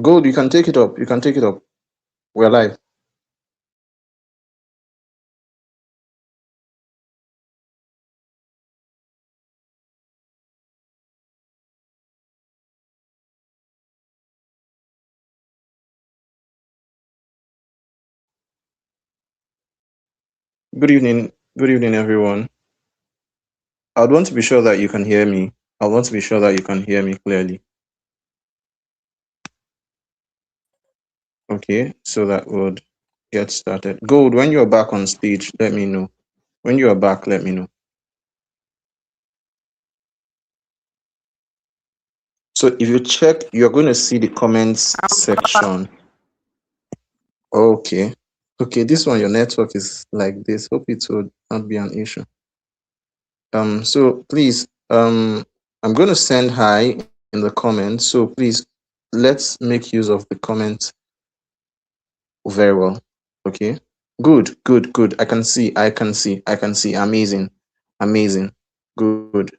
Gold, you can take it up. You can take it up. We're live. Good evening. Good evening, everyone. I would want to be sure that you can hear me. I want to be sure that you can hear me clearly. Okay, so that would get started. Gold, when you're back on stage, let me know. When you are back, let me know. So if you check, you're going to see the comments section. Okay. Okay, this one, your network is like this. Hope it would not be an issue. So please, I'm going to send hi in the comments. So please, let's make use of the comments very well. Okay. Good, good, good. I can see. Amazing. Amazing. Good.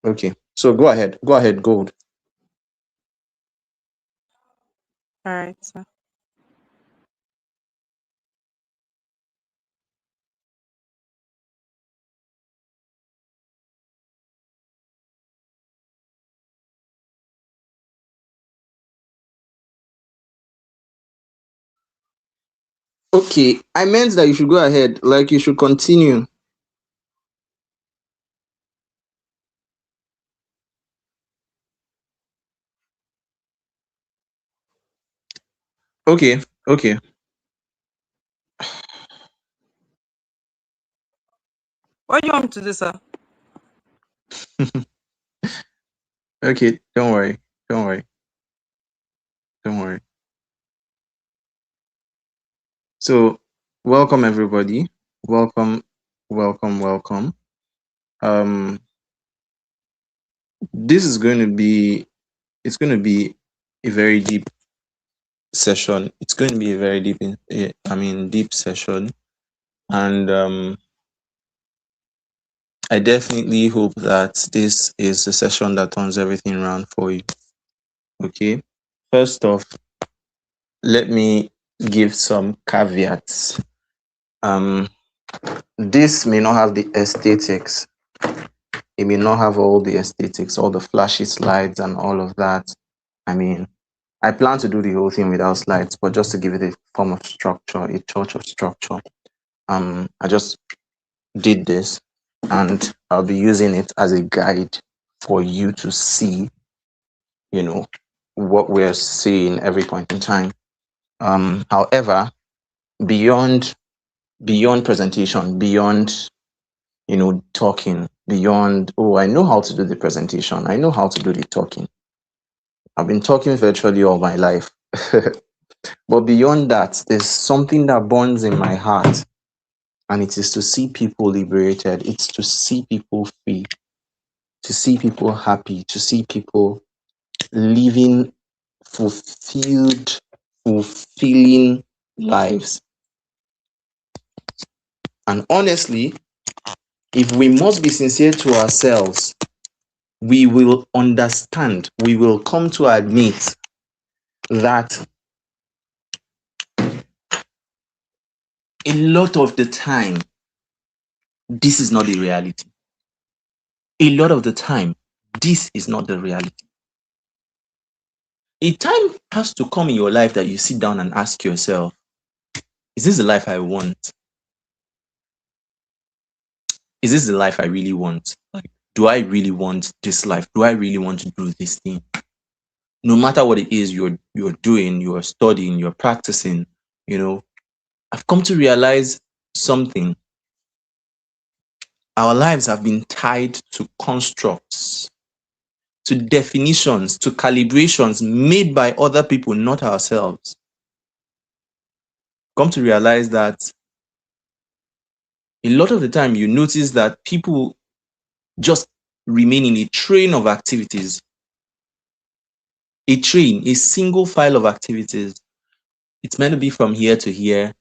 Okay. So go ahead. Go ahead, Gold. All right, sir. Okay. I meant that you should go ahead. Like you should continue. Okay. Okay. What do you want me to do, sir? Okay. Don't worry. Don't worry. Don't worry. So welcome everybody. Welcome, welcome, welcome. This is going to be, it's going to be a very deep session. It's going to be a very deep, deep session. And I definitely hope that this is a session that turns everything around for you. Okay. First off, let me give some caveats. This may not have the aesthetics. It may not have all the aesthetics, all the flashy slides and all of that. I mean, I plan to do the whole thing without slides, but just to give it a form of structure, a touch of structure. I just did this, and I'll be using it as a guide for you to see, what we're seeing every point in time. However, beyond presentation, beyond talking, beyond, oh, I know how to do the presentation, I know how to do the talking. I've been talking virtually all my life. But beyond that, there's something that burns in my heart, and it is to see people liberated. It's to see people free, to see people happy, to see people living fulfilled, fulfilling lives. And honestly, if we must be sincere to ourselves, we will understand, we will come to admit that a lot of the time, this is not the reality. A lot of the time, this is not the reality. A time has to come in your life that you sit down and ask yourself, is this the life I want? Is this the life I really want? Like, do I really want this life? Do I really want to do this thing? No matter what it is you're doing, you're studying, you're practicing, I've come to realize something. Our lives have been tied to constructs, to definitions, to calibrations made by other people, not ourselves. Come to realize that a lot of the time you notice that people just remain in a train of activities. A train, a single file of activities. It's meant to be from here to here,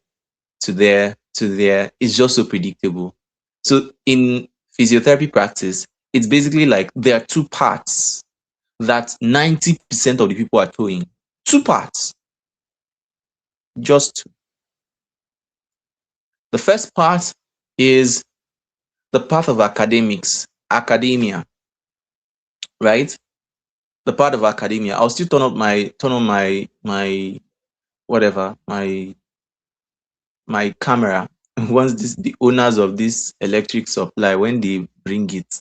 to there, to there. It's just so predictable. So in physiotherapy practice, it's basically like there are two parts that 90% of the people are towing. Two parts, just two. The first part is the path of academia, right? The part of academia. I'll still turn on my whatever, my camera once the owners of this electric supply, when they bring it,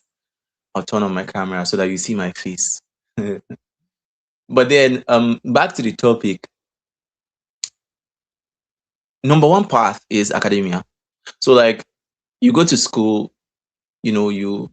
I'll turn on my camera so that you see my face. But then back to the topic. Number one path is academia. So like you go to school, you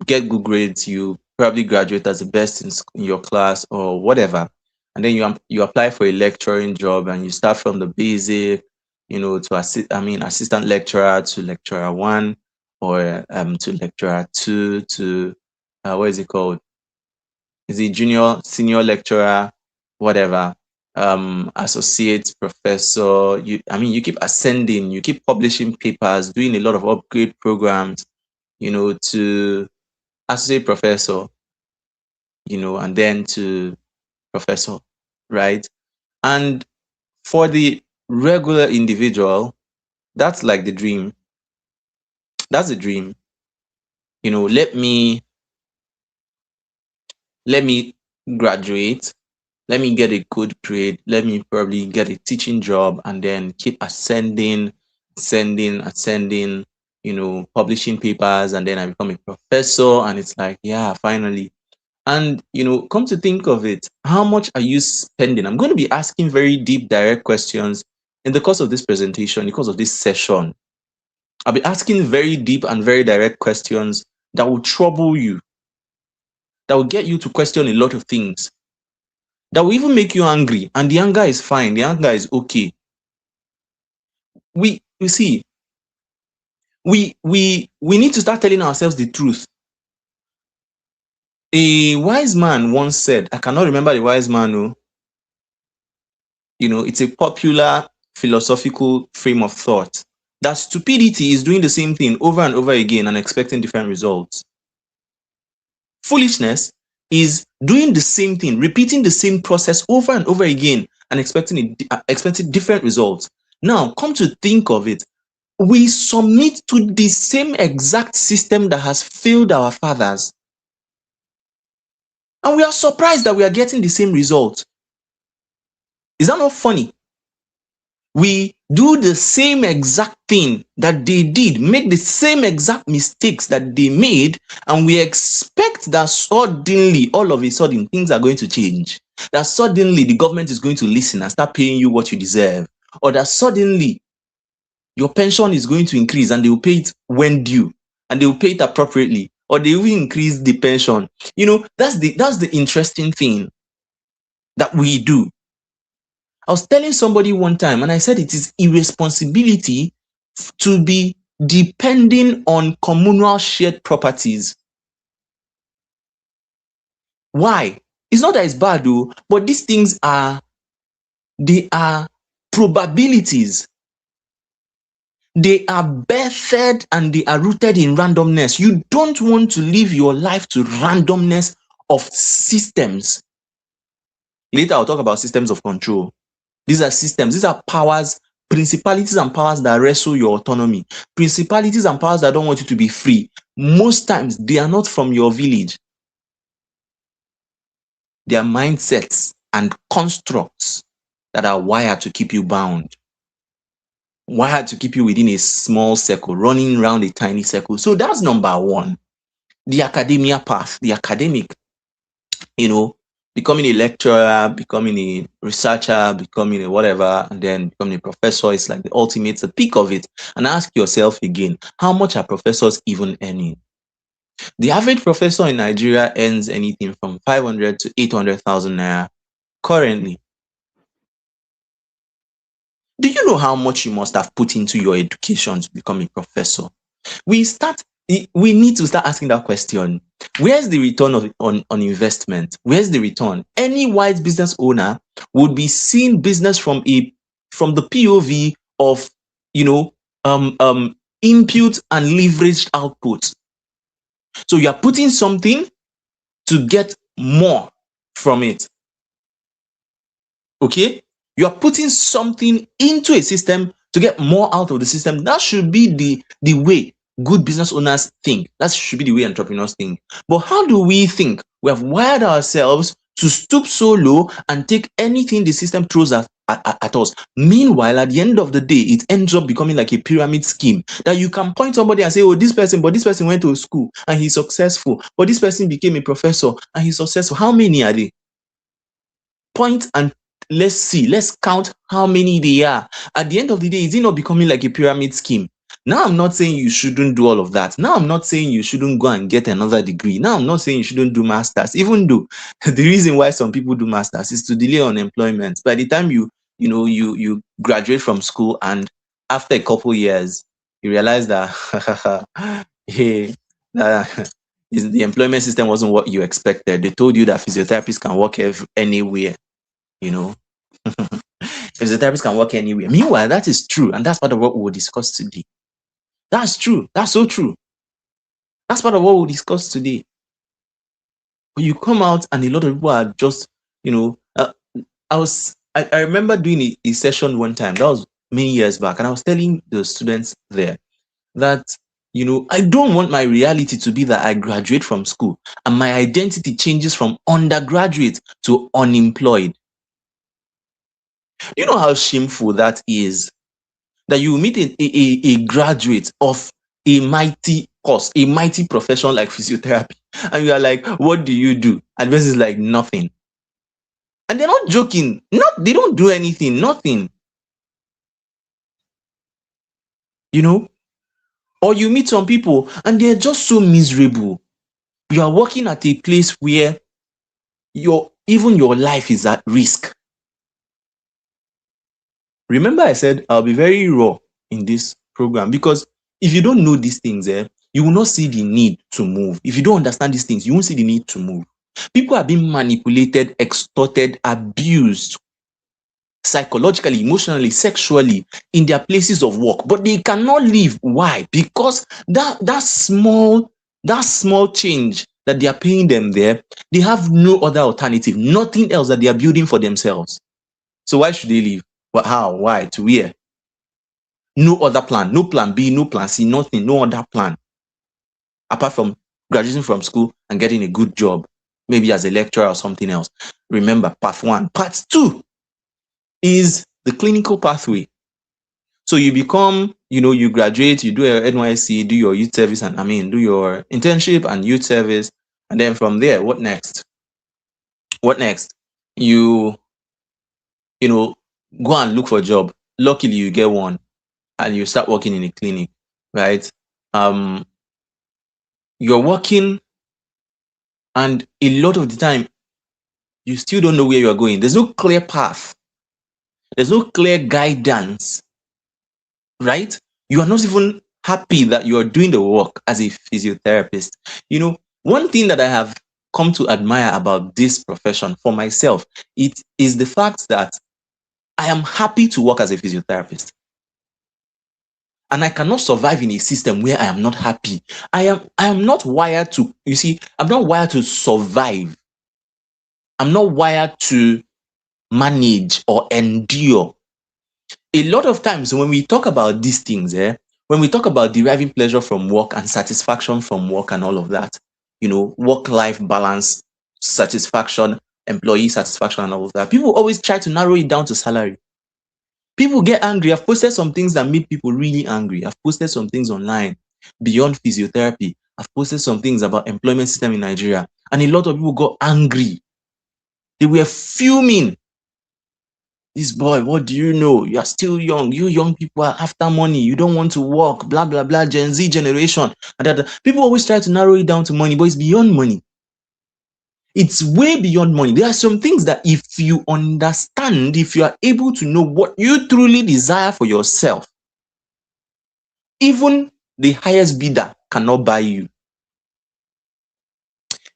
get good grades, you probably graduate as the best in your class or whatever, and then you apply for a lecturing job and you start from the basic, to assistant lecturer to lecturer one, or to lecturer two, to what is it called? Is it junior, senior lecturer, whatever, associate professor. You keep ascending, you keep publishing papers, doing a lot of upgrade programs, to associate professor, and then to professor, right? And for the regular individual, that's like the dream. That's the dream. Let me graduate, let me get a good grade, let me probably get a teaching job, and then keep ascending, publishing papers, and then I become a professor, and it's like, yeah, finally. And come to think of it, how much are you spending? I'm going to be asking very deep, direct questions in the course of this presentation, in the course of this session. I'll be asking very deep and very direct questions that will trouble you, that will get you to question a lot of things, that will even make you angry. And the anger is fine, the anger is okay. We see, we need to start telling ourselves the truth. A wise man once said, I cannot remember the wise man who, it's a popular philosophical frame of thought, that stupidity is doing the same thing over and over again and expecting different results. Foolishness is doing the same thing, repeating the same process over and over again and expecting different results. Now, come to think of it, we submit to the same exact system that has failed our fathers, and we are surprised that we are getting the same result. Is that not funny? We do the same exact thing that they did, make the same exact mistakes that they made, and we expect that suddenly, all of a sudden, things are going to change. That suddenly the government is going to listen and start paying you what you deserve. Or that suddenly your pension is going to increase and they will pay it when due, and they will pay it appropriately, or they will increase the pension. That's the interesting thing that we do. I was telling somebody one time, and I said it is irresponsibility to be depending on communal shared properties. Why? It's not that it's bad though, but these things are probabilities. They are birthed and they are rooted in randomness. You don't want to live your life to randomness of systems. Later, I'll talk about systems of control. These are systems, these are powers, principalities and powers that wrestle your autonomy. Principalities and powers that don't want you to be free. Most times, they are not from your village. They are mindsets and constructs that are wired to keep you bound, wired to keep you within a small circle, running around a tiny circle. So that's number one. The academia path, the academic, becoming a lecturer, becoming a researcher, becoming a whatever, and then becoming a professor is like the ultimate, the peak of it. And ask yourself again, how much are professors even earning? The average professor in Nigeria earns anything from 500 to 800,000 naira currently. Do you know how much you must have put into your education to become a professor? We need to start asking that question. Where's the return on investment? Where's the return? Any wise business owner would be seeing business from the POV of input and leveraged output. So you are putting something to get more from it. Okay? You are putting something into a system to get more out of the system. That should be the way good business owners think. That should be the way entrepreneurs think. But how do we think? We have wired ourselves to stoop so low and take anything the system throws at us. Meanwhile, at the end of the day, it ends up becoming like a pyramid scheme that you can point somebody and say, oh, this person, but this person went to school and he's successful. But this person became a professor and he's successful. How many are they? Point and let's see, let's count how many they are. At the end of the day, is it not becoming like a pyramid scheme? Now, I'm not saying you shouldn't do all of that. Now, I'm not saying you shouldn't go and get another degree. Now, I'm not saying you shouldn't do masters, even though the reason why some people do masters is to delay unemployment. By the time you graduate from school, and after a couple years, you realize that hey, the employment system wasn't what you expected. They told you that physiotherapists can work anywhere, you know. Physiotherapists can work anywhere. Meanwhile, that is true, and that's part of what we will discuss today. That's true. That's so true. That's part of what we'll discuss today. When you come out and a lot of people are just, I remember doing a session one time, that was many years back, and I was telling the students there that, I don't want my reality to be that I graduate from school and my identity changes from undergraduate to unemployed. You know how shameful that is? That you meet a graduate of a mighty course, a mighty profession like physiotherapy, and you are like, what do you do? And this is like nothing. And they're not joking. They don't do anything, nothing. Or you meet some people and they're just so miserable. You are working at a place where even your life is at risk. Remember, I said I'll be very raw in this program, because if you don't know these things, you will not see the need to move. If you don't understand these things, you won't see the need to move. People are being manipulated, extorted, abused psychologically, emotionally, sexually in their places of work, but they cannot leave. Why? Because that small change that they are paying them there, they have no other alternative, nothing else that they are building for themselves. So why should they leave? Well, how? Why? To where? No other plan, no plan B, no plan C, nothing, no other plan apart from graduating from school and getting a good job, maybe as a lecturer or something else. Remember, path one. Path two is the clinical pathway. So you become, you graduate, you do your NYC, do your youth service, and do your internship and youth service. And then from there, what next? You go and look for a job. Luckily, you get one and you start working in a clinic, right? You're working, and a lot of the time, you still don't know where you are going. There's no clear path. There's no clear guidance, right? You are not even happy that you are doing the work as a physiotherapist. One thing that I have come to admire about this profession for myself, it is the fact that I am happy to work as a physiotherapist. And I cannot survive in a system where I am not happy. I am not wired to, I'm not wired to survive. I'm not wired to manage or endure. A lot of times when we talk about these things, when we talk about deriving pleasure from work and satisfaction from work and all of that, work-life balance, satisfaction, employee satisfaction and all of that, people always try to narrow it down to salary. People get angry. I've posted some things that made people really angry. I've posted some things online beyond physiotherapy. I've posted some things about employment system in Nigeria, and a lot of people got angry. They were fuming. This boy, what do you know? You are still young. You young people are after money. You don't want to work, blah, blah, blah, Gen Z generation. And people always try to narrow it down to money, but it's beyond money. It's way beyond money. There are some things that if you understand, if you are able to know what you truly desire for yourself, even the highest bidder cannot buy you.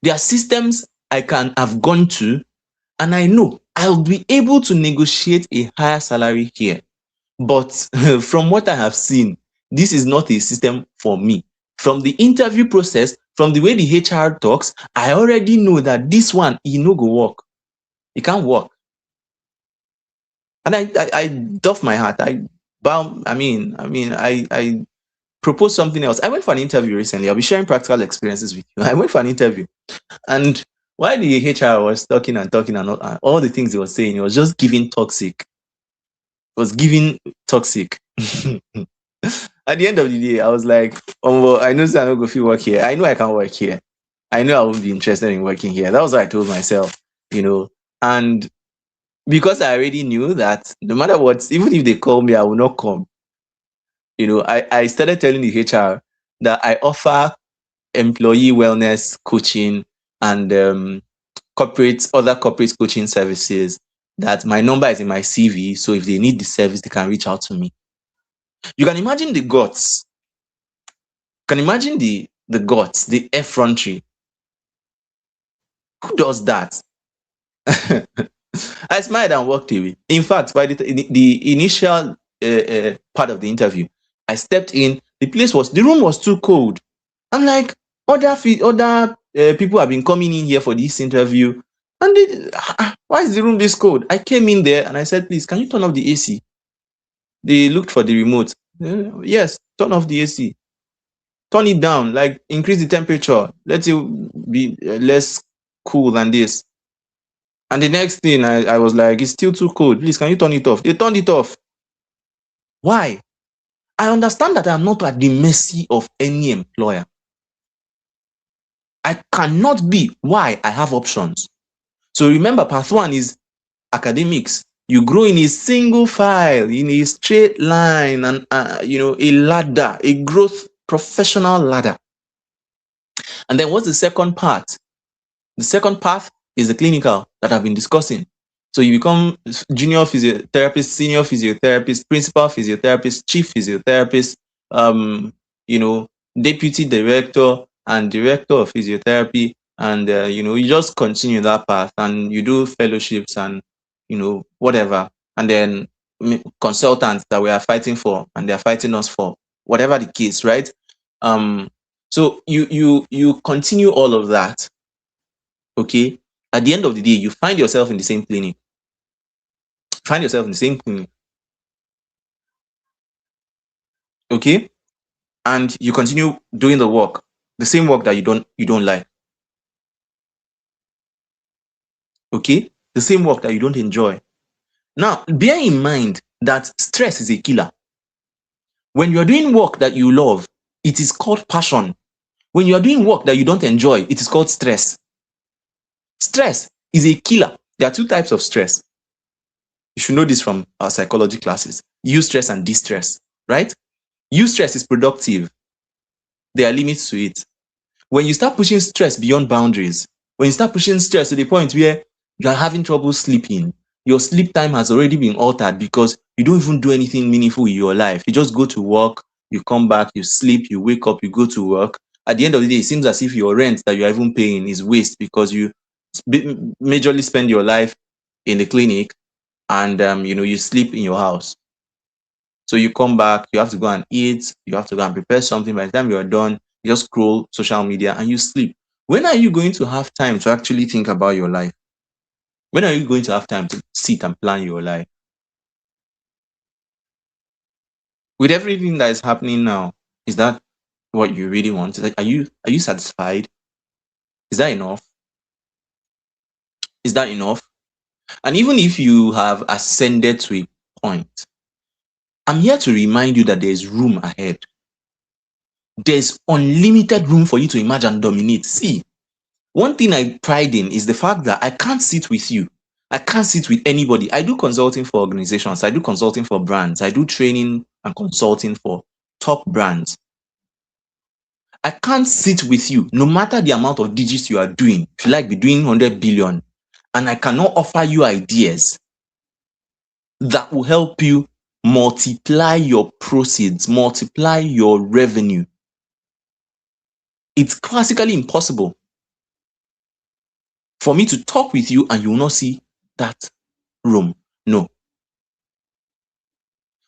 There are systems I can have gone to, and I know I'll be able to negotiate a higher salary here. But from what I have seen, this is not a system for me. From the interview process, from the way the HR talks, I already know that this one, he no go work. It can't work. And I doff my hat. I bow. I propose something else. I went for an interview recently. I'll be sharing practical experiences with you. I went for an interview, and while the HR was talking and talking and all the things he was saying, he was just giving toxic. Was giving toxic. At the end of the day, I was like, oh, well, I know I'm not going to work here. I know I can work here. I know I won't be interested in working here. That was what I told myself, you know. And because I already knew that no matter what, even if they call me, I will not come. I started telling the HR that I offer employee wellness coaching and other corporate coaching services, that my number is in my CV. So if they need the service, they can reach out to me. You can imagine the guts. Can imagine the guts, the effrontery. Who does that? I smiled and walked away. In fact, by the initial part of the interview, I stepped in. The room was too cold. I'm like, other people have been coming in here for this interview, and why is the room this cold? I came in there and I said, please, can you turn off the AC? They looked for the remote. Yes, turn off the AC. Turn it down, like increase the temperature. Let it be less cool than this. And the next thing, I was like, it's still too cold. Please, can you turn it off? They turned it off. Why? I understand that I'm not at the mercy of any employer. I cannot be. Why? I have options. So remember, path one is academics. You grow in a single file, in a straight line, and a ladder, a growth professional ladder. And then what's the second part? The second path is the clinical that I've been discussing. So you become junior physiotherapist, senior physiotherapist, principal physiotherapist, chief physiotherapist, deputy director and director of physiotherapy. And, you just continue that path and you do fellowships and, whatever. And then consultants that we are fighting for and they're fighting us for, whatever the case, right? So you continue all of that. Okay, at the end of the day, you find yourself in the same clinic. Okay, and you continue doing the same work that you don't like. Okay, the same work that you don't enjoy. Now, bear in mind that stress is a killer. When you're doing work that you love, it is called passion. When you are doing work that you don't enjoy, it is called stress. Stress is a killer. There are two types of stress. You should know this from our psychology classes. Eustress and distress, right? Eustress is productive. There are limits to it. When you start pushing stress beyond boundaries, when you start pushing stress to the point where you are having trouble sleeping, your sleep time has already been altered because you don't even do anything meaningful in your life. You just go to work, you come back, you sleep, you wake up, you go to work. At the end of the day, it seems as if your rent that you're even paying is waste because you majorly spend your life in the clinic and you sleep in your house. So you come back, you have to go and eat, you have to go and prepare something. By the time you're done, you just scroll social media and you sleep. When are you going to have time to actually think about your life? When are you going to have time to sit and plan your life? With everything that is happening now, is that what you really want? Like, are you satisfied? Is that enough? Is that enough? And even if you have ascended to a point, I'm here to remind you that there's room ahead. There's unlimited room for you to emerge and dominate. See, one thing I pride in is the fact that I can't sit with you. I can't sit with anybody. I do consulting for organizations. I do consulting for brands. I do training and consulting for top brands. I can't sit with you, no matter the amount of digits you are doing. If you like, be doing 100 billion, and I cannot offer you ideas that will help you multiply your proceeds, multiply your revenue. It's classically impossible for me to talk with you and you will not see that room. No.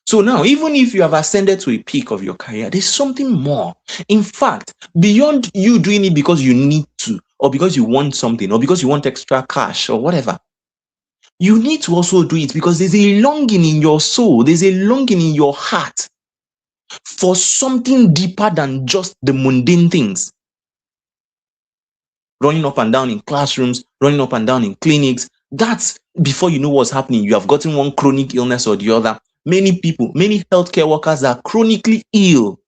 So now, even if you have ascended to a peak of your career, there's something more. In fact, beyond you doing it because you need to, or because you want something, or because you want extra cash, or whatever, you need to also do it because there's a longing in your soul, there's a longing in your heart for something deeper than just the mundane things. Running up and down in classrooms, running up and down in clinics, that's before you know what's happening. You have gotten one chronic illness or the other. Many people, many healthcare workers are chronically ill,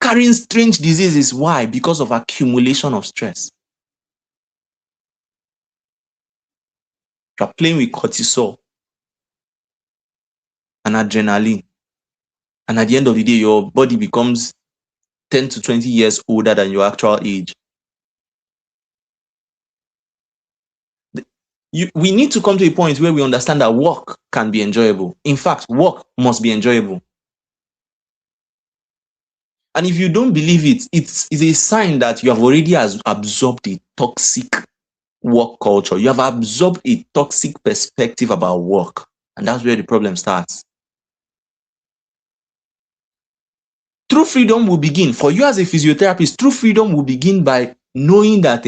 carrying strange diseases. Why? Because of accumulation of stress. You are playing with cortisol and adrenaline. And at the end of the day, your body becomes 10 to 20 years older than your actual age. We need to come to a point where we understand that work can be enjoyable. In fact, work must be enjoyable. And if you don't believe it, it's a sign that you have already absorbed a toxic work culture. You have absorbed a toxic perspective about work. And that's where the problem starts. True freedom will begin. For you as a physiotherapist, true freedom will begin by knowing that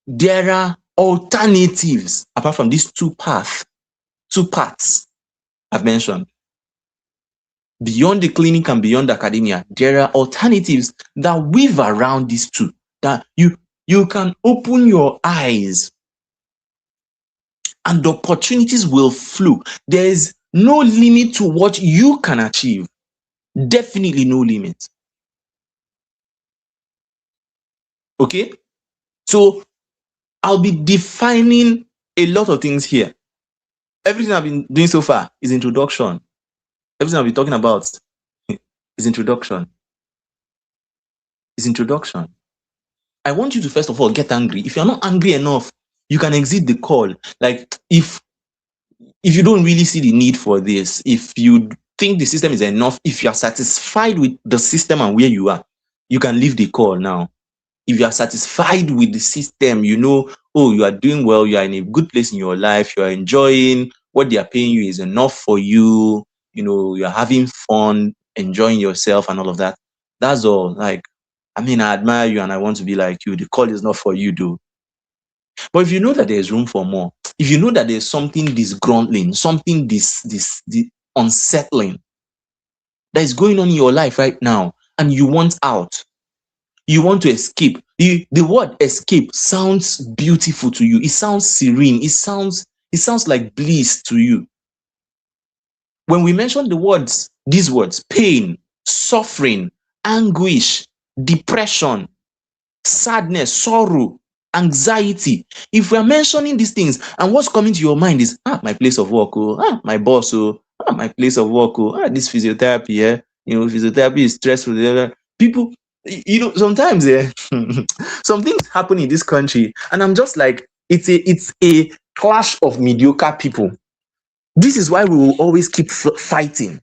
there are alternatives apart from these two paths I've mentioned. Beyond the clinic and beyond academia, there are alternatives that weave around these two, that you can open your eyes and the opportunities will flow. There is no limit to what you can achieve. Definitely no limit. Okay? So I'll be defining a lot of things here. Everything I've been doing so far is introduction. Everything I'll be talking about is introduction. I want you to first of all get angry. If you're not angry enough, you can exit the call. Like if you don't really see the need for this, if you think the system is enough, if you are satisfied with the system and where you are, you can leave the call now. If you are satisfied with the system, you know, oh, you are doing well, you are in a good place in your life, you are enjoying what they are paying you is enough for you, you know, you're having fun, enjoying yourself and all of that. That's all. Like, I mean, I admire you and I want to be like you. The call is not for you, though. But if you know that there's room for more, if you know that there's something disgruntling, something this unsettling that is going on in your life right now, and you want out, you want to escape. The word escape sounds beautiful to you. It sounds serene. It sounds like bliss to you. When we mention these words, pain, suffering, anguish, depression, sadness, sorrow, anxiety, if we're mentioning these things and what's coming to your mind is my place of work, my boss, my place of work, this physiotherapy, physiotherapy is stressful. People, sometimes some things happen in this country and I'm just like, it's a clash of mediocre people. This is why we will always keep fighting.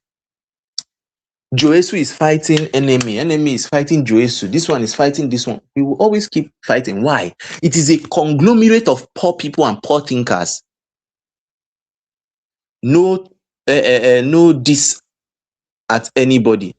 Joesu is fighting enemy is fighting Joesu, this one is fighting this one. We will always keep fighting. Why? It is a conglomerate of poor people and poor thinkers. No diss at anybody,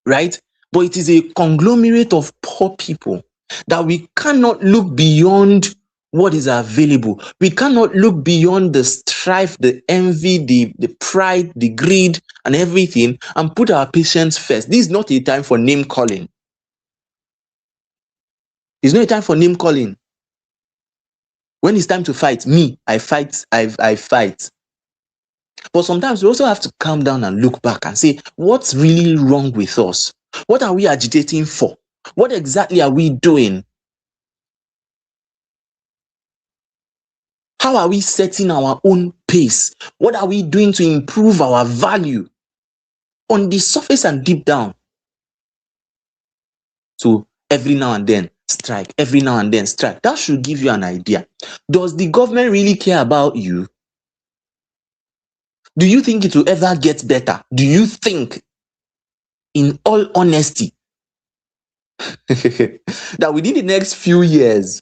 right? But it is a conglomerate of poor people that we cannot look beyond what is available. We cannot look beyond the strife, the envy, the pride, the greed, and everything, and put our patients first. This is not a time for name calling. It's not a time for name calling. When it's time to fight, I fight. But sometimes we also have to calm down and look back and say, what's really wrong with us? What are we agitating for? What exactly are we doing? How are we setting our own pace? What are we doing to improve our value on the surface and deep down? So every now and then, strike. Every now and then, strike. That should give you an idea. Does the government really care about you? Do you think it will ever get better? Do you think, in all honesty, that within the next few years,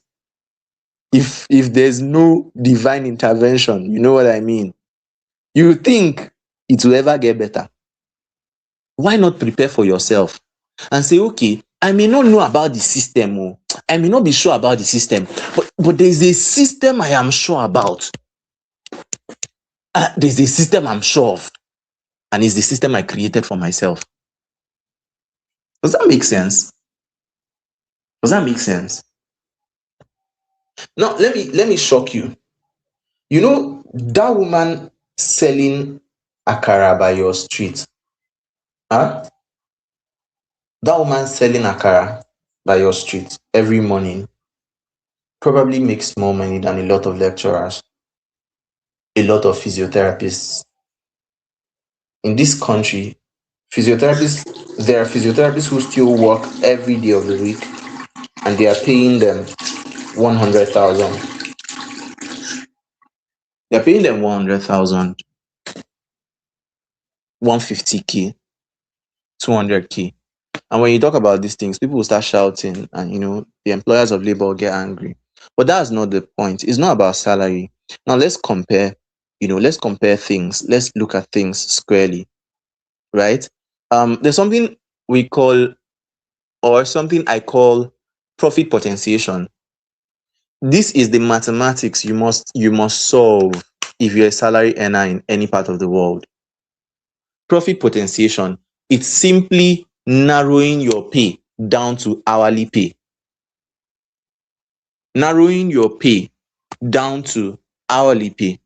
if there's no divine intervention, you know what I mean, you think it will ever get better? Why not prepare for yourself and say, okay, I may not know about the system, I may not be sure about the system, but there's a system I am sure about. There's a system I'm sure of, and it's the system I created for myself. Does that make sense? Does that make sense? Now let me shock you. You know that woman selling akara by your street? Huh? That woman selling akara by your street every morning probably makes more money than a lot of lecturers, a lot of physiotherapists. In this country, there are physiotherapists who still work every day of the week and they are paying them 100,000. They're paying them 100,000, 150K, 200K. And when you talk about these things, people will start shouting and, the employers of labor will get angry. But that's not the point. It's not about salary. Now let's compare, things. Let's look at things squarely, right? There's something we call, or something I call, profit potentiation. This is the mathematics you must solve if you're a salary earner in any part of the world. Profit potentiation, it's simply narrowing your pay down to hourly pay. Narrowing your pay down to hourly pay.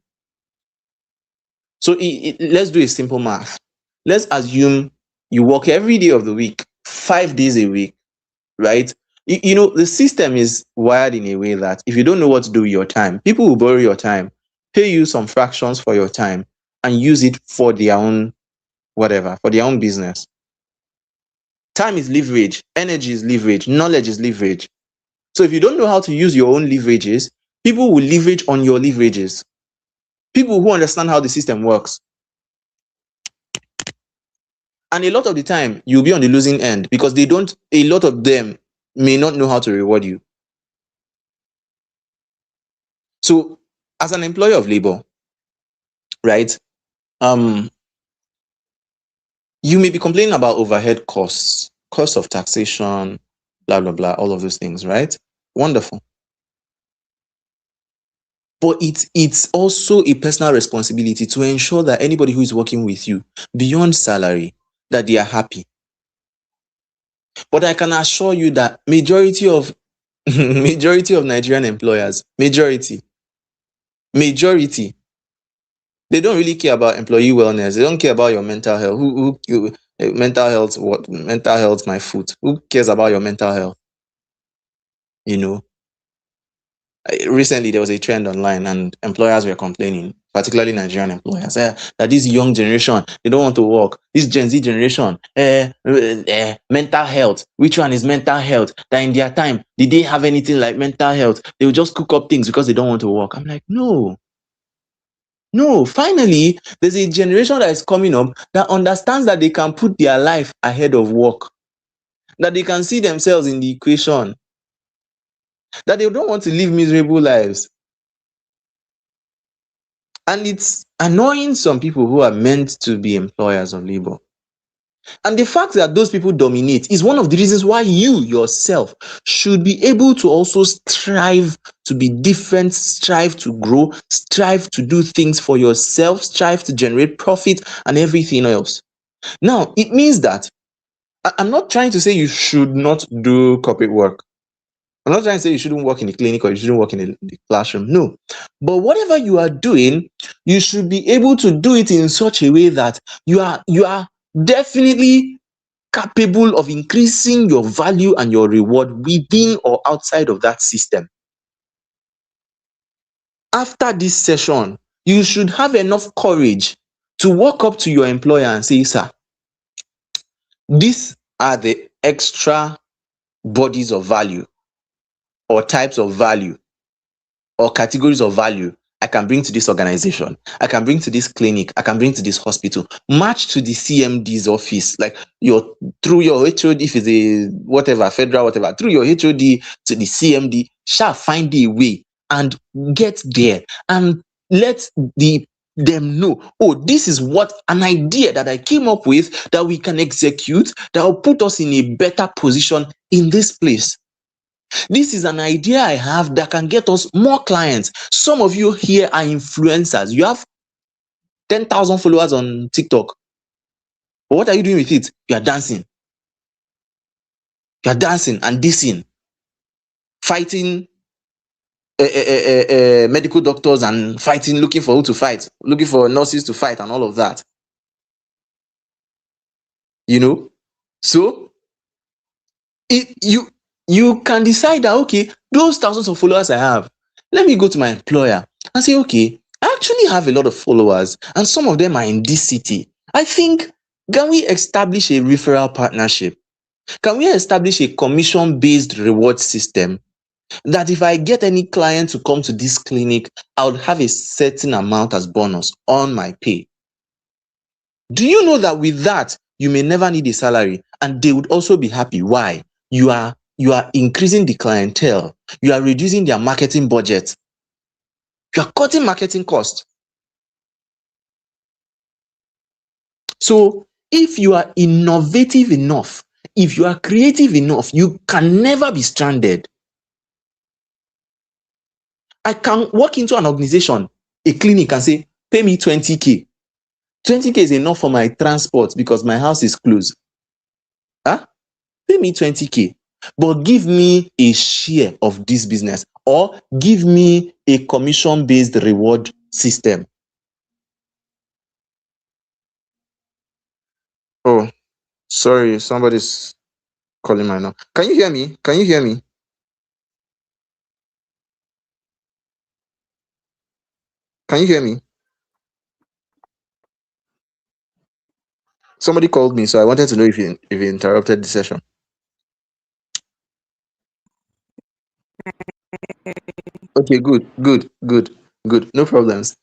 So let's do a simple math. Let's assume you work every day of the week, 5 days a week, right? The system is wired in a way that if you don't know what to do with your time, people will borrow your time, pay you some fractions for your time, and use it for their own whatever, for their own business. Time is leverage, energy is leverage, knowledge is leverage. So if you don't know how to use your own leverages, people will leverage on your leverages. People who understand how the system works. And a lot of the time, you'll be on the losing end because a lot of them may not know how to reward you. So as an employer of labor, right, you may be complaining about overhead costs, cost of taxation, blah, blah, blah, all of those things, right? Wonderful. But it's also a personal responsibility to ensure that anybody who is working with you, beyond salary, that they are happy. But I can assure you that majority of Nigerian employers, majority, they don't really care about employee wellness. They don't care about your mental health. Mental health? What mental health? My foot. Who cares about your mental health? Recently there was a trend online and employers were complaining, particularly Nigerian employers, that this young generation, they don't want to work. This Gen Z generation, mental health. Which one is mental health? That in their time, did they have anything like mental health? They will just cook up things because they don't want to work. I'm like, no. Finally, there's a generation that is coming up that understands that they can put their life ahead of work, that they can see themselves in the equation, that they don't want to live miserable lives. And it's annoying some people who are meant to be employers of labor. And the fact that those people dominate is one of the reasons why you yourself should be able to also strive to be different, strive to grow, strive to do things for yourself, strive to generate profit and everything else. Now, it means that I'm not trying to say you should not do corporate work. I'm not trying to say you shouldn't work in the clinic or you shouldn't work in the classroom. No. But whatever you are doing, you should be able to do it in such a way that you are definitely capable of increasing your value and your reward within or outside of that system. After this session, you should have enough courage to walk up to your employer and say, sir, these are the extra bodies of value or types of value or categories of value I can bring to this organization, I can bring to this clinic, I can bring to this hospital, match to the CMD's office, like through your HOD, if it's a whatever, federal, whatever, through your HOD to the CMD, shall find a way and get there and let the them know, oh, this is what an idea that I came up with that we can execute that will put us in a better position in this place. This is an idea I have that can get us more clients. Some of you here are influencers. You have 10,000 followers on TikTok. But what are you doing with it? You are dancing. You are dancing and dissing, fighting medical doctors and fighting, looking for who to fight, looking for nurses to fight and all of that. You know? So you can decide that, okay, those thousands of followers I have, let me go to my employer and say, okay, I actually have a lot of followers and some of them are in this city. I think, can we establish a referral partnership? Can we establish a commission-based reward system that if I get any client to come to this clinic, I would have a certain amount as bonus on my pay? Do you know that with that, you may never need a salary and they would also be happy? Why? You are increasing the clientele. You are reducing their marketing budget. You are cutting marketing costs. So if you are innovative enough, if you are creative enough, you can never be stranded. I can walk into an organization, a clinic, and say, pay me 20K. 20K is enough for my transport because my house is close. Huh? Pay me 20K, but give me a share of this business or give me a commission-based reward system. Oh, sorry, somebody's calling my number. Can you hear me? Can you hear me? Can you hear me? Somebody called me, so I wanted to know if you interrupted the session. Okay, good. No problems.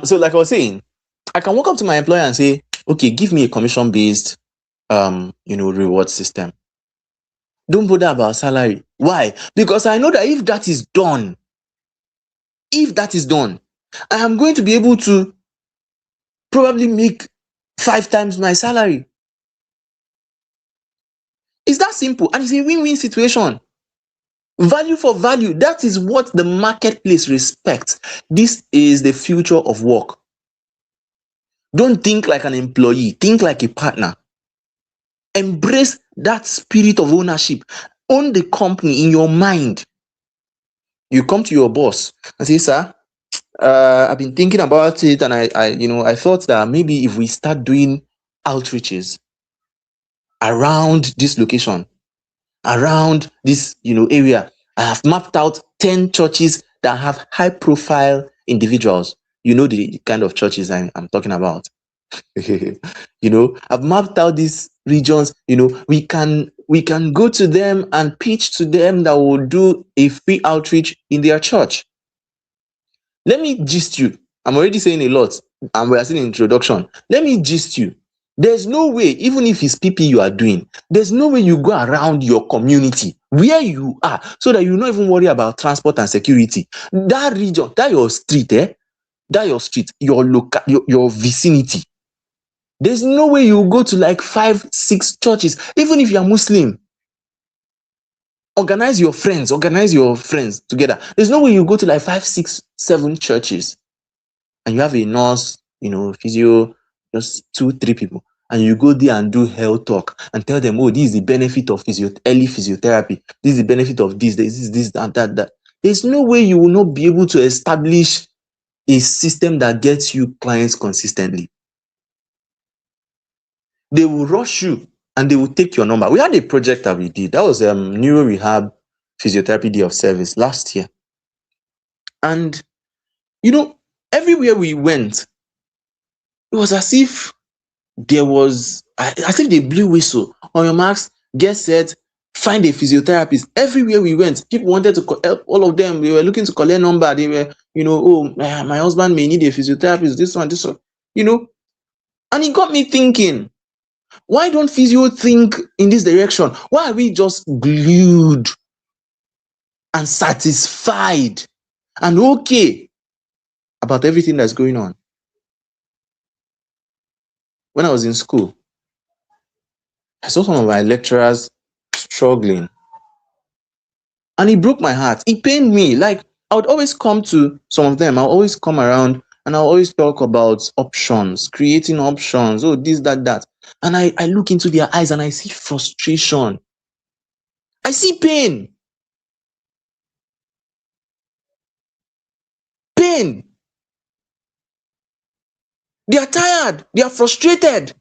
So like I was saying, I can walk up to my employer and say, okay, give me a commission-based reward system. Don't bother about salary. Why? Because I know that if that is done, I am going to be able to probably make 5 times my salary. It's that simple, and it's a win-win situation. Value for value. That is what the marketplace respects. This is the future of work. Don't think like an employee, think like a partner. Embrace that spirit of ownership. Own the company in your mind. You come to your boss and say, sir, I've been thinking about it, and I thought that maybe if we start doing outreaches around this location, around this area, I have mapped out 10 churches that have high profile individuals. You know the kind of churches I'm talking about. I've mapped out these regions. We can go to them and pitch to them that will do a free outreach in their church. Let me gist you. I'm already saying a lot, and we are still in introduction. Let me gist you. There's no way, even if it's PP you are doing, there's no way you go around your community where you are so that you not even worry about transport and security. That region, that your street, your local, your vicinity. There's no way you go to like 5, 6 churches, even if you're Muslim. Organize your friends together. There's no way you go to like 5, 6, 7 churches and you have a nurse, physio, just 2, 3 people, and you go there and do health talk and tell them, oh, this is the benefit of early physiotherapy. This is the benefit of this, that. There's no way you will not be able to establish a system that gets you clients consistently. They will rush you and they will take your number. We had a project that we did. That was Neuro Rehab Physiotherapy Day of Service last year. And, everywhere we went, it was as if they blew whistle. On your marks, get set, find a physiotherapist. Everywhere we went, people wanted to help all of them. They were looking to collect number. They were, my husband may need a physiotherapist, this one. And it got me thinking, why don't physio think in this direction? Why are we just glued and satisfied and okay about everything that's going on? when I was in school, I saw some of my lecturers struggling, and it broke my heart. It pained me. Like, I would always come to some of them, I'll always come around and I'll always talk about options, creating options, oh, this, that, that. And I look into their eyes and I see frustration. I see pain. Pain. They are tired. They are frustrated.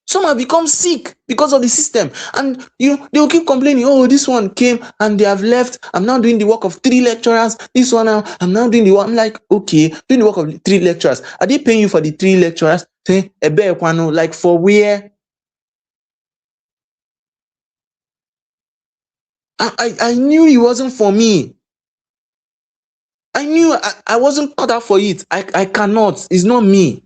Some have become sick because of the system, and they will keep complaining. Oh, this one came and they have left. I'm now doing the work of 3 lecturers. This one now, I'm now doing the work. I'm like, okay, doing the work of 3 lecturers. Are they paying you for the 3 lecturers? Say, like for where? I knew it wasn't for me. I knew I wasn't cut out for it. I cannot. It's not me.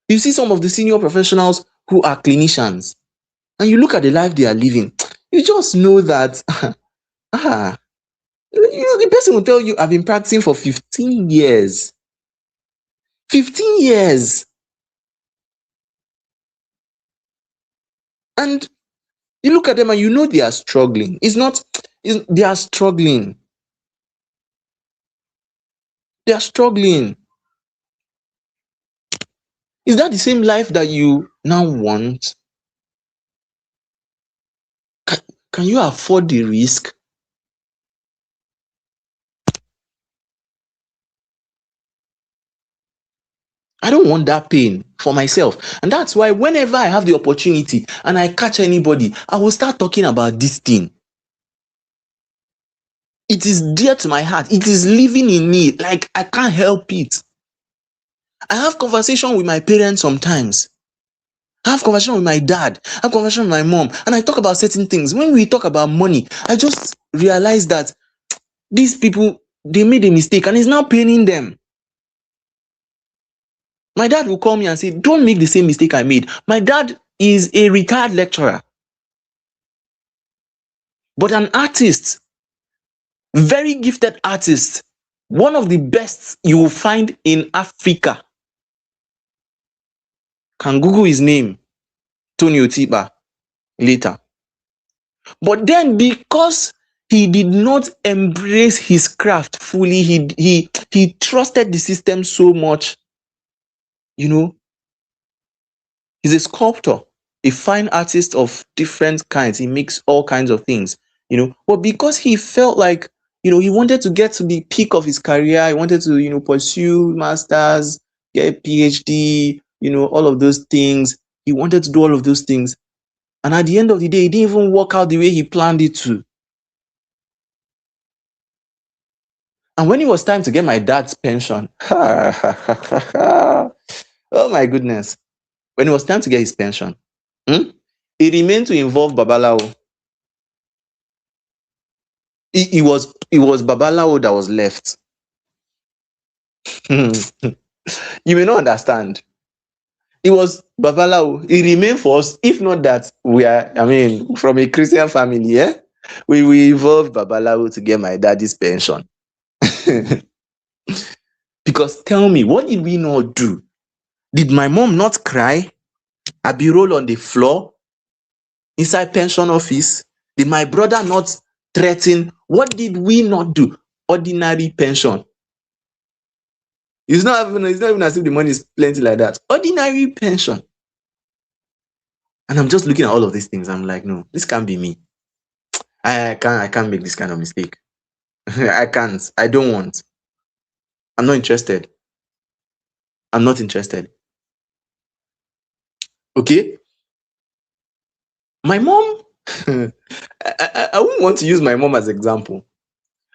You see some of the senior professionals who are clinicians, and you look at the life they are living, you just know that ah, the person will tell you, I've been practicing for 15 years. 15 years. And you look at them and you know they are struggling. They are struggling. They are struggling. Is that the same life that you now want? Can you afford the risk? I don't want that pain for myself. And that's why whenever I have the opportunity and I catch anybody, I will start talking about this thing. It is dear to my heart. It is living in me. Like, I can't help it. I have conversation with my parents sometimes. I have conversation with my dad. I have conversation with my mom. And I talk about certain things. When we talk about money, I just realize that these people, they made a mistake and it's now paining them. My dad will call me and say, don't make the same mistake I made. My dad is a retired lecturer, but an artist, very gifted artist, one of the best you will find in Africa. Can Google his name, Tony Otiba, later. But then, because he did not embrace his craft fully, he trusted the system so much. He's a sculptor, a fine artist of different kinds. He makes all kinds of things. But because he felt like, he wanted to get to the peak of his career, he wanted to, pursue masters, get a PhD, all of those things. He wanted to do all of those things. And at the end of the day, it didn't even work out the way he planned it to. And when it was time to get my dad's pension, oh my goodness, when it was time to get his pension, it remained to involve Babalawo. It was Babalawo that was left. You may not understand. It was Babalawo. It remained for us. If not that, we are, from a Christian family, yeah? We involved Babalawo to get my daddy's pension. Because tell me, what did we not do? Did my mom not cry? Abi roll on the floor inside pension office? Did my brother not threaten? What did we not do? Ordinary pension. It's not even as if the money is plenty like that. Ordinary pension. And I'm just looking at all of these things. I'm like, no, this can't be me. I can't make this kind of mistake. I can't. I don't want. I'm not interested. I'm not interested. Okay? My mom, I wouldn't want to use my mom as example.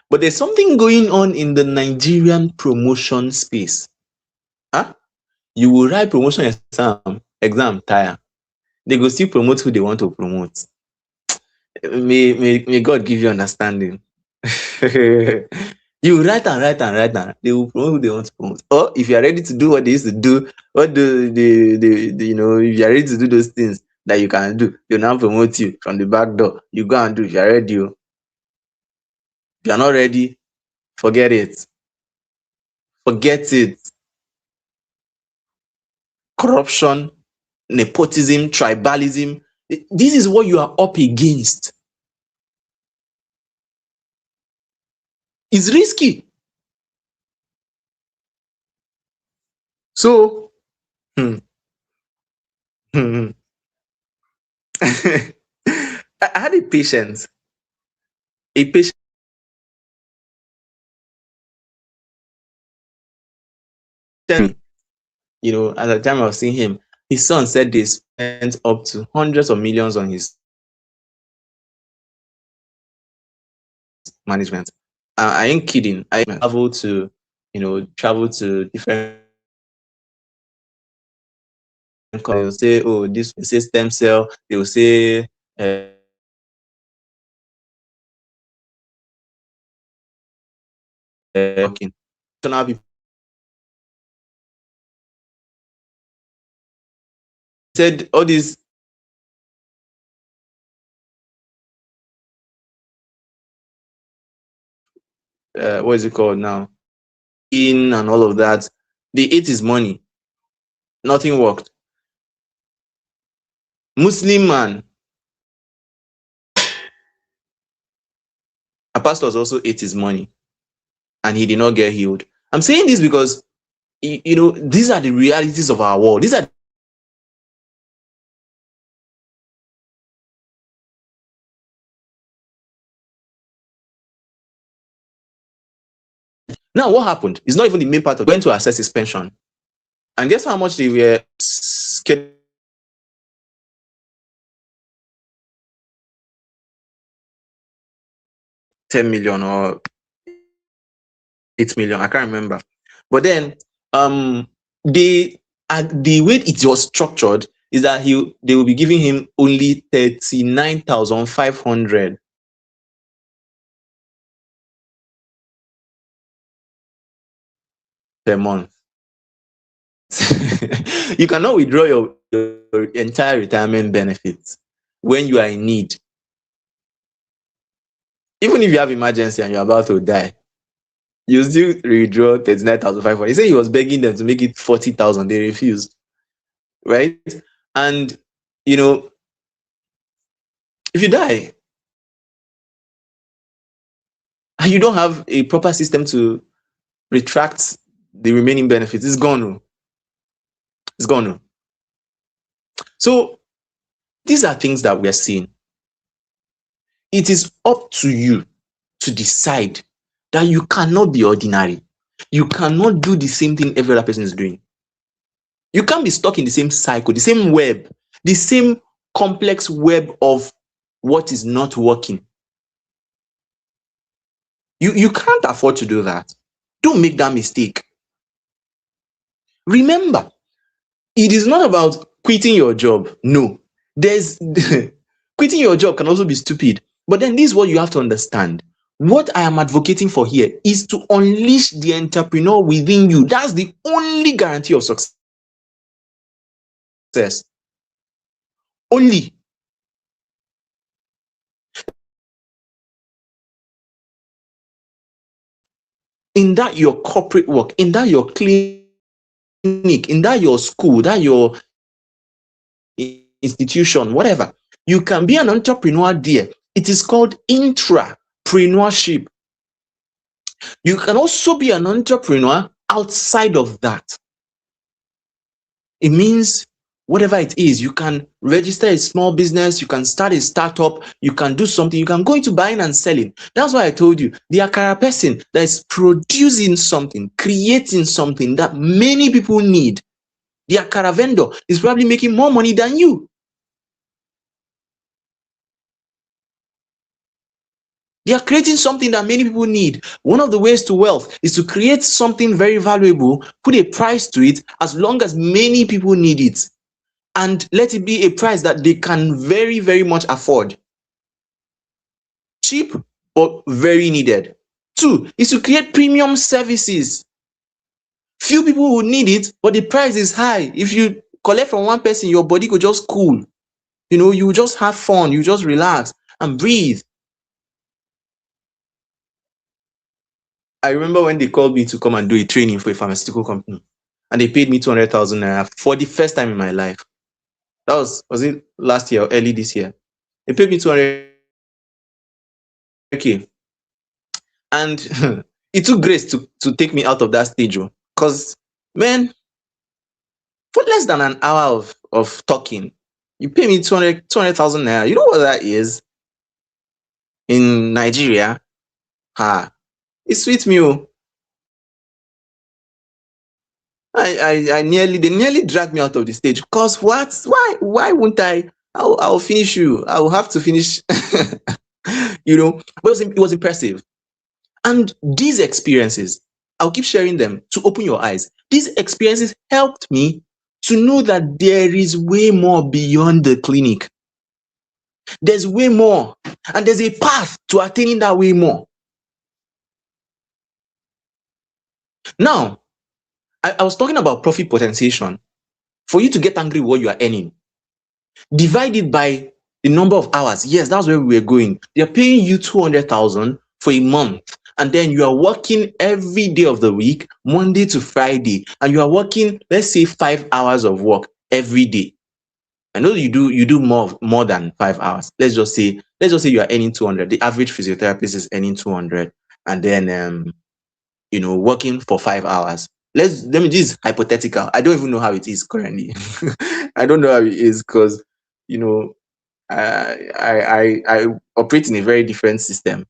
But there's something going on in the Nigerian promotion space. Huh? You will write promotion exam tire. They go still promote who they want to promote. May God give you understanding. You write and they will promote who they want to promote. Or if you are ready to do what they used to do, what if you are ready to do those things that you can do, they'll now promote you from the back door. You go and do if you are ready. If you are not ready, forget it. Forget it. corruption, nepotism, tribalism. This is what you are up against. It's risky. So, hmm, hmm, I had a patient, at the time I was seeing him, his son said they spent up to hundreds of millions on his management. I ain't kidding. I travel to different. They will say, oh, this will say stem cell. They will say, working. So now people said all these what is it called now? In and all of that. They ate his money. Nothing worked. Muslim man, a pastor also ate his money and he did not get healed. I'm saying this because these are the realities of our world. These are now what happened? It's not even the main part of going to assess his pension. And guess how much they were scared? 10 million or 8 million, I can't remember. But then the way it was structured is that they will be giving him only 39,500 per month. You cannot withdraw your entire retirement benefits when you are in need. Even if you have emergency and you're about to die, you still withdraw 39,500. He said he was begging them to make it 40,000. They refused. Right? And if you die and you don't have a proper system to retract the remaining benefits, it's gone. It's gone. So these are things that we are seeing. It is up to you to decide that you cannot be ordinary. You cannot do the same thing every other person is doing. You can't be stuck in the same cycle, the same web, the same complex web of what is not working. You can't afford to do that. Don't make that mistake. Remember, it is not about quitting your job. No. There's quitting your job can also be stupid. But then this is what you have to understand. What I am advocating for here is to unleash the entrepreneur within you. That's the only guarantee of success. Only. In that your corporate work, in that your clinic, in that your school, that your institution, whatever, you can be an entrepreneur there. It is called intrapreneurship. You can also be an entrepreneur outside of that. It means whatever it is, you can register a small business, you can start a startup, you can do something, you can go into buying and selling. That's why I told you, the Akara person that is producing something, creating something that many people need, the Akara vendor is probably making more money than you. They are creating something that many people need. One of the ways to wealth is to create something very valuable, put a price to it as long as many people need it, and let it be a price that they can very, very much afford. Cheap, but very needed. 2 is to create premium services. Few people will need it, but the price is high. If you collect from one person, your body could just cool. You just have fun, you just relax and breathe. I remember when they called me to come and do a training for a pharmaceutical company. and they paid me 200,000 naira for the first time in my life. That was it last year or early this year? They paid me 200k, and it took grace to take me out of that stage, because man, for less than an hour of talking, you pay me 200,000 naira. You know what that is in Nigeria? Ha, it sweet me. Oh. They nearly dragged me out of the stage. Cause what? Why won't I? I'll finish you. I'll have to finish. But it was impressive. And these experiences, I'll keep sharing them to open your eyes. These experiences helped me to know that there is way more beyond the clinic. There's way more, and there's a path to attaining that way more. Now, I was talking about profit potentiation. For you to get angry with what you are earning, divide it by the number of hours. Yes, that's where we were going. They're paying you 200,000 for a month, and then you are working every day of the week, Monday to Friday, and you are working, let's say, 5 hours of work every day. I know you do more than 5 hours. Let's just say you are earning 200. The average physiotherapist is earning 200, and then working for 5 hours. Let me, this is hypothetical. I don't even know how it is currently. I don't know how it is, because you know I operate in a very different system.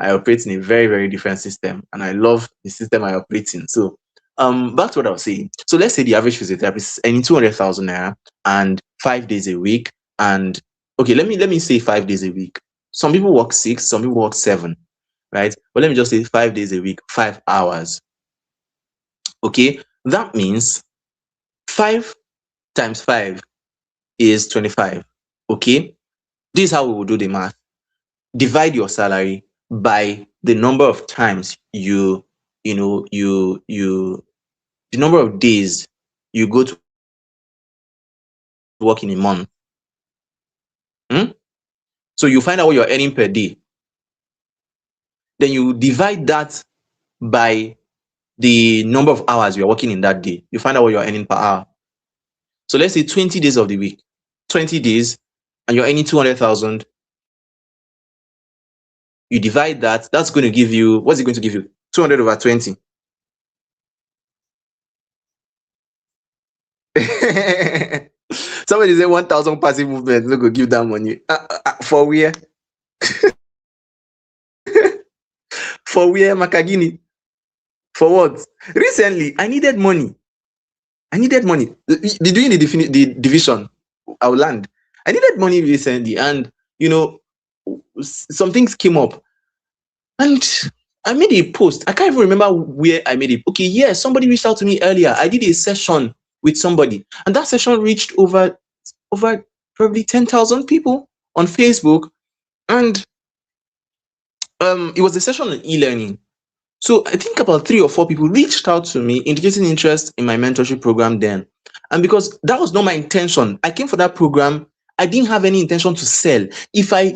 I operate in a very, very different system, and I love the system I operate in. So back to what I was saying. So let's say the average physiotherapist is earning 200,000 naira and 5 days a week. And okay, let me say 5 days a week. Some people work 6, some people work 7, right? But let me just say 5 days a week, 5 hours. Okay, that means 5 times 5 is 25. Okay, this is how we will do the math. Divide your salary by the number of times the number of days you go to work in a month. Hmm? So you find out what you're earning per day. Then you divide that by the number of hours you're working in that day. You find out what you're earning per hour. So let's say 20 days of the week, 20 days, and you're earning 200,000. You divide that, that's going to give you, what's it going to give you? 200 over 20. Somebody say 1,000 passive movement, no go give that money. For where? For where, Makagini? For what? Recently, I needed money. Doing the division, I will land. I needed money recently, and some things came up, and I made a post. I can't even remember where I made it. Okay, yes, somebody reached out to me earlier. I did a session with somebody, and that session reached over probably 10,000 people on Facebook, and it was a session on e-learning. So I think about 3 or 4 people reached out to me indicating interest in my mentorship program then. And because that was not my intention, I came for that program. I didn't have any intention to sell. If I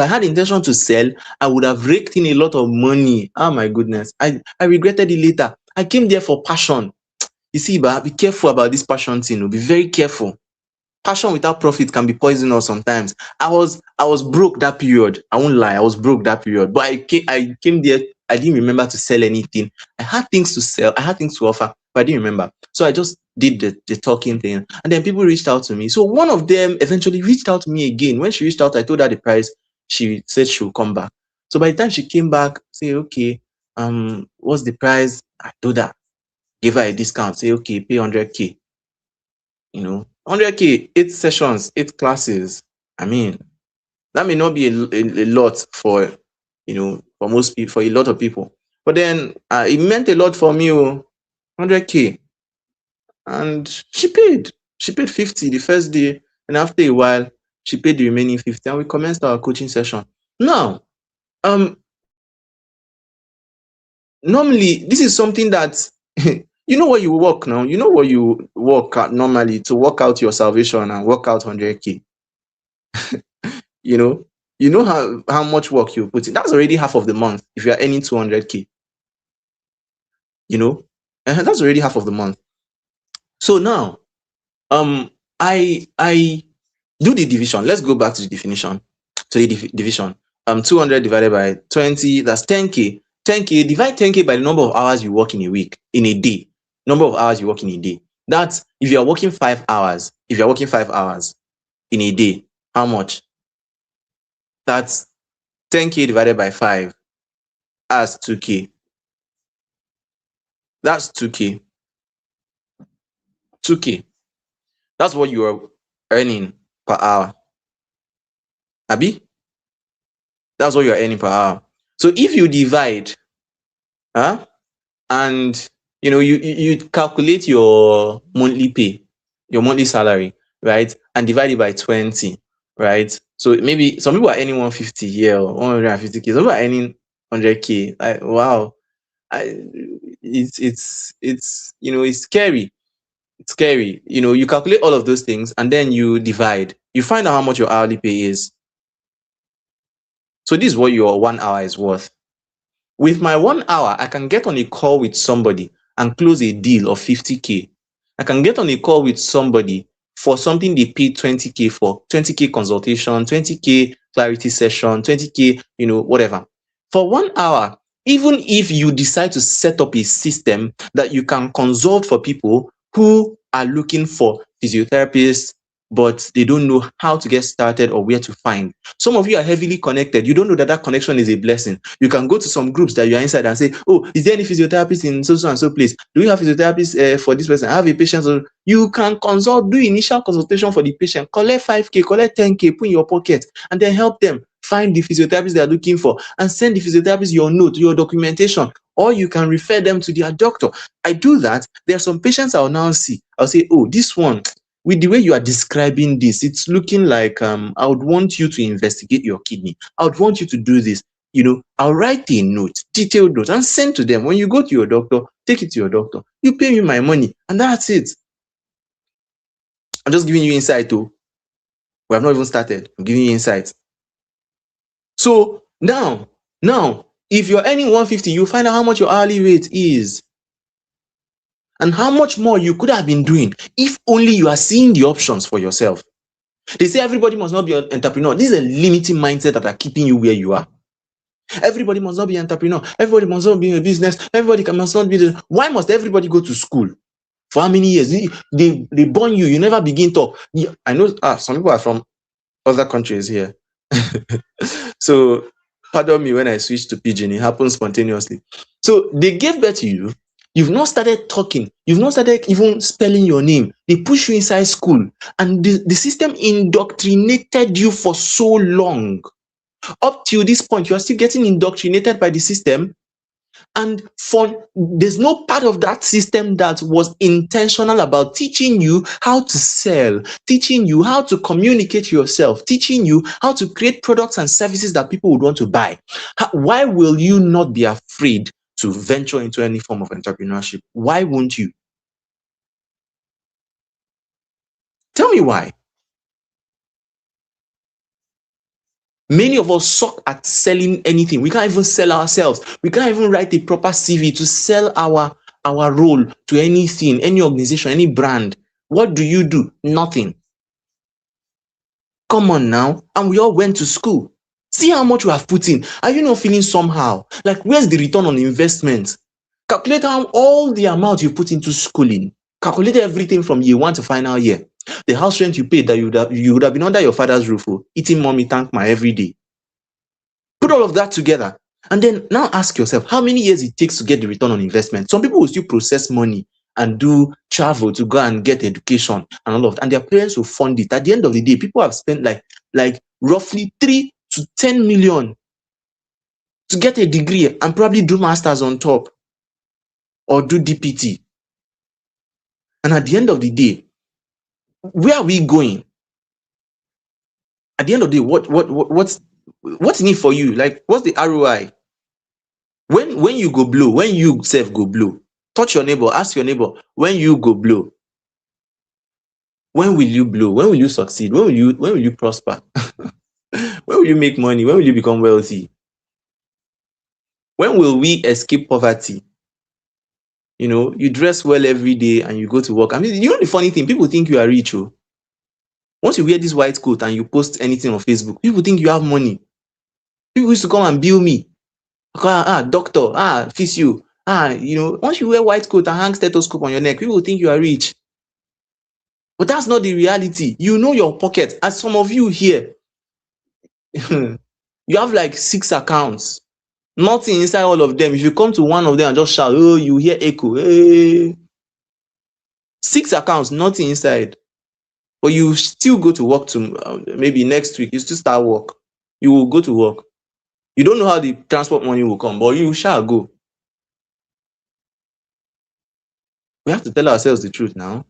had intention to sell, I would have raked in a lot of money. Oh my goodness. I regretted it later. I came there for passion. You see, but be careful about this passion thing. Be very careful. Passion without profit can be poisonous sometimes. I was broke that period. I won't lie, I was broke that period. But I came there, I didn't remember to sell anything. I had things to sell, I had things to offer, but I didn't remember. So I just did the talking thing. And then people reached out to me. So one of them eventually reached out to me again. When she reached out, I told her the price. She said she would come back. So by the time she came back, say, okay, what's the price? I told her, give her a discount, say, okay, pay 100k. 100k, 8 sessions, 8 classes. I mean, that may not be a lot for most people, for a lot of people, but then it meant a lot for me. 100k, and she paid 50 the first day, and after a while she paid the remaining 50, and we commenced our coaching session. Now, normally this is something that what you work now, what you work out normally to work out your salvation and work out 100k. you know how much work you put in. That's already half of the month if you are earning 200k. That's already half of the month. So now, I do the division. Let's go back to the definition. To the division. 200 divided by 20, that's 10k. 10k, divide 10k by the number of hours you work in a week, in a day. Number of hours you work in a day. That's if you're working 5 hours. If you're working 5 hours in a day, how much? That's 10k divided by 5 as 2k. That's 2k. 2k. That's what you are earning per hour. Abi? That's what you're earning per hour. So if you divide, and you calculate your monthly pay, your monthly salary, right, and divide it by 20, right? So maybe some people are earning 150 here or 150k. Some people are earning 100k. Like, wow, I, it's scary. It's scary. You calculate all of those things and then you divide. You find out how much your hourly pay is. So this is what your 1 hour is worth. With my 1 hour, I can get on a call with somebody and close a deal of 50k. I can get on a call with somebody for something they paid 20k for, 20k consultation, 20k clarity session, 20k, whatever. For 1 hour, even if you decide to set up a system that you can consult for people who are looking for physiotherapists, but they don't know how to get started or where to find. Some of you are heavily connected. You don't know that that connection is a blessing. You can go to some groups that you are inside and say, oh, is there any physiotherapist in so and so place? Do you have physiotherapist for this person? I have a patient. So you can consult, do initial consultation for the patient, collect 5k, collect 10k, put in your pocket, and then help them find the physiotherapist they are looking for and send the physiotherapist your note, your documentation, or you can refer them to their doctor. I do that. There are some patients I'll now see. I'll say, oh, this one, with the way you are describing this, it's looking like I would want you to investigate your kidney. I would want you to do this. I'll write a note, detailed note, and send to them. When you go to your doctor, take it to your doctor. You pay me my money, and that's it. I'm just giving you insight, too. We have not even started. I'm giving you insight. So now, if you're earning 150, you find out how much your hourly rate is. And how much more you could have been doing if only you are seeing the options for yourself. They say everybody must not be an entrepreneur. This is a limiting mindset that are keeping you where you are. Everybody must not be an entrepreneur. Everybody must not be in a business. Everybody must not be the. Why must everybody go to school? For how many years? They born you. You never begin to. I know some people are from other countries here. So pardon me when I switch to pidgin. It happens spontaneously. So they gave birth to you. You've not started talking. You've not started even spelling your name. They push you inside school. And the system indoctrinated you for so long. Up till this point, you are still getting indoctrinated by the system. And there's no part of that system that was intentional about teaching you how to sell, teaching you how to communicate yourself, teaching you how to create products and services that people would want to buy. Why will you not be afraid to venture into any form of entrepreneurship? Why won't you? Tell me why. Many of us suck at selling anything. We can't even sell ourselves. We can't even write a proper CV to sell our role to anything, any organization, any brand. What do? Nothing. Come on now. And we all went to school. See how much you have put in. Are you not feeling somehow? Like, where's the return on investment? Calculate how all the amount you put into schooling. Calculate everything from year 1 to final year. The house rent you paid that you would have been under your father's roof, eating mommy thank my every day. Put all of that together and then now ask yourself how many years it takes to get the return on investment. Some people will still process money and do travel to go and get education and all of that, and their parents will fund it. At the end of the day, people have spent like roughly 3 to 10 million to get a degree and probably do masters on top or do DPT. And at the end of the day, where are we going? At the end of the day, what's in it for you? Like, what's the ROI? When you go blow, when you self go blow, touch your neighbor, ask your neighbor, when you go blow, when will you blow? When will you succeed? When will you prosper? When will you make money? When will you become wealthy? When will we escape poverty? You dress well every day and you go to work. I mean, the funny thing, people think you are rich. Oh. Once you wear this white coat and you post anything on Facebook, people think you have money. People used to come and bill me. Doctor, physio. Once you wear white coat and hang stethoscope on your neck, people think you are rich. But that's not the reality. You know your pocket. As some of you here, you have like 6 accounts. Nothing inside all of them. If you come to one of them and just shout, oh, you hear echo. Hey. 6 accounts, nothing inside. But you still go to work to maybe next week. You still start work. You will go to work. You don't know how the transport money will come, but you shall go. We have to tell ourselves the truth now.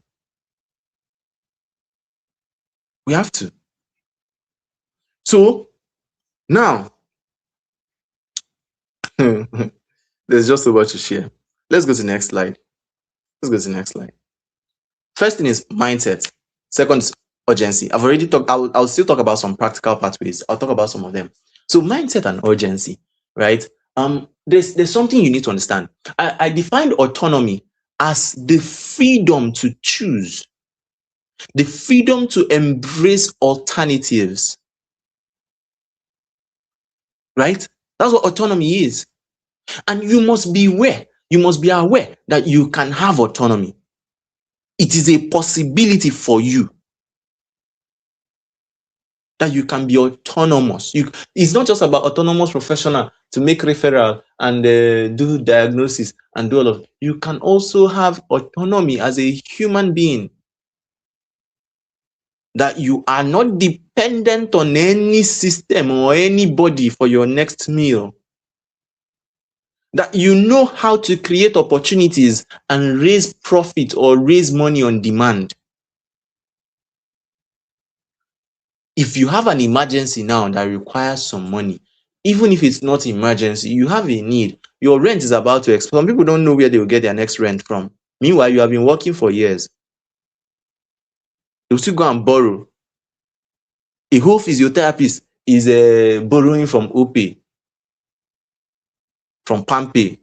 We have to. So now, there's just so much to share. Let's go to the next slide. First thing is mindset. Second is urgency. I've already talked. I'll still talk about some practical pathways. I'll talk about some of them. So mindset and urgency, right? There's something you need to understand. I defined autonomy as the freedom to choose, the freedom to embrace alternatives, right? That's what autonomy is. And you must be aware that you can have autonomy. It is a possibility for you that you can be autonomous. It's not just about autonomous professional to make referral and do diagnosis and do all of it. You can also have autonomy as a human being, that you are not dependent on any system or anybody for your next meal, that you know how to create opportunities and raise profit or raise money on demand. If you have an emergency now that requires some money, even if it's not emergency, you have a need, your rent is about to expire. Some people don't know where they will get their next rent from. Meanwhile, you have been working for years. They'll still go and borrow. A whole physiotherapist is borrowing from OPay, from PAMPay.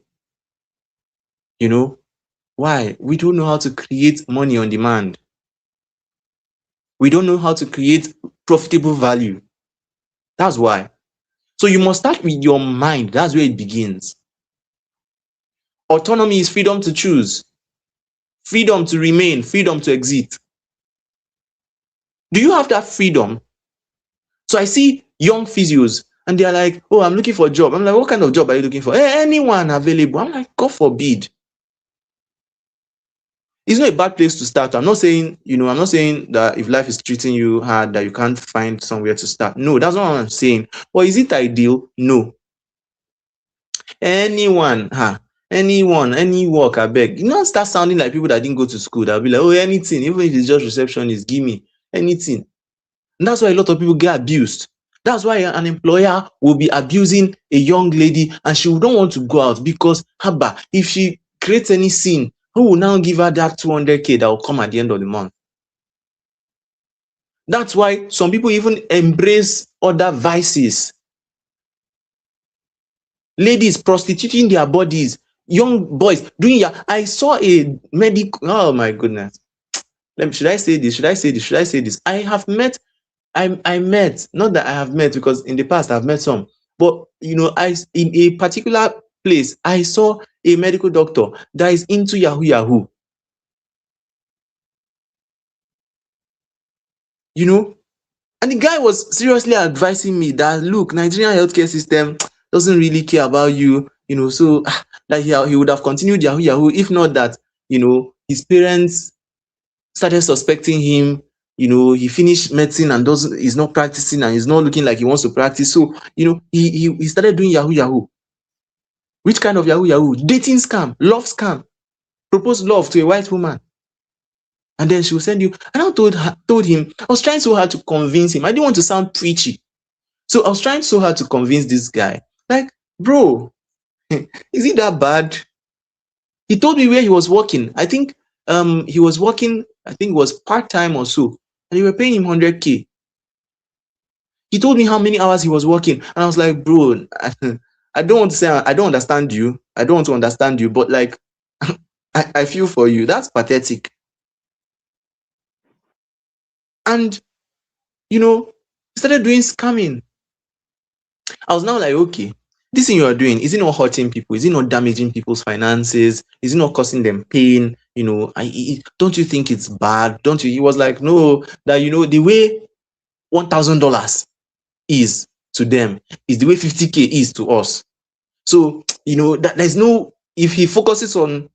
Why? We don't know how to create money on demand. We don't know how to create profitable value. That's why. So you must start with your mind. That's where it begins. Autonomy is freedom to choose, freedom to remain, freedom to exit. Do you have that freedom? So I see young physios and they're like, oh, I'm looking for a job. I'm like, what kind of job are you looking for? Hey, anyone available. I'm like, God forbid. It's not a bad place to start. I'm not saying that if life is treating you hard, that you can't find somewhere to start. No, that's not what I'm saying. But is it ideal? No. Anyone, any work, I beg. Start sounding like people that didn't go to school. They'll be like, oh, anything, even if it's just receptionist, give me anything. And that's why a lot of people get abused. That's why an employer will be abusing a young lady and she don't want to go out because, if she creates any scene, who will now give her that 200K that will come at the end of the month? That's why some people even embrace other vices. Ladies prostituting their bodies, young boys doing. I saw a medical. Oh my goodness! Should I say this? I have met. I met. Not that I have met, because in the past I've met some. But in a particular place, I saw a medical doctor that is into Yahoo. And the guy was seriously advising me that, look, Nigerian healthcare system doesn't really care about you, so that he would have continued Yahoo if not that, his parents started suspecting him. He finished medicine and is not practicing and is not looking like he wants to practice. So, he started doing Yahoo. Which kind of Yahoo? Dating scam, love scam, propose love to a white woman. And then she will send you. And I told him, I was trying so hard to convince him. I didn't want to sound preachy. So I was trying so hard to convince this guy. Like, bro, is it that bad? He told me where he was working. I think he was working, I think it was part-time or so. And they were paying him 100K. He told me how many hours he was working. And I was like, bro, I don't want to say I don't understand you. I don't want to understand you, but like, I feel for you. That's pathetic. And you started doing scamming. I was now like, okay, this thing you are doing, is it not hurting people? Is it not damaging people's finances? Is it not causing them pain? Don't you think it's bad? Don't you? He was like, no, that the way $1,000 is to them is the way 50K is to us. So that there's no, if he focuses on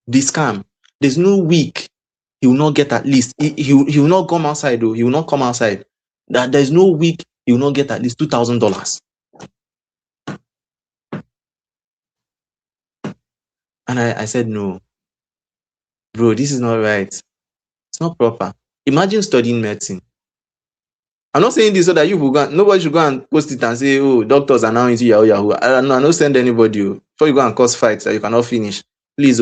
the scam, there's no week he will not get at least, he will not come outside though. He will not come outside. That there's no week he will not get at least $2,000. And I said, no, bro, this is not right. It's not proper. Imagine studying medicine. I'm not saying this so that nobody should go and post it and say, oh, doctors are now into Yahoo Yahoo. I don't send anybody. Before you go and cause fights that you cannot finish. Please,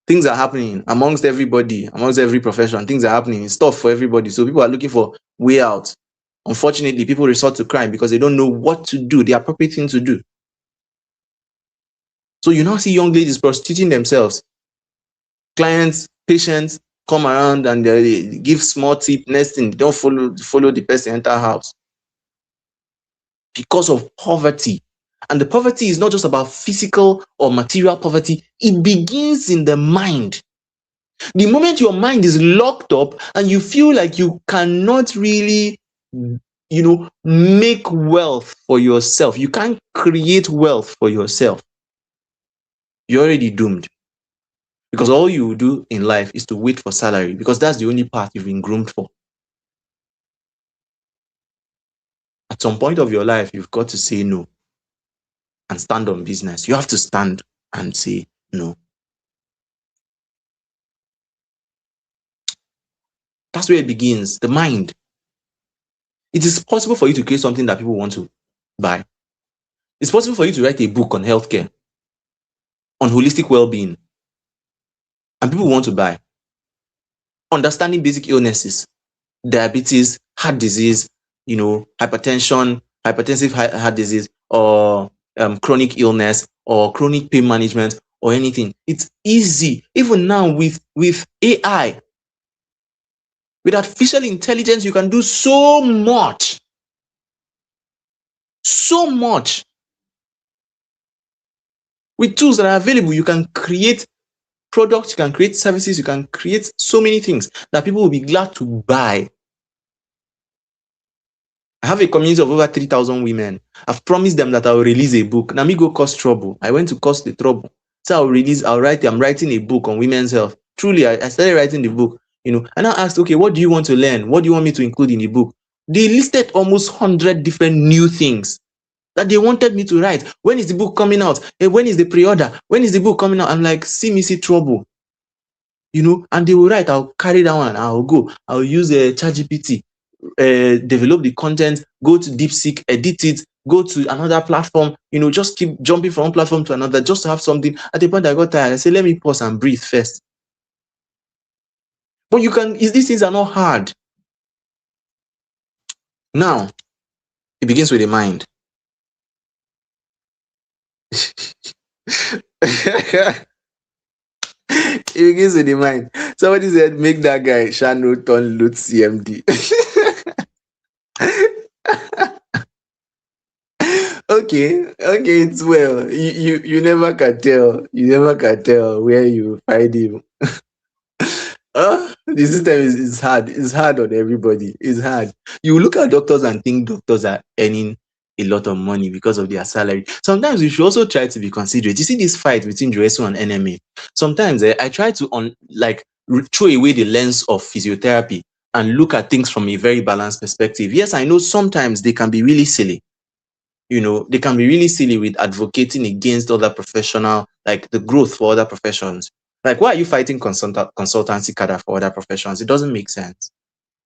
things are happening amongst everybody, amongst every profession. Things are happening. It's tough for everybody. So people are looking for way out. Unfortunately, people resort to crime because they don't know what to do, the appropriate thing to do. So you now see young ladies prostituting themselves. Clients, patients come around and they give small tip. Next thing, don't follow the person enter house because of poverty. And the poverty is not just about physical or material poverty. It begins in the mind. The moment your mind is locked up and you feel like you cannot really, make wealth for yourself, you can't create wealth for yourself, you're already doomed. Because all you do in life is to wait for salary, because that's the only path you've been groomed for. At some point of your life, you've got to say no and stand on business. You have to stand and say no. That's where it begins, the mind. It is possible for you to create something that people want to buy. It's possible for you to write a book on healthcare, on holistic well-being, and people want to buy. Understanding basic illnesses, diabetes, heart disease, hypertension, hypertensive heart disease, or chronic illness, or chronic pain management, or anything. It's easy. Even now with AI, with artificial intelligence, you can do so much. So much. With tools that are available, you can create products, you can create services, you can create so many things that people will be glad to buy. I have a community of over 3,000 women. I've promised them that I will release a book. Now me go cause trouble. I went to cause the trouble. So I'm writing a book on women's health. Truly, I started writing the book, and I asked, okay, what do you want to learn? What do you want me to include in the book? They listed almost 100 different new things that they wanted me to write. When is the book coming out? When is the pre-order? When is the book coming out? I'm like, see trouble. And they will write, I'll carry that one, I'll use a ChatGPT, develop the content, go to DeepSeek, edit it, go to another platform, just keep jumping from one platform to another, just to have something. At the point I got tired, I said, let me pause and breathe first. But these things are not hard. Now, it begins with the mind. It begins with the mind. Somebody said, make that guy Shano turn loot CMD. Okay, it's well. You never can tell. You never can tell where you find him. The system is hard. It's hard on everybody. It's hard. You look at doctors and think doctors are earning a lot of money because of their salary. Sometimes we should also try to be considerate. You see this fight between Joesu and NMA. Sometimes I try to throw away the lens of physiotherapy and look at things from a very balanced perspective. Yes, I know sometimes they can be really silly. They can be really silly with advocating against other professional, like the growth for other professions. Like, why are you fighting consultancy cadre for other professions? It doesn't make sense.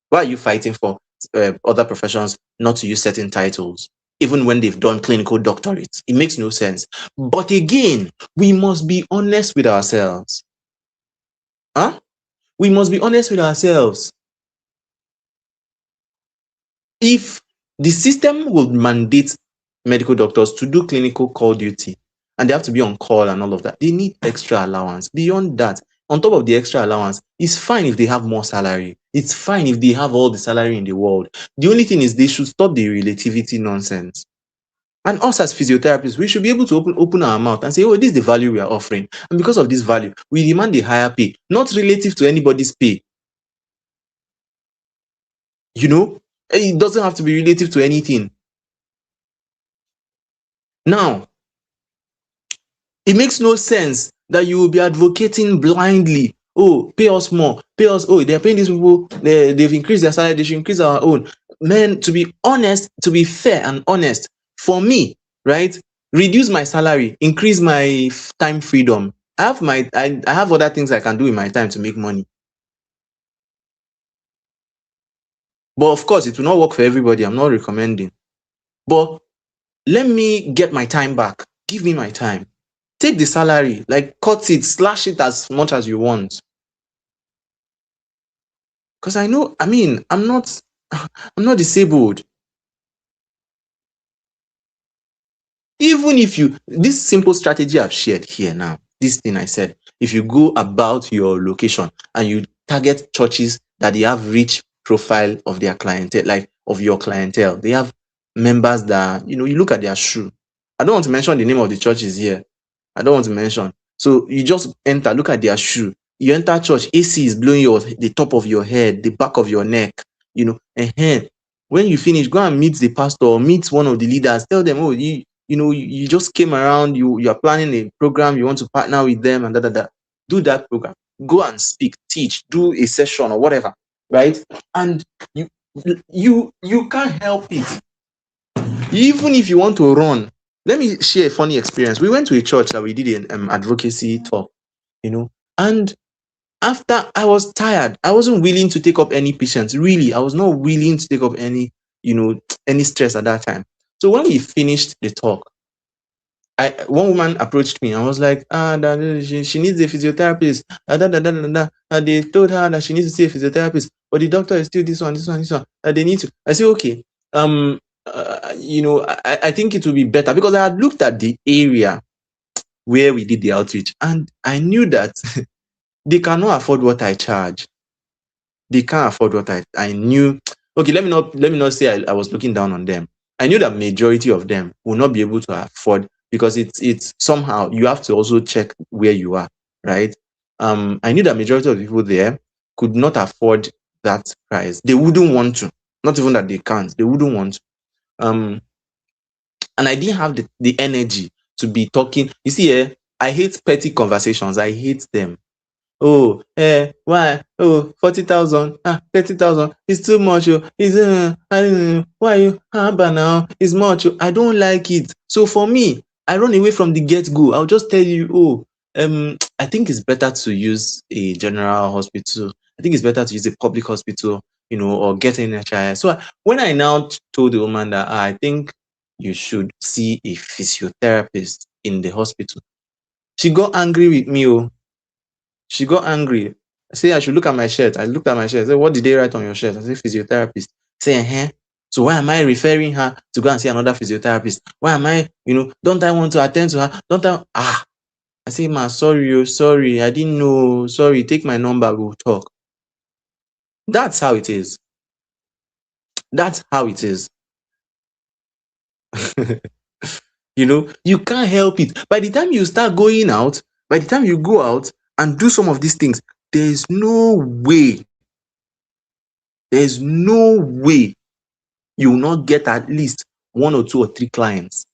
Why are you fighting for other professions not to use certain titles, even when they've done clinical doctorates? It makes no sense. But again, we must be honest with ourselves. We must be honest with ourselves. If the system would mandate medical doctors to do clinical call duty, and they have to be on call and all of that, they need extra allowance. Beyond that, on top of the extra allowance, it's fine if they have more salary. It's fine if they have all the salary in the world. The only thing is they should stop the relativity nonsense. And us as physiotherapists, we should be able to open our mouth and say, oh, this is the value we are offering. And because of this value, we demand a higher pay, not relative to anybody's pay. You know, it doesn't have to be relative to anything. Now, it makes no sense that you will be advocating blindly. Oh, pay us more, pay us. Oh, they're paying these people, they've increased their salary, they should increase our own. Man, to be honest, to be fair and honest, for me, right, reduce my salary, increase my time freedom. I have other things I can do in my time to make money. But of course, it will not work for everybody. I'm not recommending. But let me get my time back. Give me my time. Take the salary, like cut it, slash it as much as you want. Because I know, I mean, I'm not I'm not disabled. Even if you, this simple strategy I've shared here now, this thing I said, if you go about your location and you target churches that they have rich profile of their clientele, like of your clientele, they have members that, you know, you look at their shoe. I don't want to mention the name of the churches here. I don't want to mention. So you just enter, look at their shoe. You enter church, AC is blowing the top of your head, the back of your neck, you know, and when you finish, go and meet the pastor or meet one of the leaders. Tell them, oh, you just came around, you are planning a program, you want to partner with them, and da. Do that program. Go and speak, teach, do a session or whatever, right? And you can't help it. Even if you want to run, let me share a funny experience. We went to a church that we did an advocacy talk, you know, and after I was tired, I wasn't willing to take up any patients. Really, I was not willing to take up any, you know, any stress at that time. So when we finished the talk, one woman approached me and was like, she needs a physiotherapist. They told her that she needs to see a physiotherapist, but the doctor is still this one. They need to. I say, okay, I think it will be better because I had looked at the area where we did the outreach and I knew that they cannot afford what I charge. They can't afford what I knew. Okay, let me not say I was looking down on them. I knew that majority of them will not be able to afford because it's somehow you have to also check where you are, right? I knew that majority of people there could not afford that price. They wouldn't want to. Not even that they can't. They wouldn't want to. And I didn't have the energy to be talking. You see, I hate petty conversations. I hate them. Oh, why? Oh, 40,000, 30,000, it's too much. Oh, it's, I don't know, why you, but now it's much. Oh. I don't like it. So for me, I run away from the get-go. I'll just tell you, oh, I think it's better to use a general hospital. I think it's better to use a public hospital, you know, or get an NHIS. So when I now told the woman that I think you should see a physiotherapist in the hospital, she got angry with me. Oh, she got angry. I say I should look at my shirt. I looked at my shirt. I said, what did they write on your shirt? I said, physiotherapist. Say, so why am I referring her to go and see another physiotherapist? Why am I, don't I want to attend to her? Don't I? I say, ma, sorry. I didn't know. Sorry, take my number. We'll talk. That's how it is. That's how it is. You can't help it. By the time you start going out, by the time you go out and do some of these things, there's no way you will not get at least 1 or 2 or 3 clients.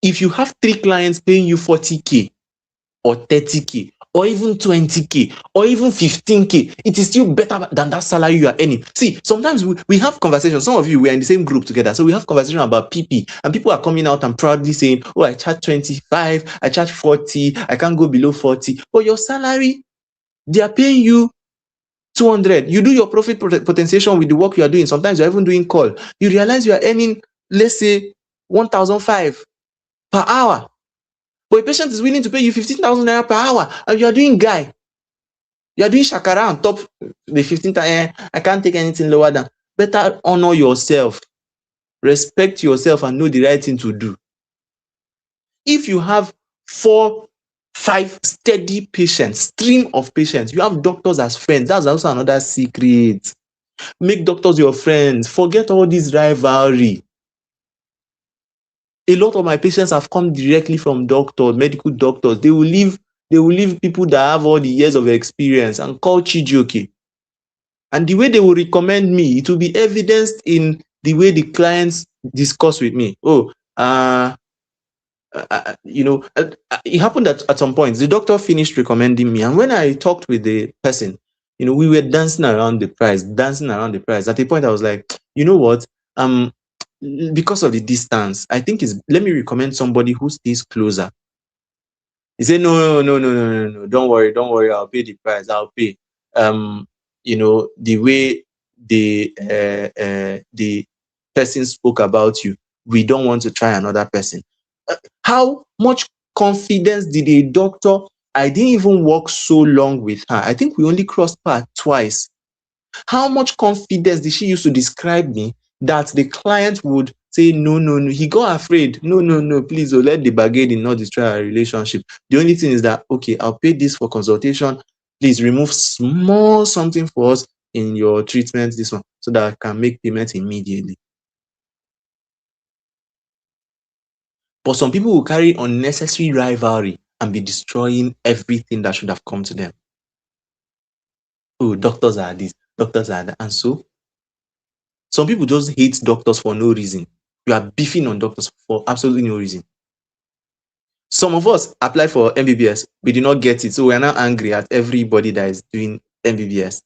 If you have 3 clients paying you 40K or 30K or even 20K or even 15K, it is still better than that salary you are earning. See, sometimes we have conversations. Some of you, we are in the same group together. So we have conversation about PP and people are coming out and proudly saying, oh, I charge 25, I charge 40, I can't go below 40. But your salary, they are paying you 200. You do your profit potentiation with the work you are doing. Sometimes you're even doing call. You realize you are earning, let's say, 1,005 per hour. But a patient is willing to pay you 15,000 naira per hour, and you are doing guy. You are doing shakara on top the 15,000. I can't take anything lower than. Better honor yourself, respect yourself, and know the right thing to do. If you have 4 5 steady patients, stream of patients. You have doctors as friends. That's also another secret. Make doctors your friends. Forget all this rivalry. A lot of my patients have come directly from doctors, medical doctors. They will leave people that have all the years of experience and call Chijioke. And the way they will recommend me, it will be evidenced in the way the clients discuss with me. It happened at some point. The doctor finished recommending me, and when I talked with the person, we were dancing around the price. At a point, I was like, you know what? Because of the distance, I think let me recommend somebody who stays closer. He said, no, don't worry, I'll pay the price. I'll pay. The way the person spoke about you, we don't want to try another person. How much confidence did a doctor? I didn't even work so long with her. I think we only crossed paths twice. How much confidence did she use to describe me that the client would say, no, he got afraid. No, please, let the bargaining not destroy our relationship. The only thing is that, okay, I'll pay this for consultation. Please remove small something for us in your treatment, this one, so that I can make payment immediately. But some people will carry unnecessary rivalry and be destroying everything that should have come to them. Oh, doctors are this, doctors are that. And so, some people just hate doctors for no reason. You are beefing on doctors for absolutely no reason. Some of us applied for MBBS. We did not get it. So we are now angry at everybody that is doing MBBS.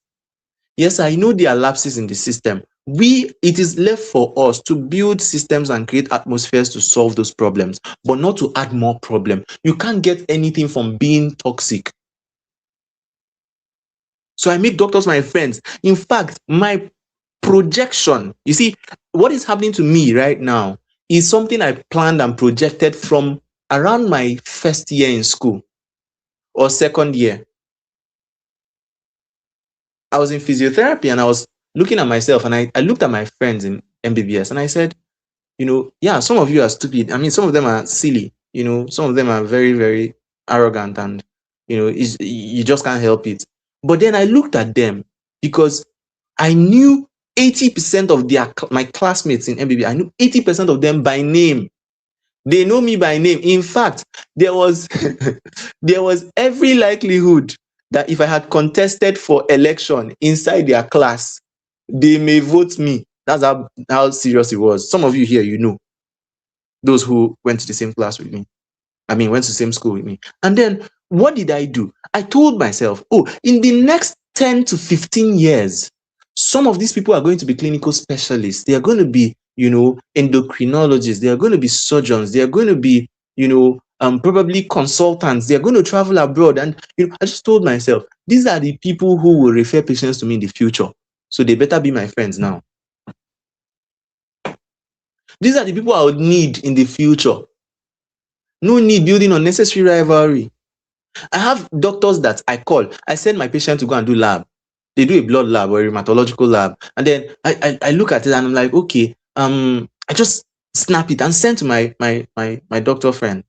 Yes, I know there are lapses in the system. It is left for us to build systems and create atmospheres to solve those problems, but not to add more problem. You can't get anything from being toxic. So I make doctors my friends. In fact, my projection, you see, what is happening to me right now is something I planned and projected from around my first year in school or second year. I was in physiotherapy and I was looking at myself, and I looked at my friends in MBBS and I said, yeah, some of you are stupid. I mean, some of them are silly. Some of them are very, very arrogant, and you just can't help it. But then I looked at them because I knew 80% of my classmates in MBBS. I knew 80% of them by name. They know me by name. In fact, there was there was every likelihood that if I had contested for election inside their class, they may vote me. That's how serious it was. Some of you here, those who went to the same class with me. I mean, went to the same school with me. And then what did I do? I told myself, in the next 10 to 15 years, some of these people are going to be clinical specialists. They are going to be, endocrinologists. They are going to be surgeons. They are going to be, probably consultants. They are going to travel abroad. And I just told myself, these are the people who will refer patients to me in the future. So they better be my friends now. These are the people I would need in the future. No need building unnecessary rivalry. I have doctors that I call. I send my patient to go and do lab. They do a blood lab or a rheumatological lab. And then I look at it and I'm like, okay, I just snap it and send to my doctor friend.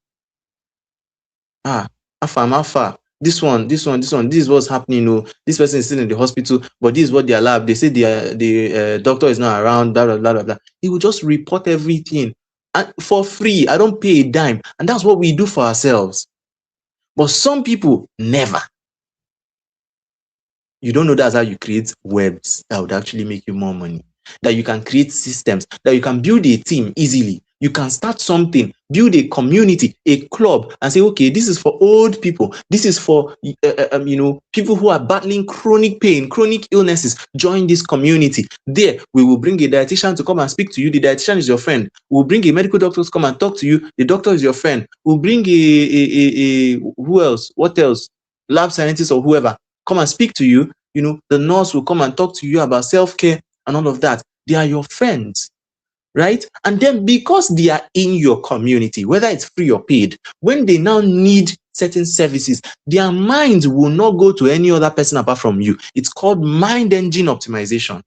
Alpha. This is what's happening. This person is still in the hospital, but this is what their lab. They say the doctor is not around, blah, blah, blah, blah, blah. He will just report everything and for free. I don't pay a dime. And that's what we do for ourselves. But some people never. You don't know that's how you create webs that would actually make you more money. That you can create systems, that you can build a team easily. You can start something, build a community, a club, and say, okay, this is for old people. This is for people who are battling chronic pain, chronic illnesses. Join this community. There, we will bring a dietitian to come and speak to you. The dietitian is your friend. We'll bring a medical doctor to come and talk to you. The doctor is your friend. We'll bring who else? What else? Lab scientist or whoever come and speak to you. The nurse will come and talk to you about self-care and all of that. They are your friends, right? And then because they are in your community, whether it's free or paid, when they now need certain services, their minds will not go to any other person apart from you. It's called mind engine optimization.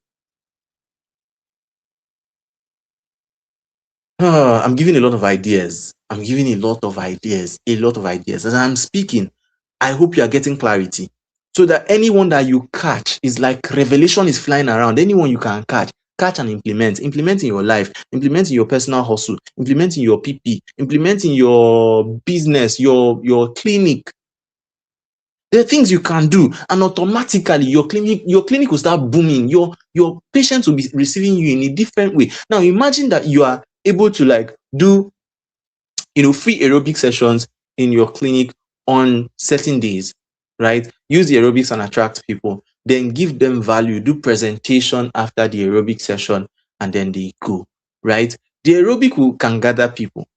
I'm giving a lot of ideas. I'm giving a lot of ideas, a lot of ideas. As I'm speaking, I hope you are getting clarity. So that anyone that you catch is like revelation is flying around. Anyone you can catch and implement in your life, implement in your personal hustle, implement in your PP, implement in your business, your clinic. There are things you can do, and automatically your clinic will start booming. Your patients will be receiving you in a different way. Now imagine that you are able to like do free aerobic sessions in your clinic on certain days, right? Use the aerobics and attract people, then give them value, do presentation after the aerobic session, and then they go, right? The aerobic can gather people,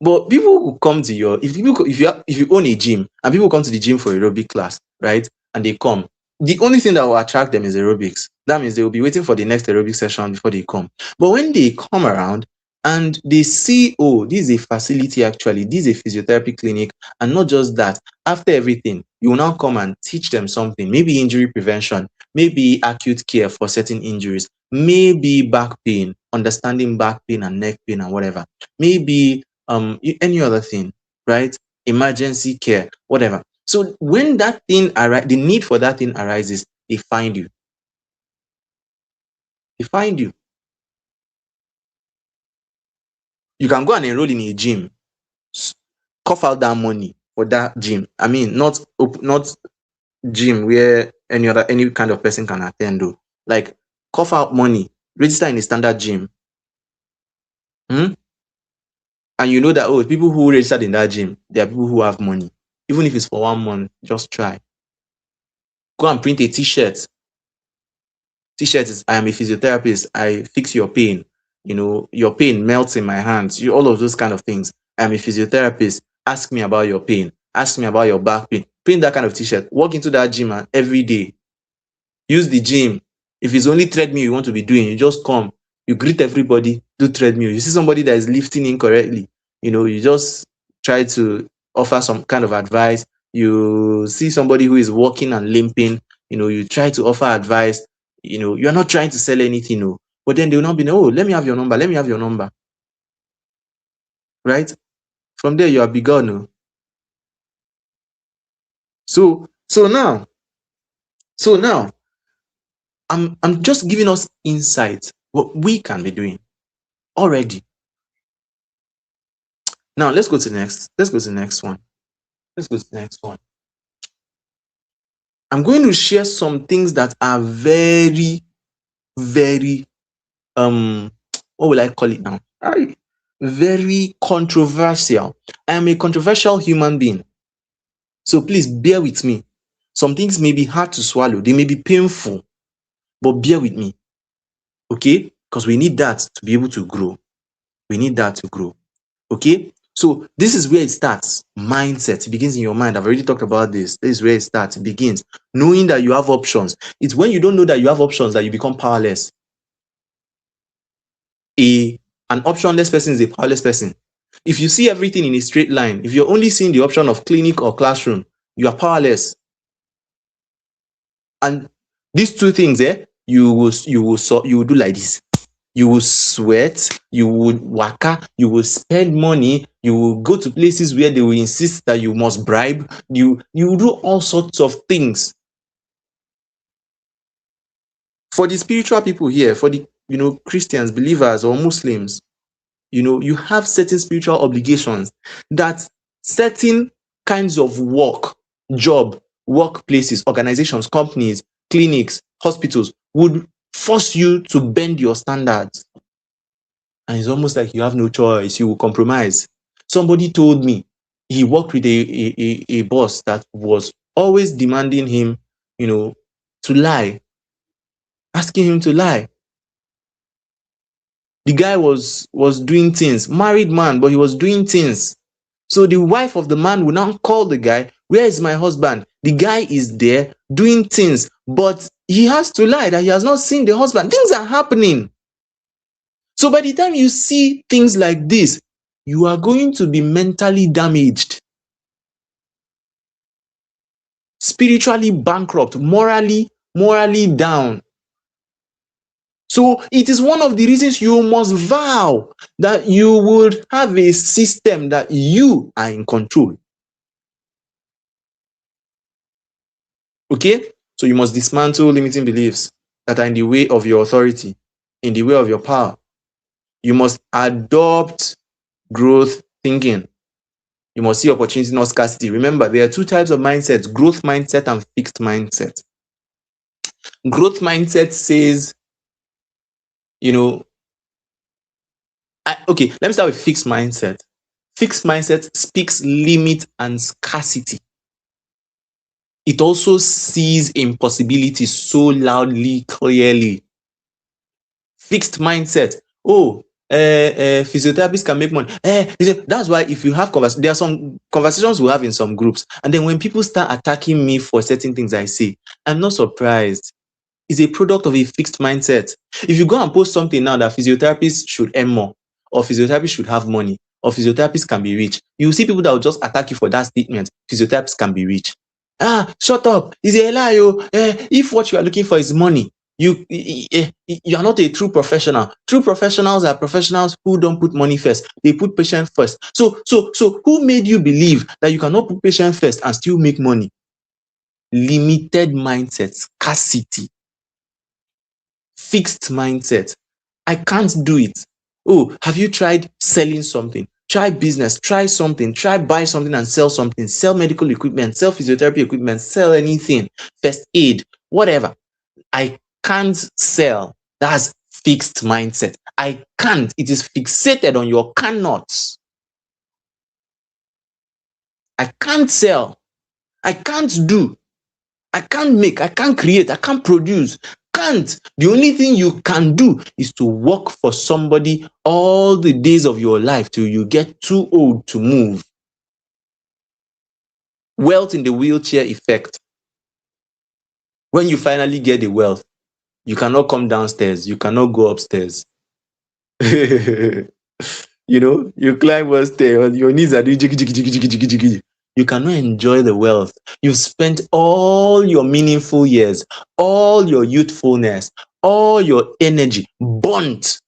but people who come to your if you own a gym and people come to the gym for aerobic class, right? And they come, the only thing that will attract them is aerobics. That means they will be waiting for the next aerobic session before they come. But when they come around and they see, oh, this is a facility actually, this is a physiotherapy clinic, and not just that, after everything, you will now come and teach them something, maybe injury prevention, maybe acute care for certain injuries, maybe back pain, understanding back pain and neck pain and whatever, maybe any other thing, right? Emergency care, whatever. So when that thing the need for that thing arises, they find you. They find you. You can go and enroll in a gym, cough out that money for that gym. I mean, not gym where any kind of person can attend. Though, like cough out money, register in a standard gym. Hmm? And you know that, oh, people who registered in that gym, they are people who have money. Even if it's for 1 month, just try. Go and print a t-shirt. T-shirt is, I am a physiotherapist. I fix your pain. Your pain melts in my hands. All of those kind of things. I am a physiotherapist. Ask me about your pain. Ask me about your back pain. Print that kind of t-shirt. Walk into that gym and every day. Use the gym. If it's only treadmill you want to be doing, you just come. You greet everybody, do treadmill. You see somebody that is lifting incorrectly, you just try to offer some kind of advice. You see somebody who is walking and limping, you try to offer advice. You're not trying to sell anything, no. But then they will not be, oh, let me have your number, let me have your number. Right? From there, you are begun, no. So now, I'm just giving us insight what we can be doing already. Now let's go to the next. Let's go to the next one. Let's go to the next one. I'm going to share some things that are very, very what will I call it now? Very controversial. I am a controversial human being. So please bear with me. Some things may be hard to swallow, they may be painful, but bear with me. Okay? Because we need that to be able to grow. We need that to grow. Okay? So this is where it starts. Mindset. It begins in your mind. I've already talked about this. This is where it starts. It begins. Knowing that you have options. It's when you don't know that you have options that you become powerless. An optionless person is a powerless person. If you see everything in a straight line, if you're only seeing the option of clinic or classroom, you are powerless. And these two things, you will do like this. You will sweat, you would waka, you will spend money, you will go to places where they will insist that you must bribe, you will do all sorts of things. For the spiritual people here, for the Christians, believers or Muslims, you have certain spiritual obligations that certain kinds of job, workplaces, organizations, companies, clinics, hospitals would force you to bend your standards. And it's almost like you have no choice. You will compromise. Somebody told me he worked with a boss that was always demanding him, to lie, asking him to lie. The guy was doing things, married man, but he was doing things. So the wife of the man will now call the guy, where is my husband? The guy is there doing things, but he has to lie that he has not seen the husband. Things are happening. So by the time you see things like this, you are going to be mentally damaged, spiritually bankrupt, morally down. So it is one of the reasons you must vow that you would have a system that you are in control. Okay? So you must dismantle limiting beliefs that are in the way of your authority, in the way of your power. You must adopt growth thinking. You must see opportunity, not scarcity. Remember, there are two types of mindsets: growth mindset and fixed mindset. Growth mindset says, you know, okay, let me start with fixed mindset. Fixed mindset speaks limit and scarcity. It also sees impossibility so loudly, clearly. Fixed mindset. Oh, physiotherapists can make money. That's why if you have there are some conversations we have in some groups, and then when people start attacking me for certain things I say, I'm not surprised. It's a product of a fixed mindset. If you go and post something now that physiotherapists should earn more, or physiotherapists should have money, or physiotherapists can be rich, you will see people that will just attack you for that statement. Physiotherapists can be rich. Shut up. It's a lie. If what you are looking for is money, you are not a true professional. True professionals are professionals who don't put money first. They put patient first. So who made you believe that you cannot put patient first and still make money? Limited mindset, scarcity, fixed mindset. I can't do it. Oh, have you tried selling something? Try business, try something, try buy something and sell something, sell medical equipment, sell physiotherapy equipment, sell anything, first aid, whatever. I can't sell. That's fixed mindset. I can't. It is fixated on your cannots. I can't sell. I can't do. I can't make. I can't create. I can't produce. Can't. The only thing you can do is to work for somebody all the days of your life till you get too old to move. Wealth in the wheelchair effect. When you finally get the wealth, you cannot come downstairs. You cannot go upstairs. You climb one stair, your knees are doing jiggy, jiggy, jiggy, jiggy, jiggy, jiggy. You cannot enjoy the wealth. You've spent all your meaningful years, all your youthfulness, all your energy burnt,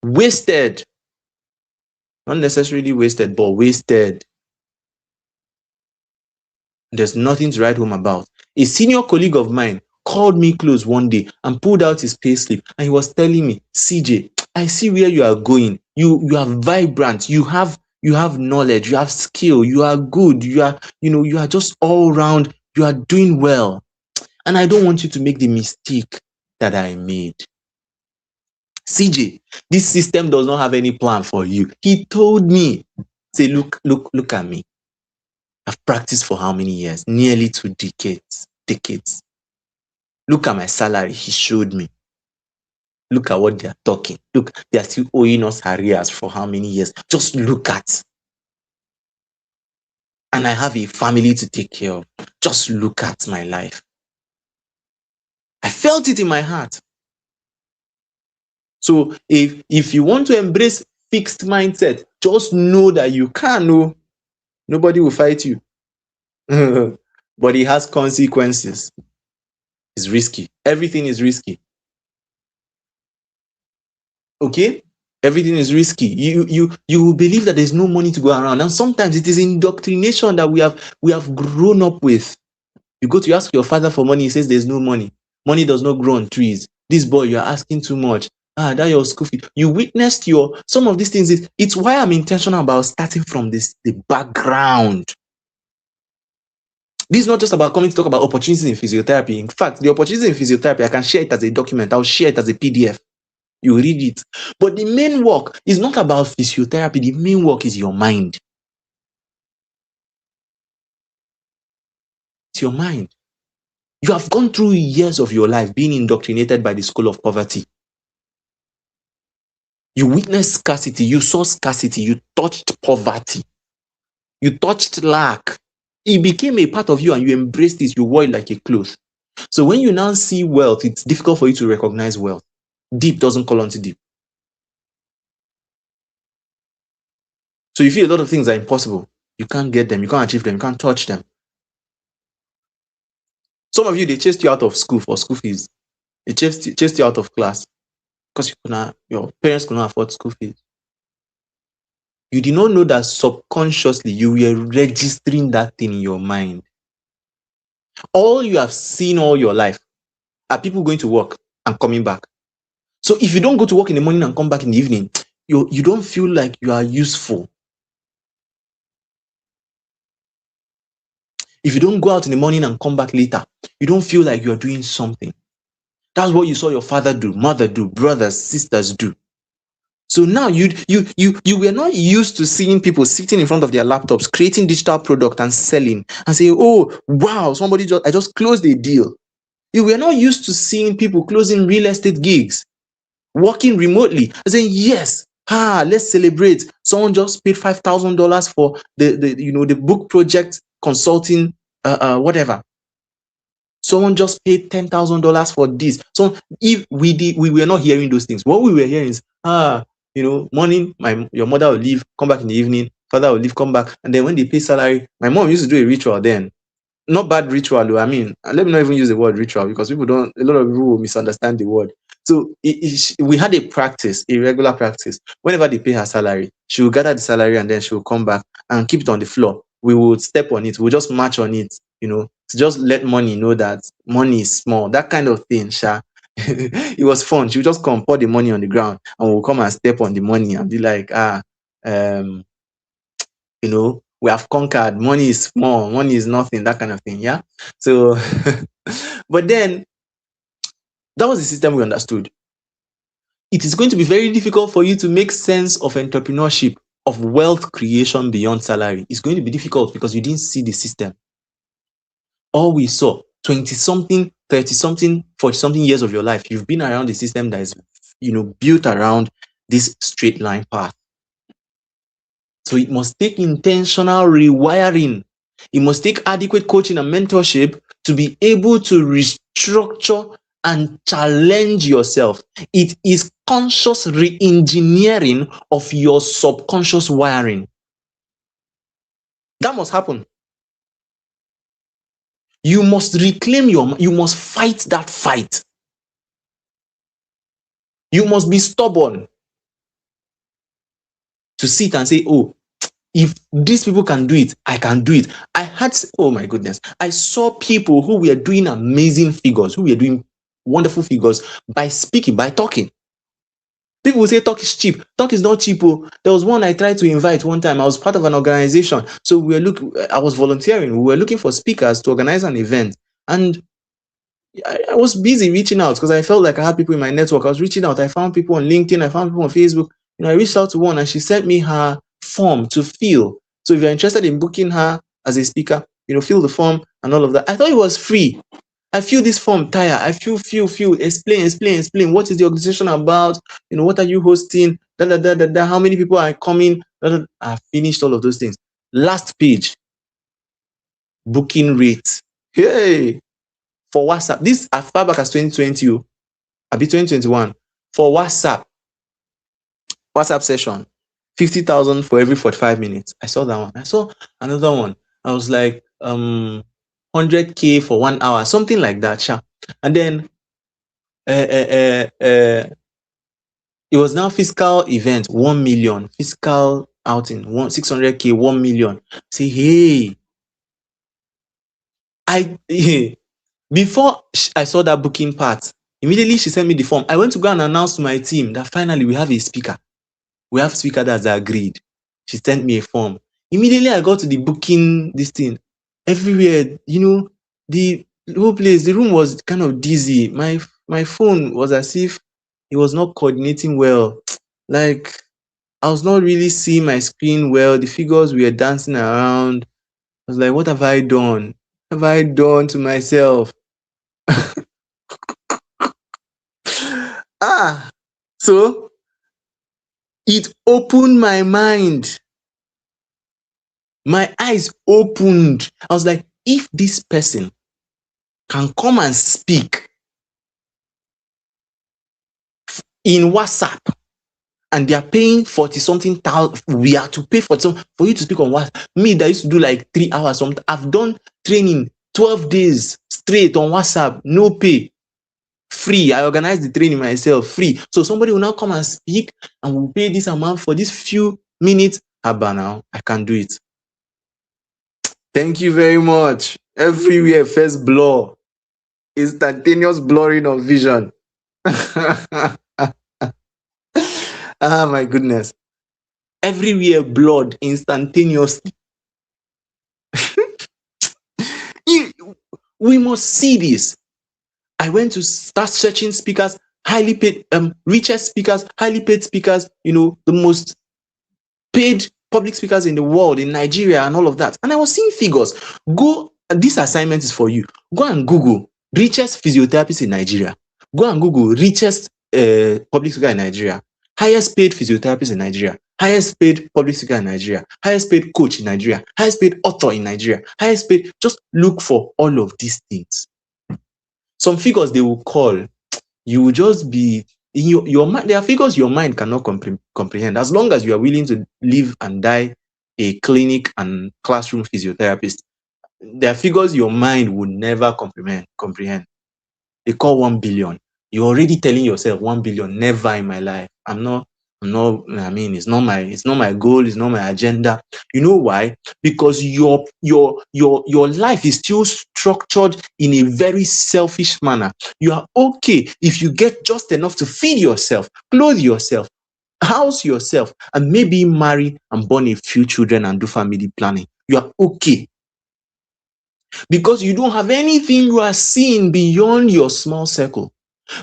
wasted. Not necessarily wasted, but wasted. There's nothing to write home about. A senior colleague of mine called me close one day and pulled out his payslip, and he was telling me, CJ, I see where you are going. You are vibrant. You have knowledge. You have skill. You are good. You are just all round. You are doing well. And I don't want you to make the mistake that I made. CJ, this system does not have any plan for you. He told me, say, look at me. I've practiced for how many years? Nearly 2 decades. Look at my salary. He showed me. Look at what they are talking. Look, they are still owing us arrears for how many years? Just look at. And I have a family to take care of. Just look at my life. I felt it in my heart. So if you want to embrace fixed mindset, just know that you can. No, nobody will fight you. But it has consequences. It's risky. Everything is risky. Okay? Everything is risky. You will believe that there's no money to go around. And sometimes it is indoctrination that we have grown up with. You ask your father for money, he says there's no money. Money does not grow on trees. This boy, you're asking too much. That your school fee. You witnessed some of these things. It's why I'm intentional about starting from the background. This is not just about coming to talk about opportunities in physiotherapy. In fact, the opportunities in physiotherapy, I can share it as a document. I'll share it as a PDF. You read it. But the main work is not about physiotherapy. The main work is your mind. It's your mind. You have gone through years of your life being indoctrinated by the school of poverty. You witnessed scarcity. You saw scarcity. You touched poverty. You touched lack. It became a part of you and you embraced it. You wore it like a cloth. So when you now see wealth, it's difficult for you to recognize wealth. Deep doesn't call onto deep. So you feel a lot of things are impossible. You can't get them. You can't achieve them. You can't touch them. Some of you, they chased you out of school for school fees. It chased you out of class because your parents could not afford school fees. You did not know that subconsciously you were registering that thing in your mind. All you have seen all your life are people going to work and coming back. So if you don't go to work in the morning and come back in the evening, you don't feel like you are useful. If you don't go out in the morning and come back later, you don't feel like you're doing something. That's what you saw your father do, mother do, brothers, sisters do. So now you were not used to seeing people sitting in front of their laptops, creating digital product and selling and say, oh, wow, I just closed a deal. You were not used to seeing people closing real estate gigs, working remotely and saying, yes, let's celebrate. Someone just paid $5,000 for the book project consulting, whatever. Someone just paid $10,000 for this. So if we were not hearing those things. What we were hearing is, morning, your mother will leave, come back in the evening, father will leave, come back. And then when they pay salary, my mom used to do a ritual then. Not bad ritual, though. I mean, let me not even use the word ritual because a lot of people will misunderstand the word. So we had a regular practice. Whenever they pay her salary, she will gather the salary and then she will come back and keep it on the floor. We would step on it. We'll just march on it, to just let money know that money is small. That kind of thing, Sha. It was fun. She would just come pour the money on the ground and we'll come and step on the money and be like, um, we have conquered. Money is small, money is nothing, that kind of thing. Yeah. So, but then that was the system we understood. It is going to be very difficult for you to make sense of entrepreneurship, of wealth creation beyond salary. It's going to be difficult because you didn't see the system. All we saw, 20 something, 30 something, 40 something years of your life, you've been around the system that is, built around this straight line path. So it must take intentional rewiring. It must take adequate coaching and mentorship to be able to restructure and challenge yourself. It is conscious re-engineering of your subconscious wiring. That must happen. You must reclaim you must fight that fight. You must be stubborn to sit and say, oh, if these people can do it, I can do it. Oh my goodness, I saw people who were doing amazing figures, who were doing wonderful figures by speaking, by talking. People will say talk is cheap. Talk is not cheap. Oh. There was one I tried to invite one time. I was part of an organization. So I was volunteering. We were looking for speakers to organize an event. And I was busy reaching out because I felt like I had people in my network. I was reaching out. I found people on LinkedIn. I found people on Facebook. I reached out to one and she sent me her form to fill. So if you're interested in booking her as a speaker, fill the form and all of that. I thought it was free. I fill this form, Taya. I fill, explain. What is the organization about? What are you hosting? How many people are coming? I finished all of those things. Last page, booking rate. Hey, for WhatsApp. This as far back as 2020, I'll be 2021. For WhatsApp session, 50,000 for every 45 minutes. I saw that one. I saw another one. I was like, 100K for 1 hour, something like that. Sha. And then it was now fiscal event, 1 million, fiscal outing, 600K, 1 million. Say, hey, before I saw that booking part, immediately she sent me the form. I went to go and announce to my team that finally we have a speaker. We have a speaker that's agreed. She sent me a form. Immediately I got to the booking, this thing. Everywhere, the whole place, the room was kind of dizzy. My phone was as if it was not coordinating well. Like, I was not really seeing my screen well. The figures were dancing around. I was like, what have I done? What have I done to myself? So it opened my mind. My eyes opened. I was like, if this person can come and speak in WhatsApp and they are paying 40 something thousand, we are to pay for you to speak on WhatsApp. Me that used to do like 3 hours, I've done training 12 days straight on WhatsApp, no pay. free. I organize the training myself, free. So somebody will now come and speak and will pay this amount for this few minutes. Abba, now I can do it. Thank you very much. Everywhere, first blur, instantaneous blurring of vision. Ah, my goodness. Everywhere blood instantaneously. We must see this. I went to start searching speakers, highly paid, richest speakers, highly paid speakers, the most paid public speakers in the world, in Nigeria and all of that. And I was seeing figures. This assignment is for you. Go and Google richest physiotherapists in Nigeria. Go and Google richest public speaker in Nigeria. Highest paid physiotherapist in Nigeria. Highest paid public speaker in Nigeria. Highest paid coach in Nigeria. Highest paid author in Nigeria. Highest paid. Just look for all of these things. Some figures they will call, you will just be in your mind. There are figures your mind cannot comprehend. As long as you are willing to live and die a clinic and classroom physiotherapist, there are figures your mind would never comprehend. They call 1 billion. You're already telling yourself 1 billion, never in my life. I mean, it's not my goal, it's not my agenda. You know why? Because your life is still structured in a very selfish manner. You are okay if you get just enough to feed yourself, clothe yourself, house yourself, and maybe marry and born a few children and do family planning. You are okay. Because you don't have anything you are seeing beyond your small circle.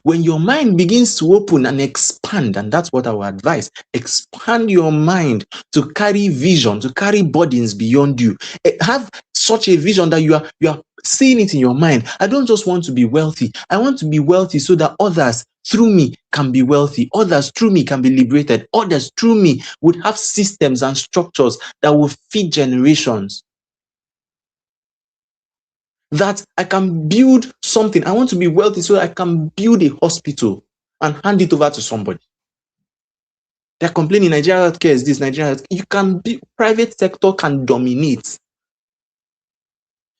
When your mind begins to open and expand, and that's what I would advise, expand your mind to carry vision, to carry burdens beyond you. Have such a vision that you are seeing it in your mind. I don't just want to be wealthy. I want to be wealthy so that others through me can be wealthy. Others through me can be liberated. Others through me would have systems and structures that will feed generations. That I can build something. I want to be wealthy so I can build a hospital and hand it over to somebody. They're complaining Nigerian healthcare is this, Nigerian healthcare. You can be, private sector can dominate.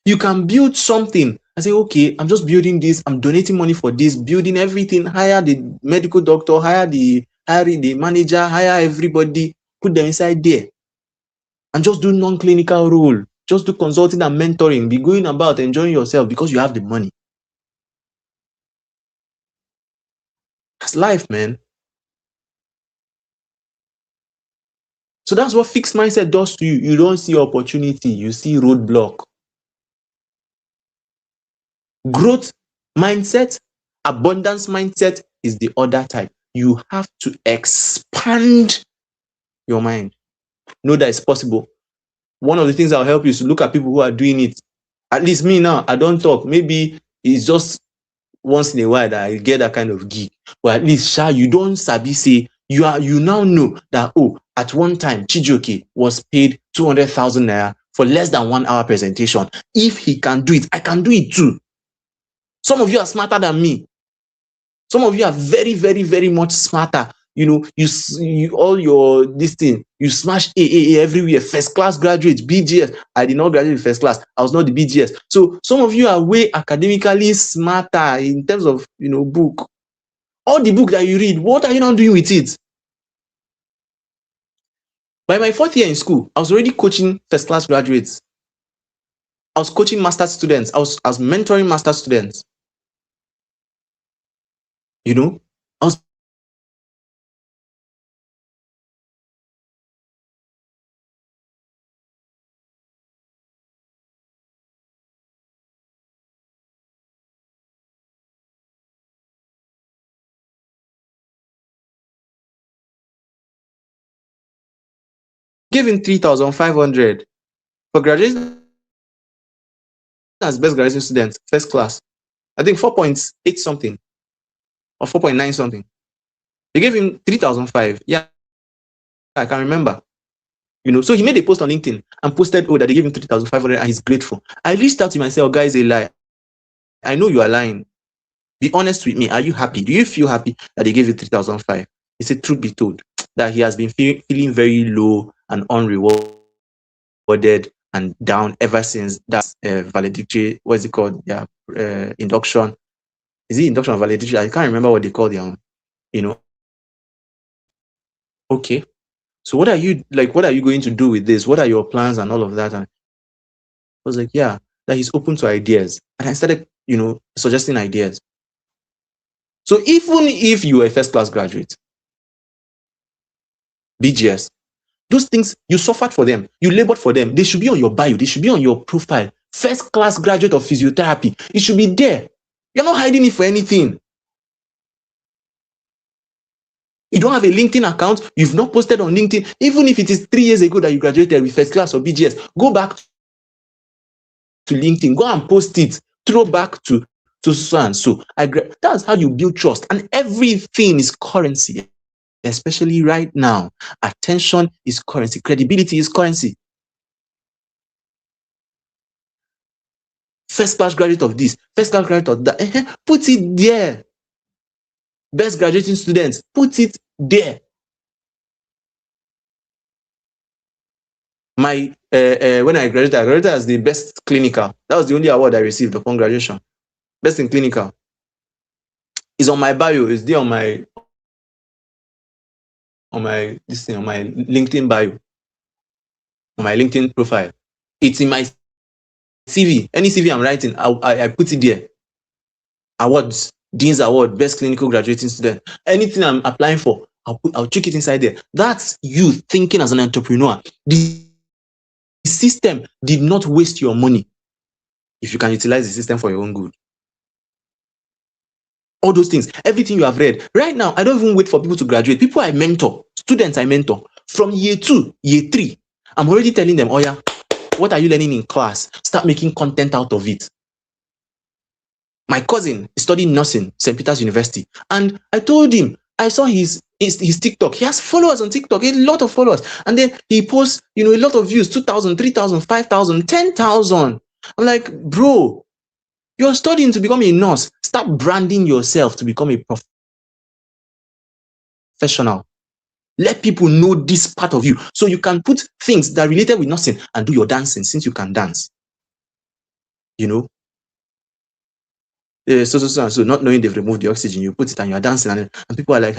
You can build something and say, okay, I'm just building this, I'm donating money for this, building everything, hire the medical doctor, hire the manager, hire everybody, put them inside there. And just do non-clinical role. Just do consulting and mentoring. Be going about enjoying yourself because you have the money. That's life, man. So that's what fixed mindset does to you. You don't see opportunity, you see roadblock. Growth mindset, abundance mindset is the other type. You have to expand your mind. Know that it's possible. One of the things I'll help you is to look at people who are doing it. At least me now, I don't talk. Maybe it's just once in a while that I get that kind of gig. But at least, you don't sabi say, you now know that, at one time, Chijioke was paid 200,000 naira for less than 1 hour presentation. If he can do it, I can do it too. Some of you are smarter than me. Some of you are very, very, very much smarter. You all your this thing, you smash A everywhere. First class graduate, BGS. I did not graduate first class. I was not the BGS. So some of you are way academically smarter in terms of book. All the book that you read, what are you not doing with it? By my 4th year in school, I was already coaching first class graduates. I was coaching master students. I was mentoring master students. I was giving 3,500 for graduating as best graduation students, first class. I think 4.8 something or 4.9 something. They gave him 3,500. Yeah, I can remember. So he made a post on LinkedIn and posted, that they gave him 3,500 and he's grateful. I reached out to myself, guys, a lie. I know you are lying. Be honest with me. Are you happy? Do you feel happy that they gave you 3,500? He said, truth be told, that he has been feeling very low and unrewarded and down ever since that valedictory, what's it called? Yeah, induction. is it induction or valedictory? I can't remember what they call them. Okay. So what are you going to do with this? What are your plans and all of that? And I was like, yeah, that he's open to ideas. And I started, suggesting ideas. So even if you are a first class graduate, BGS, those things, you suffered for them, you labored for them. They should be on your bio, they should be on your profile. First class graduate of physiotherapy, it should be there. You're not hiding it for anything. You don't have a LinkedIn account, you've not posted on LinkedIn, even if it is 3 years ago that you graduated with first class or BGS, go back to LinkedIn, go and post it, throw back to so and so. That's how you build trust. And everything is currency, especially right now. Attention is currency, credibility is currency. First class graduate of this, first class graduate of that, put it there. Best graduating students, put it there. My when I graduated as the best clinical. That was the only award I received upon graduation. Best in clinical. It's on my bio. It's there on my LinkedIn bio, on my LinkedIn profile. It's in my CV. Any CV I'm writing, I put it there. Awards, Dean's Award, Best Clinical Graduating Student. Anything I'm applying for, I'll check it inside there. That's you thinking as an entrepreneur. The system did not waste your money if you can utilize the system for your own good. All those things, everything you have read. Right now, I don't even wait for people to graduate. People I mentor, students I mentor, from year 2, year 3, I'm already telling them, oh yeah, what are you learning in class? Start making content out of it. My cousin is studying nursing, St. Peter's University. And I told him, I saw his TikTok. He has followers on TikTok, a lot of followers. And then he posts, a lot of views, 2,000, 3,000, 5,000, 10,000. I'm like, bro, you're studying to become a nurse. Start branding yourself to become a professional. Let people know this part of you. So you can put things that are related with nursing and do your dancing since you can dance. So not knowing they've removed the oxygen, you put it and you're dancing and people are like,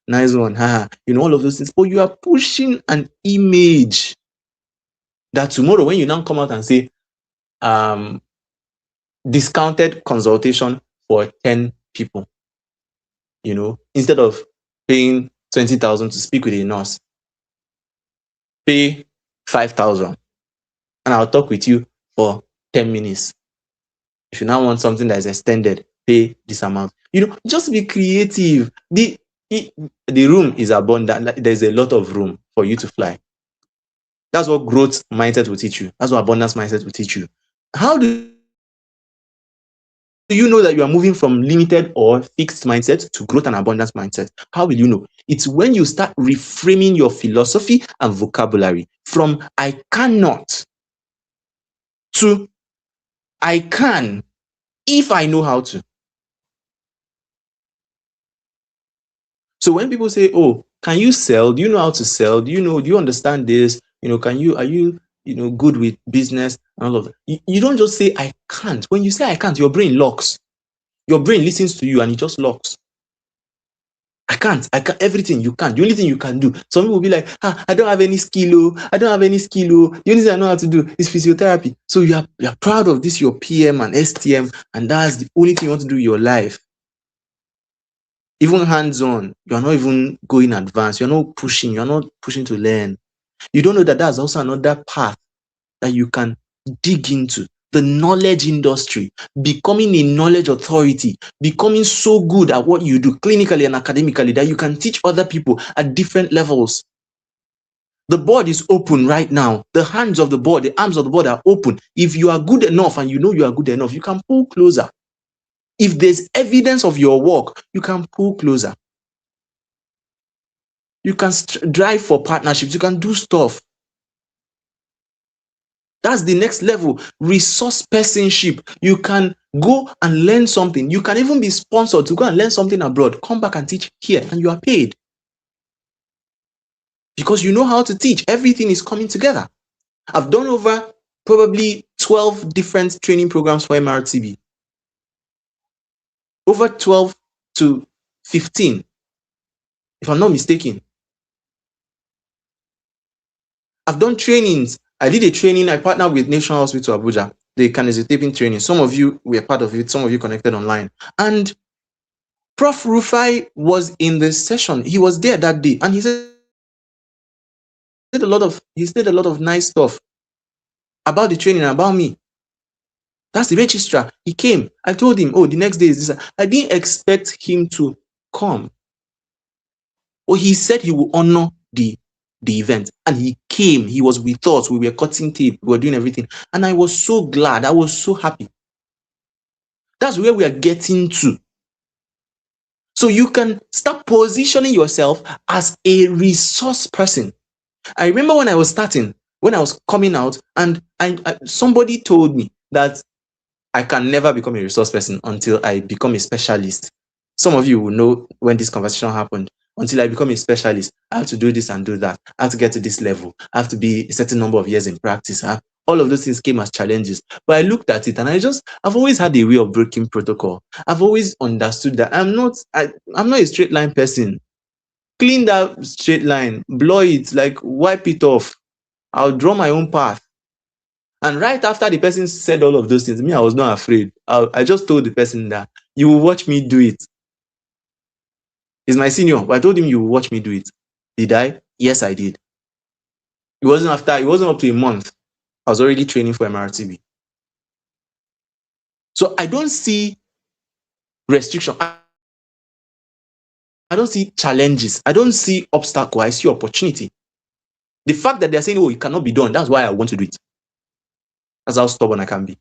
nice one, all of those things. But you are pushing an image that tomorrow when you now come out and say, discounted consultation for 10 people, instead of paying 20,000 to speak with a nurse, pay 5,000 and I'll talk with you for 10 minutes. If you now want something that is extended, pay this amount. Just be creative. The room is abundant. There's a lot of room for you to fly. That's what growth mindset will teach you. That's what abundance mindset will teach you. How do you know that you are moving from limited or fixed mindset to growth and abundance mindset? How will you know? It's when you start reframing your philosophy and vocabulary from I cannot to I can if I know how to. So when people say, oh, can you sell? Do you know how to sell? Do you understand this? Are you good with business and all of that? You don't just say, I can't. When you say I can't, your brain locks. Your brain listens to you and it just locks. I can't, everything you can't. The only thing you can do. Some people will be like, I don't have any skill. I don't have any skill. The only thing I know how to do is physiotherapy. So you're proud of this, your PM and STM, and that's the only thing you want to do in your life. Even hands-on, you're not even going advanced. You're not pushing to learn. You don't know that that's also another path that you can dig into. The knowledge industry, becoming a knowledge authority, becoming so good at what you do clinically and academically that you can teach other people at different levels. The board is open right now. The hands of the board, the arms of the board are open. If you are good enough and you know you are good enough, you can pull closer. If there's evidence of your work, you can pull closer. You can drive for partnerships. You can do stuff. That's the next level. Resource personship. You can go and learn something. You can even be sponsored to go and learn something abroad. Come back and teach here and you are paid. Because you know how to teach. Everything is coming together. I've done over probably 12 different training programs for MRTB. over 12 to 15, if I'm not mistaken. I've done trainings. I did a training. I partnered with National Hospital Abuja, the kinesiotaping training. Some of you were part of it. Some of you connected online. And Prof. Rufai was in the session. He was there that day, and he said a lot of nice stuff about the training and about me. That's the registrar. He came. I told him, oh, the next day is this. I didn't expect him to come. Well, he said he will honor the event, and he came. He was with us. We were cutting tape. We were doing everything. And I was so glad. I was so happy. That's where we are getting to. So you can start positioning yourself as a resource person. I remember when I was starting, when I was coming out, and somebody told me that I can never become a resource person until I become a specialist. Some of you will know when this conversation happened. Until I become a specialist, I have to do this and do that. I have to get to this level. I have to be a certain number of years in practice. All of those things came as challenges. But I looked at it and I've always had a way of breaking protocol. I've always understood that I'm not a straight line person. Clean that straight line, blow it, like wipe it off. I'll draw my own path. And right after the person said all of those things, me, I was not afraid. I just told the person that you will watch me do it. He's my senior, but I told him you will watch me do it. Did I? Yes, I did. It wasn't up to a month. I was already training for MRTB. So I don't see restriction. I don't see challenges. I don't see obstacle. I see opportunity. The fact that they're saying, oh, it cannot be done, that's why I want to do it. That's how stubborn I can be.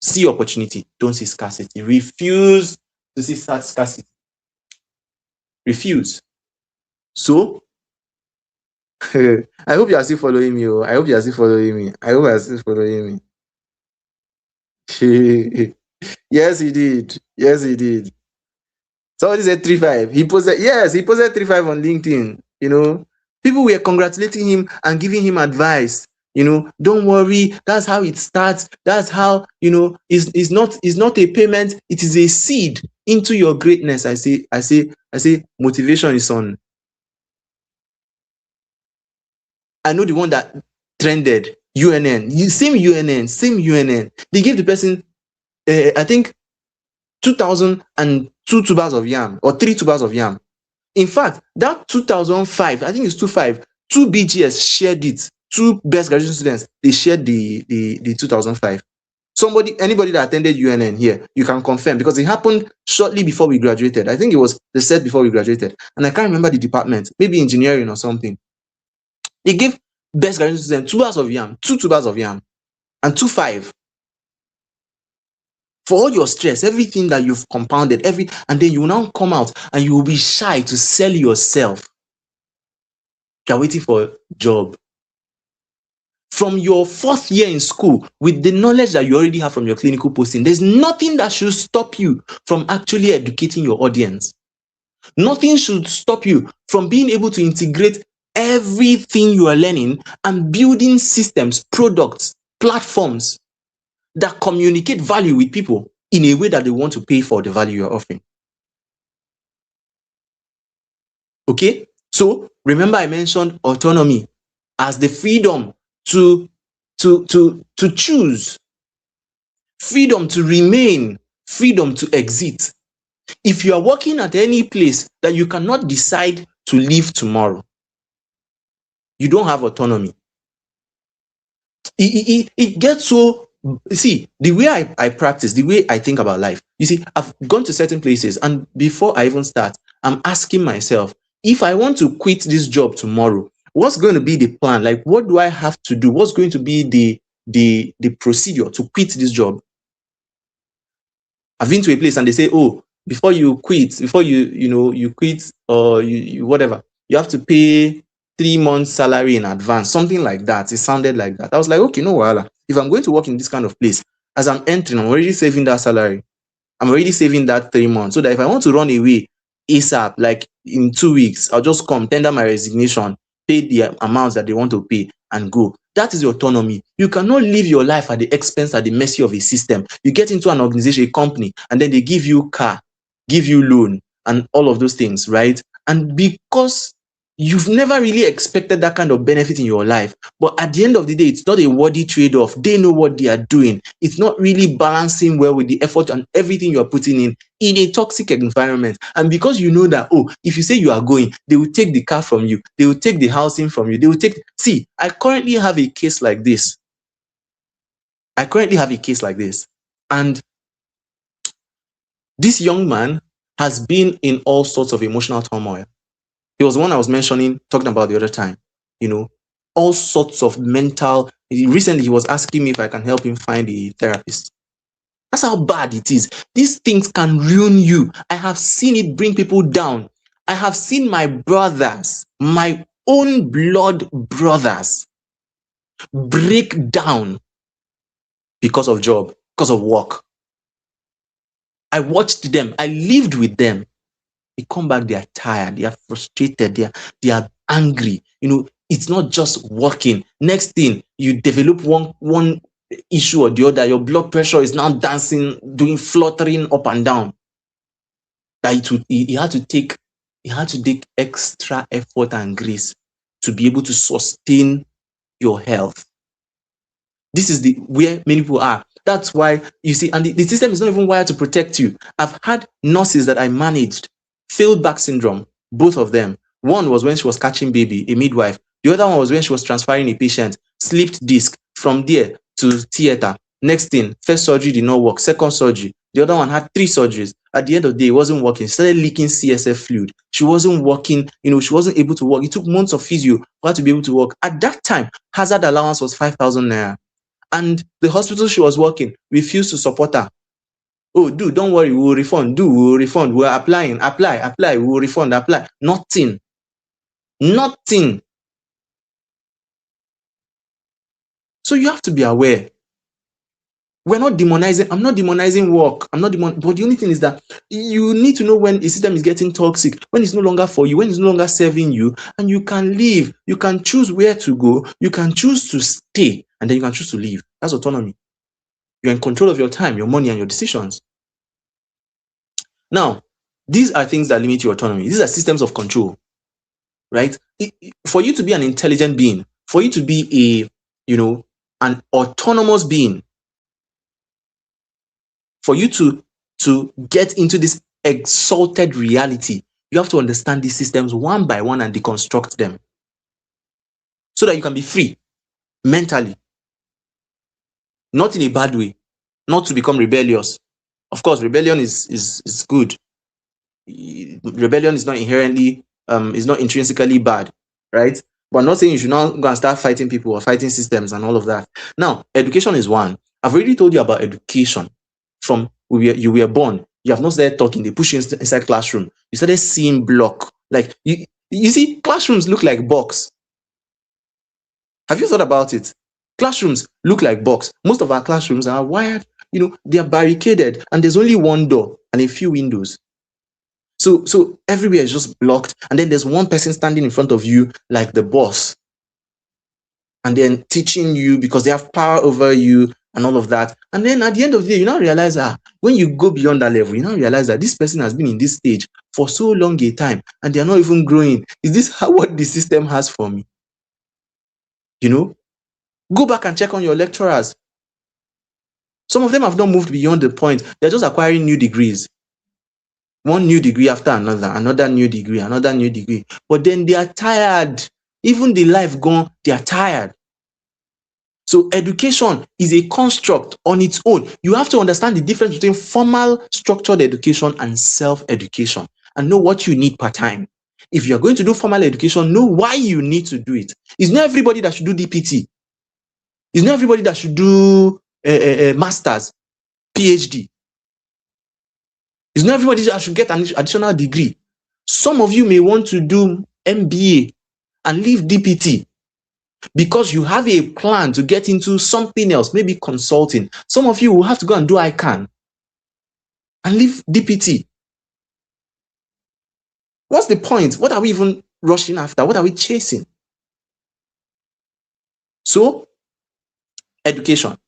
See opportunity, don't see scarcity. Refuse to see scarcity. Refuse. So, I hope you are still following me. I hope you are still following me. Yes, he did. Somebody said 3.5. He posted 3.5 on LinkedIn. People were congratulating him and giving him advice. Don't worry. That's how it starts. That's how, it's not a payment. It is a seed into your greatness. I say, motivation is on. I know the one that trended, UNN. Same UNN. They gave the person, I think, 2,002 tubers of yam or 3 tubers of yam. In fact, that 2005, I think it's 2.5, 2 BGS shared it. 2 best graduation students, they shared the 2005. Anybody that attended UNN here, you can confirm, because it happened shortly before we graduated. I think it was the set before we graduated. And I can't remember the department, maybe engineering or something. They gave best graduation students 2 tubers of yam, 2 tubers of yam, and 2.5. For all your stress, everything that you've compounded, and then you will now come out and you will be shy to sell yourself. You're waiting for a job. From your 4th year in school, with the knowledge that you already have from your clinical posting, there's nothing that should stop you from actually educating your audience. Nothing should stop you from being able to integrate everything you are learning and building systems, products, platforms that communicate value with people in a way that they want to pay for the value you're offering. Okay? So remember, I mentioned autonomy as the freedom to choose, freedom to remain, freedom to exit. If you are working at any place that you cannot decide to leave tomorrow, you don't have autonomy. It gets so, see, the way I practice, the way I think about life, you see, I've gone to certain places, and before I even start, I'm asking myself, if I want to quit this job tomorrow, what's going to be the plan? Like, what do I have to do? What's going to be the procedure to quit this job? I've been to a place and they say, oh, before you quit, you quit, or you whatever, you have to pay 3 months salary in advance, something like that. It sounded like that. I was like, okay, no wahala. If I'm going to work in this kind of place, as I'm entering, I'm already saving that salary. I'm already saving that 3 months, so that if I want to run away ASAP, like in 2 weeks, I'll just come, tender my resignation, pay the amounts that they want to pay, and go. That is your autonomy. You cannot live your life at the expense, at the mercy of a system. You get into an organization, a company, and then they give you car, give you loan, and all of those things, right? And because you've never really expected that kind of benefit in your life, but at the end of the day, it's not a worthy trade-off. They know what they are doing. It's not really balancing well with the effort and everything you're putting in a toxic environment. And because you know that, oh, if you say you are going, they will take the car from you, they will take the housing from you, they will take. See, I currently have a case like this. And this young man has been in all sorts of emotional turmoil. He was the one I was mentioning, talking about the other time, all sorts of mental. Recently, he was asking me if I can help him find a therapist. That's how bad it is. These things can ruin you. I have seen it bring people down. I have seen my brothers, my own blood brothers, break down because of job, because of work. I watched them. I lived with them. They come back, they are tired, they are frustrated, they are angry. It's not just working. Next thing, you develop one issue or the other. Your blood pressure is now dancing, doing fluttering up and down. That he had to take extra effort and grace to be able to sustain your health. This is where many people are. That's why you see, and the system is not even wired to protect you. I've had nurses that I managed, failed back syndrome, both of them. One was when she was catching baby, a midwife. The other one was when she was transferring a patient, slipped disc, from there to theater. Next thing, first surgery did not work, second surgery. The other one had 3 surgeries. At the end of the day, it wasn't working. She started leaking CSF fluid. She wasn't working, she wasn't able to work. It took months of physio for her to be able to work. At that time, hazard allowance was 5,000 naira. And the hospital she was working refused to support her. Oh, dude, don't worry, we will refund. We will refund. We're applying, apply, we will refund, apply. Nothing. So you have to be aware. I'm not demonizing work. But the only thing is that you need to know when a system is getting toxic, when it's no longer for you, when it's no longer serving you, and you can leave. You can choose where to go. You can choose to stay, and then you can choose to leave. That's autonomy. You're in control of your time, your money, and your decisions. Now, these are things that limit your autonomy. These are systems of control, right? For you to be an intelligent being, for you to be an autonomous being, for you to get into this exalted reality, you have to understand these systems one by one and deconstruct them so that you can be free mentally, not in a bad way, not to become rebellious. Of course, rebellion is good. Rebellion is not inherently, is not intrinsically bad, right? But I'm not saying you should not go and start fighting people or fighting systems and all of that. Now, education is one. I've already told you about education. From you were born, you have not started talking. They push you inside classroom. You started seeing block. Like you see, classrooms look like box. Have you thought about it? Classrooms look like box. Most of our classrooms are wired. They are barricaded, and there's only one door and a few windows. So everywhere is just blocked, and then there's one person standing in front of you like the boss, and then teaching you because they have power over you and all of that. And then at the end of the day, you now realize that when you go beyond that level, you now realize that this person has been in this stage for so long a time, and they're not even growing. Is this what the system has for me? Go back and check on your lecturers. Some of them have not moved beyond the point. They're just acquiring new degrees. One new degree after another new degree, another new degree. But then they are tired. Even the life gone, they are tired. So education is a construct on its own. You have to understand the difference between formal structured education and self-education and know what you need per time. If you're going to do formal education, know why you need to do it. It's not everybody that should do DPT. It's not everybody that should do master's, PhD. It's not everybody that should get an additional degree. Some of you may want to do MBA and leave DPT because you have a plan to get into something else, maybe consulting. Some of you will have to go and do ICANN and leave DPT. What's the point? What are we even rushing after? What are we chasing? So education.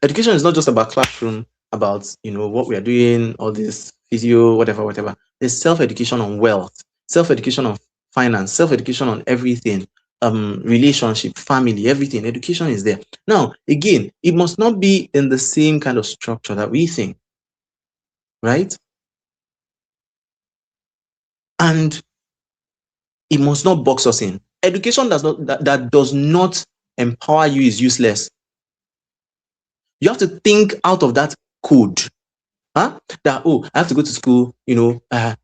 Education is not just about classroom, about what we are doing, all this physio, whatever, whatever. There's self-education on wealth, self-education on finance, self-education on everything, relationship, family, everything. Education is there. Now, again, it must not be in the same kind of structure that we think, right? And it must not box us in. Education that does not empower you is useless. You have to think out of that code. That I have to go to school,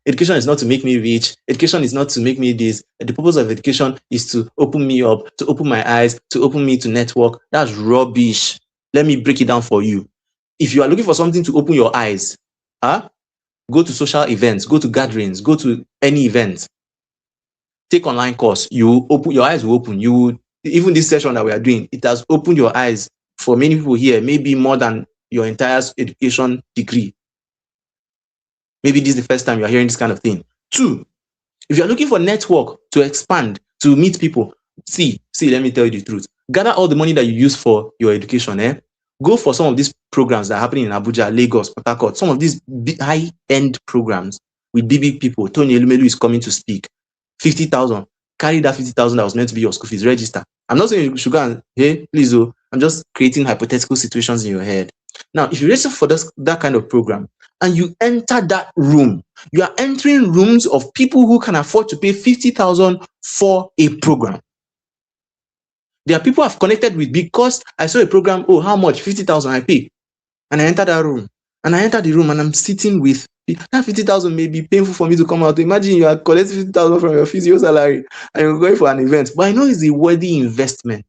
education is not to make me rich, education is not to make me this. The purpose of education is to open me up, to open my eyes, to open me to network. That's rubbish. Let me break it down for you. If you are looking for something to open your eyes, go to social events, go to gatherings, go to any event, take online course. Your eyes will open. Even this session that we are doing, it has opened your eyes for many people here, maybe more than your entire education degree. Maybe this is the first time you're hearing this kind of thing. 2, if you're looking for network to expand, to meet people, let me tell you the truth. Gather all the money that you use for your education, go for some of these programs that are happening in Abuja, Lagos, Port Harcourt, some of these high-end programs with big people. Tony Elumelu is coming to speak. 50,000. Carry that 50,000 that was meant to be your school fees. Register. I'm not saying you should go and, hey, please, I'm just creating hypothetical situations in your head. Now, if you register for that kind of program and you enter that room, you are entering rooms of people who can afford to pay 50,000 for a program. There are people I've connected with because I saw a program, how much? 50,000 I pay. And I enter that room. And I enter the room and I'm sitting with that 50,000 may be painful for me to come out. Imagine you are collecting 50,000 from your physio salary and you're going for an event. But I know it's a worthy investment.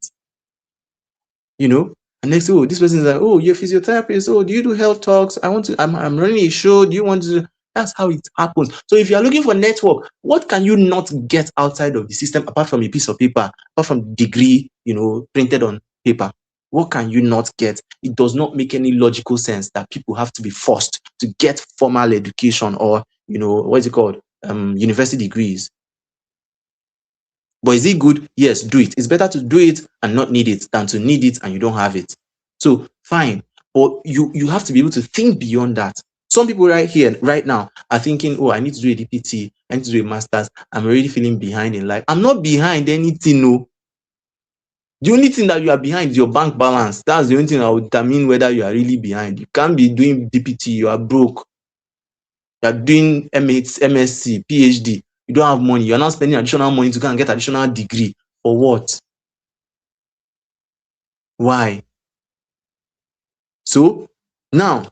And next, this person is like, you're a physiotherapist. Do you do health talks? I'm running a show. Do you want to? That's how it happens. So if you're looking for network, what can you not get outside of the system apart from a piece of paper, apart from degree, printed on paper? What can you not get? It does not make any logical sense that people have to be forced to get formal education or, what is it called? University degrees. But is it good? Yes, do it. It's better to do it and not need it than to need it and you don't have it. So fine. But you have to be able to think beyond that. Some people right here, right now, are thinking, I need to do a DPT, I need to do a master's. I'm already feeling behind in life. I'm not behind anything, no. The only thing that you are behind is your bank balance. That's the only thing that will determine whether you are really behind. You can't be doing DPT, you are broke. You are doing MSc, PhD. You don't have money. You're not spending additional money to go and get additional degree. For what? Why? So now,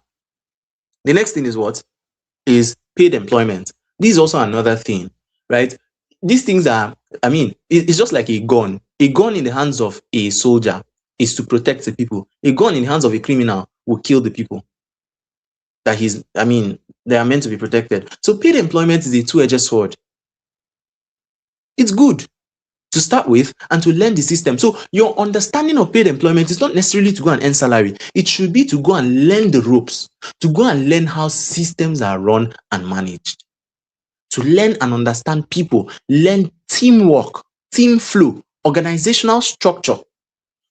the next thing is what? Is paid employment. This is also another thing, right? These things are, it's just like a gun. A gun in the hands of a soldier is to protect the people. A gun in the hands of a criminal will kill the people that they are meant to be protected. So paid employment is a two-edged sword. It's good to start with and to learn the system. So your understanding of paid employment is not necessarily to go and earn salary. It should be to go and learn the ropes, to go and learn how systems are run and managed, to learn and understand people, learn teamwork, team flow, organizational structure,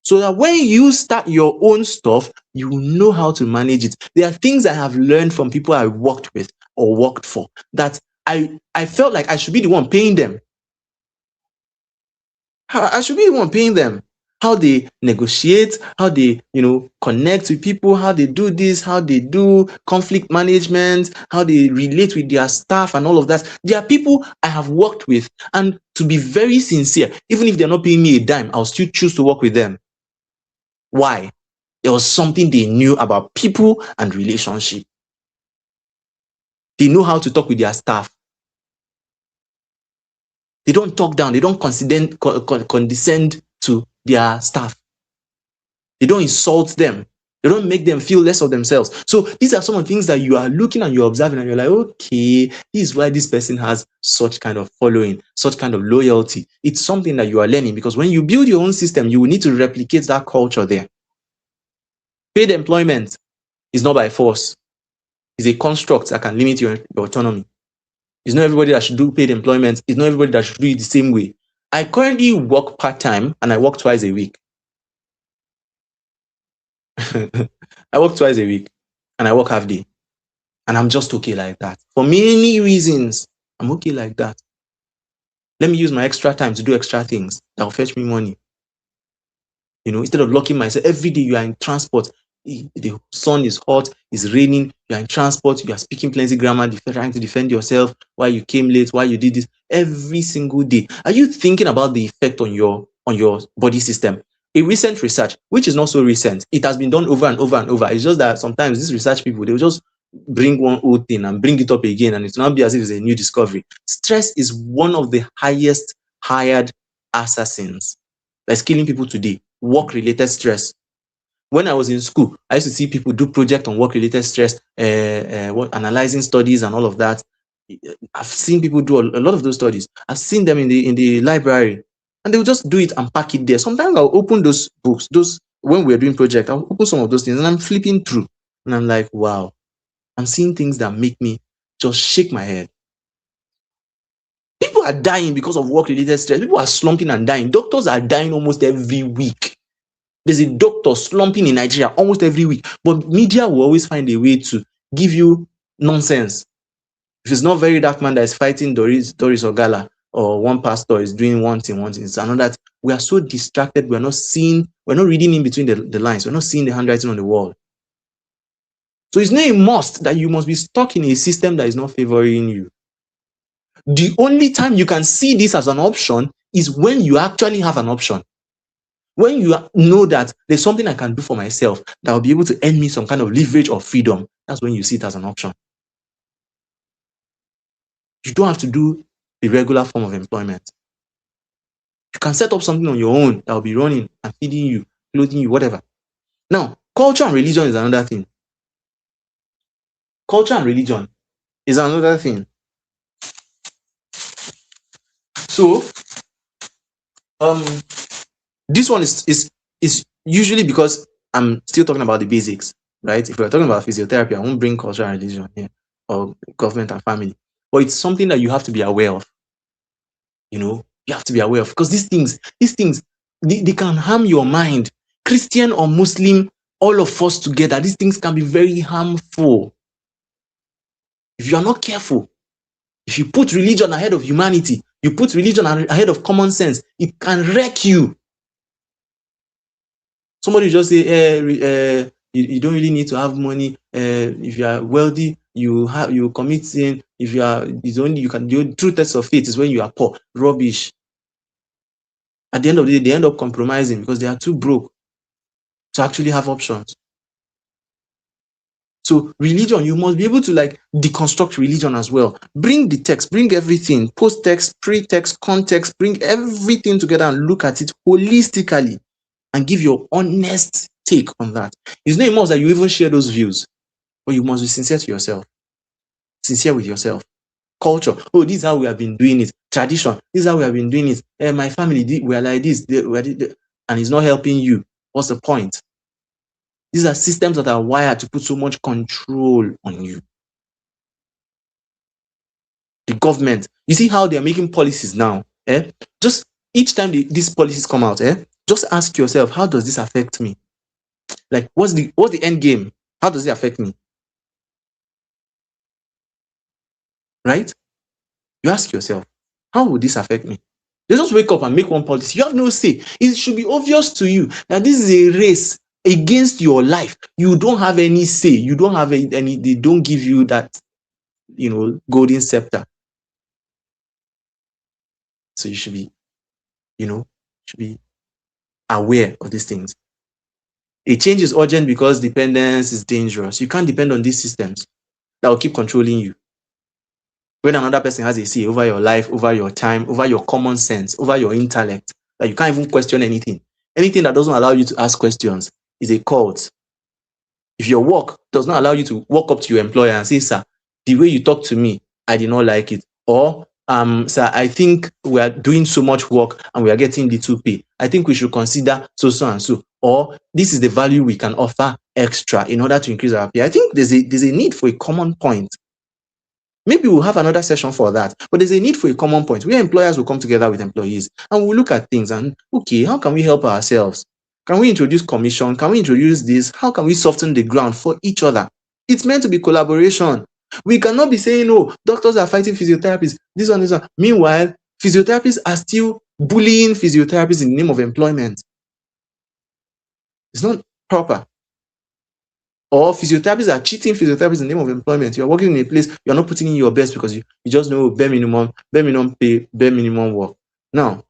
so that when you start your own stuff, you know how to manage it. There are things I have learned from people I worked with or worked for that I felt like I should be the one paying them. I should be the one paying them. How they negotiate, how they, connect with people, how they do this, how they do conflict management, how they relate with their staff and all of that. There are people I have worked with, and to be very sincere, even if they're not paying me a dime, I'll still choose to work with them. Why? There was something they knew about people and relationship. They know how to talk with their staff. They don't talk down. They don't condescend to their staff. They don't insult them. They don't make them feel less of themselves. So these are some of the things that you are looking and you're observing and you're like, okay, this is why this person has such kind of following, such kind of loyalty. It's something that you are learning, because when you build your own system, you will need to replicate that culture there. Paid employment is not by force. It's a construct that can limit your autonomy. It's not everybody that should do paid employment. It's not everybody that should do it the same way. I currently work part-time and I work twice a week. I work twice a week and I work half day. And I'm just okay like that. For many reasons, I'm okay like that. Let me use my extra time to do extra things that will fetch me money. Instead of locking myself every day, you are in transport. The sun is hot, it's raining, you are in transport, you are speaking plenty grammar, trying to defend yourself, why you came late, why you did this every single day. Are you thinking about the effect on your body system? A recent research, which is not so recent, it has been done over and over and over. It's just that sometimes these research people, they will just bring one old thing and bring it up again, and it will not be as if it's a new discovery. Stress is one of the highest hired assassins that's killing people today. Work-related stress. When I was in school, I used to see people do project on work-related stress, analyzing studies and all of that. I've seen people do a lot of those studies. I've seen them in the library, and they'll just do it and pack it there. Sometimes I'll open those books, when we're doing project, I'll open some of those things and I'm flipping through, and I'm like, wow, I'm seeing things that make me just shake my head. People are dying because of work-related stress. People are slumping and dying. Doctors are dying almost every week. There's a doctor slumping in Nigeria almost every week, but media will always find a way to give you nonsense. If it's not Very Dark Man that is fighting Doris Ogala, or one pastor is doing one thing, it's another. We are so distracted. We're not reading in between the lines. We're not seeing the handwriting on the wall. So it's not a must that you must be stuck in a system that is not favoring you. The only time you can see this as an option is when you actually have an option. When you know that there's something I can do for myself that will be able to earn me some kind of leverage or freedom, that's when you see it as an option. You don't have to do a regular form of employment. You can set up something on your own that will be running and feeding you, clothing you, whatever. Now, culture and religion is another thing. Culture and religion is another thing. So, this one is usually because I'm still talking about the basics, right? If we're talking about physiotherapy, I won't bring culture and religion here, or government and family. But it's something that you have to be aware of. You have to be aware of, because these things, they can harm your mind. Christian or Muslim, all of us together, these things can be very harmful. If you are not careful, if you put religion ahead of humanity, you put religion ahead of common sense, it can wreck you. Somebody just say, you don't really need to have money. If you are wealthy, you commit sin. If you are, it's only you can do the true test of faith is when you are poor. Rubbish. At the end of the day, they end up compromising because they are too broke to actually have options. So religion, you must be able to deconstruct religion as well. Bring the text, bring everything, post-text, pre-text, context, bring everything together and look at it holistically and give your honest take on that. It's not a must that you even share those views, but you must be sincere to yourself, sincere with yourself. Culture, this is how we have been doing it. Tradition, this is how we have been doing it. My family, we are like this, and it's not helping you. What's the point? These are systems that are wired to put so much control on you. The government, you see how they are making policies now. Just each time these policies come out, just ask yourself, how does this affect me? Like, what's the end game? How does it affect me? Right? You ask yourself, how would this affect me? They just wake up and make one policy. You have no say. It should be obvious to you that this is a race against your life. You don't have any say. You don't have any, they don't give you that, golden scepter. So you should be, aware of these things. A change is urgent because dependence is dangerous. You can't depend on these systems that will keep controlling you. When another person has a say over your life, over your time, over your common sense, over your intellect, that you can't even question anything. Anything that doesn't allow you to ask questions is a cult. If your work does not allow you to walk up to your employer and say, sir, the way you talk to me, I did not like it. Or, sir, I think we are doing so much work and we are getting little pay. I think we should consider so and so. Or this is the value we can offer extra in order to increase our pay. I think there's a need for a common point. Maybe we'll have another session for that, but there's a need for a common point where employers will come together with employees and we'll look at things and, okay, how can we help ourselves? Can we introduce commission? Can we introduce this? How can we soften the ground for each other? It's meant to be collaboration. We cannot be saying, oh, doctors are fighting physiotherapists, this one, this one. Meanwhile, physiotherapists are still bullying physiotherapists in the name of employment. It's not proper. Or physiotherapists are cheating physiotherapists in the name of employment. You're working in a place, you're not putting in your best because you just know bare minimum pay, bare minimum work. Now,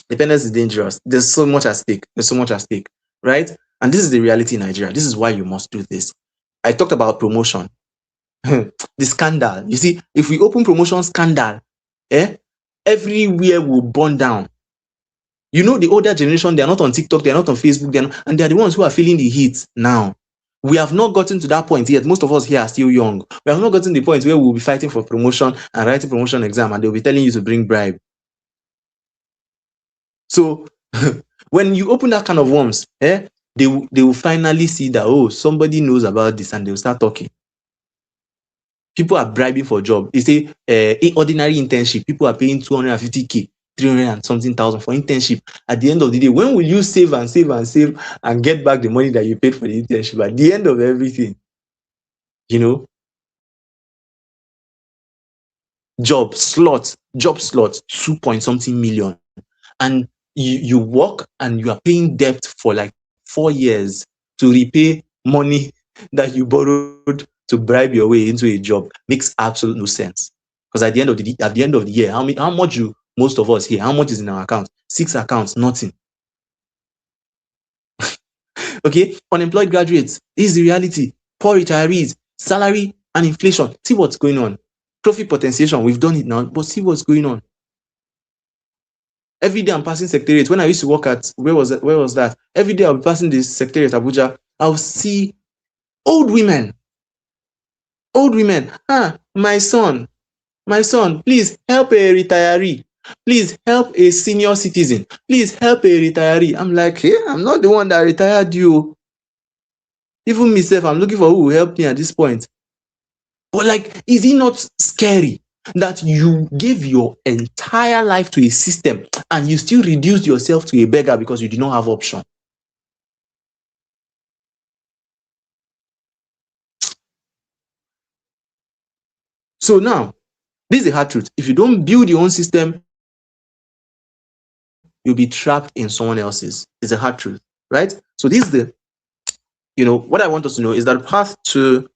dependence is dangerous. There's so much at stake. Right? And this is the reality in Nigeria. This is why you must do this. I talked about promotion. The scandal. You see, if we open promotion scandal, everywhere will burn down. You know, the older generation, they're not on TikTok, they're not on Facebook, and they're the ones who are feeling the heat now. We have not gotten to that point yet. Most of us here are still young. We have not gotten to the point where we'll be fighting for promotion and writing promotion exam, and they'll be telling you to bring bribe. So when you open that kind of worms, they will finally see that, oh, somebody knows about this, and they'll start talking. People are bribing for job. They say ordinary internship, people are paying 250K, 300 and something thousand for internship. At the end of the day, when will you save and get back the money that you paid for the internship? At the end of everything, you know, job slot, 2 point something million. And you work and you are paying debt for like 4 years to repay money that you borrowed to bribe your way into a job. Makes absolute no sense. Because at the end of the year, how much most of us here, how much is in our account? 6 accounts, nothing. Okay, unemployed graduates, this is the reality. Poor retirees, salary and inflation. See what's going on. Profit potentiation, we've done it now, but see what's going on. Every day I'm passing secretariat. When I used to work at, where was that? Every day I'll be passing this secretariat, Abuja. I'll see old women. My son, please help a retiree. Please help a senior citizen. Please help a retiree. I'm like, hey, I'm not the one that retired you. Even myself, I'm looking for who will help me at this point. But like, is it not scary that you gave your entire life to a system and you still reduced yourself to a beggar because you did not have option? So now, this is the hard truth. If you don't build your own system, you'll be trapped in someone else's. It's a hard truth, right? So this is what I want us to know is that the path to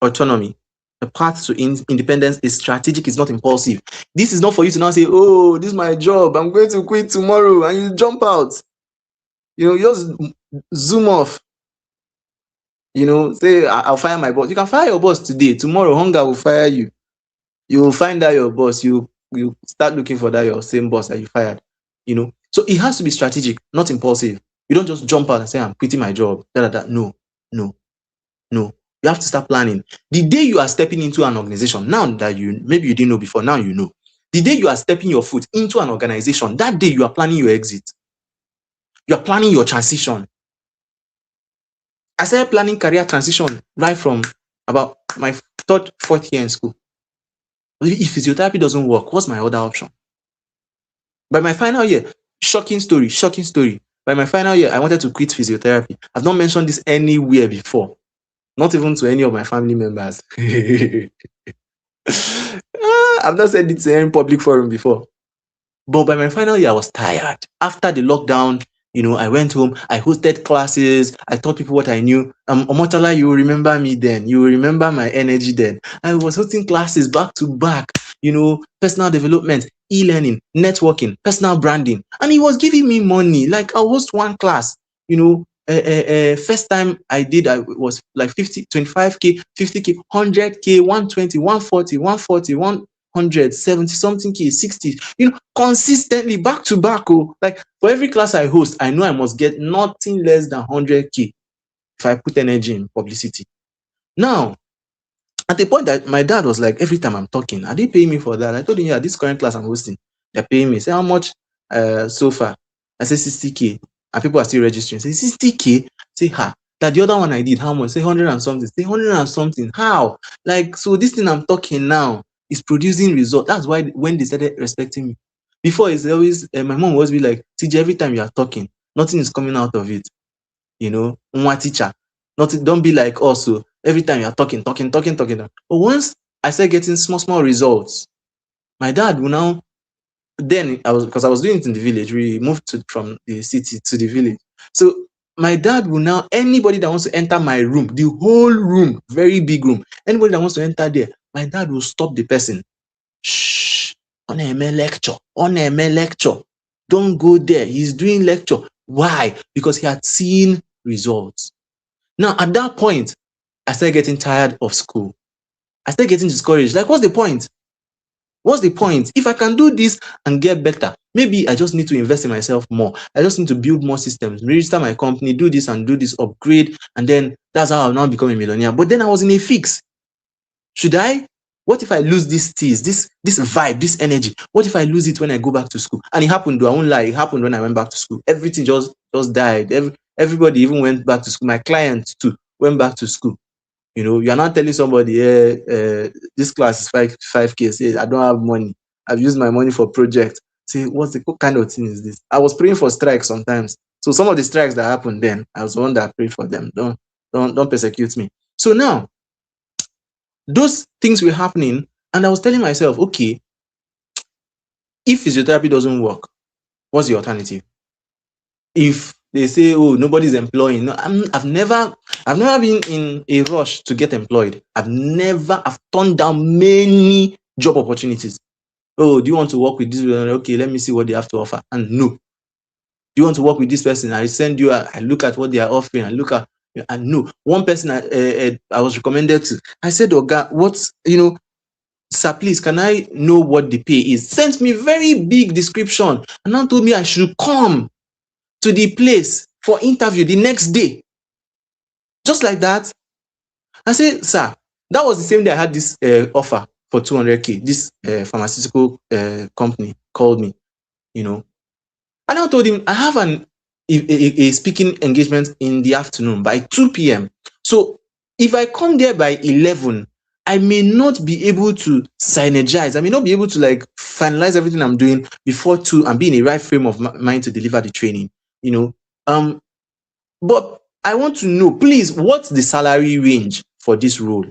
autonomy, the path to independence is strategic, it's not impulsive. This is not for you to now say, oh, this is my job, I'm going to quit tomorrow, and you jump out. Just zoom off. Say, I'll fire my boss. You can fire your boss today. Tomorrow, hunger will fire you. You will find out your boss. You start looking for that your same boss that you fired. So it has to be strategic, not impulsive. You don't just jump out and say, I'm quitting my job. No. You have to start planning. The day you are stepping into an organization, now that maybe you didn't know before, now you know. The day you are stepping your foot into an organization, that day you are planning your exit. You are planning your transition. I started planning career transition right from about my 3rd, 4th year in school. If physiotherapy doesn't work, what's my other option? By my final year, shocking story. By my final year, I wanted to quit physiotherapy. I've not mentioned this anywhere before, not even to any of my family members. I've not said it in any public forum before. But by my final year, I was tired. After the lockdown, I went home, I hosted classes, I taught people what I knew. Omotala, you will remember me then. You will remember my energy then. I was hosting classes back to back, personal development, e-learning, networking, personal branding. And he was giving me money. Like, I'll host one class, first time I did, I was like 50, 25K, 50K, 100K, 120, 140, 100, 70 something K, 60, consistently back to back. Like, for every class I host, I know I must get nothing less than 100K if I put energy in publicity. Now, at the point that my dad was like, every time I'm talking, are they paying me for that? I told him, yeah, this current class I'm hosting, they're paying me. Say, how much so far? I said 60K. And people are still registering. Say, 60K? Say, that the other one I did, how much? Say 100 and something. Say 100 and something. How? Like, so this thing I'm talking now is producing results. That's why when they started respecting me. Before, it's always, my mom would always be like, TJ, every time you are talking, nothing is coming out of it. nwa teacher. Don't be like us. So every time you are talking. But once I started getting small results, my dad will now, then I was doing it in the village. We moved from the city to the village. So my dad will now, anybody that wants to enter my room, the whole room, very big room, anybody that wants to enter there, my dad will stop the person. Shh, on a lecture. Don't go there. He's doing lecture. Why? Because he had seen results. Now, at that point, I started getting tired of school. I started getting discouraged. Like, what's the point? What's the point? If I can do this and get better, maybe I just need to invest in myself more. I just need to build more systems, register my company, do this and do this, upgrade, and then that's how I'll now become a millionaire. But then I was in a fix. Should I? What if I lose this tease, this vibe, this energy? What if I lose it when I go back to school? And it happened, though. I won't lie, it happened when I went back to school. Everything just died. Everybody even went back to school. My clients too went back to school. You're not telling somebody, this class is 5K. Say, I don't have money. I've used my money for project. Say, what kind of thing is this? I was praying for strikes sometimes. So some of the strikes that happened then, I was the one that prayed for them. Don't persecute me. So now, those things were happening, and I was telling myself, okay, if physiotherapy doesn't work, what's the alternative? If they say, oh, nobody's employing, no, I've never been in a rush to get employed. I've turned down many job opportunities. Oh, do you want to work with this? Okay, let me see what they have to offer. And no. Do you want to work with this person? I send you, I look at what they are offering, and no. One person I was recommended to, I said, oh God, sir, please, can I know what the pay is? Sent me very big description and now told me I should come to the place for interview the next day. Just like that. I said, sir, that was the same day I had this offer for 200K. This pharmaceutical company called me, And I told him, I have a speaking engagement in the afternoon by 2 p.m. So if I come there by 11, I may not be able to synergize. I may not be able to finalize everything I'm doing before 2 and be in a right frame of mind to deliver the training, But I want to know, please, what's the salary range for this role?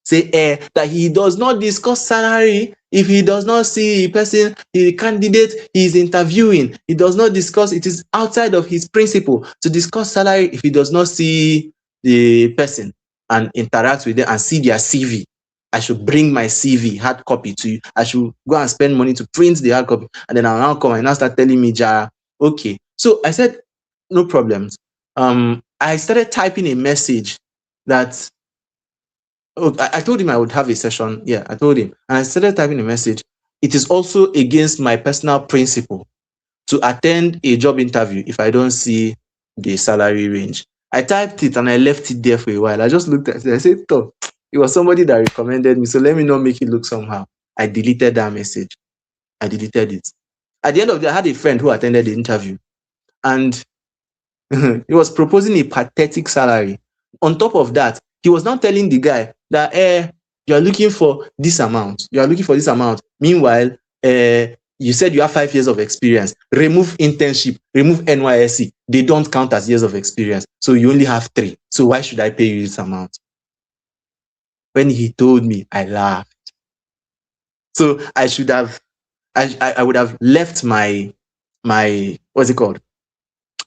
Say that he does not discuss salary if he does not see the candidate he is interviewing. He does not discuss, it is outside of his principle to discuss salary if he does not see the person and interact with them and see their CV. I should bring my CV, hard copy to you. I should go and spend money to print the hard copy. And then I'll now come and now start telling me, Jara, okay. So I said, no problems. I started typing a message that, I told him I would have a session. Yeah, I told him. And I started typing a message. It is also against my personal principle to attend a job interview if I don't see the salary range. I typed it and I left it there for a while. I just looked at it. I said, oh, it was somebody that recommended me, so let me not make it look somehow. I deleted that message. I deleted it. At the end of the day, I had a friend who attended the interview, and he was proposing a pathetic salary. On top of that, he was now telling the guy that you are looking for this amount. You are looking for this amount. Meanwhile, you said you have 5 years of experience. Remove internship, remove NYSC. They don't count as years of experience. So you only have 3. So why should I pay you this amount? When he told me, I laughed. So I would have left my what's it called?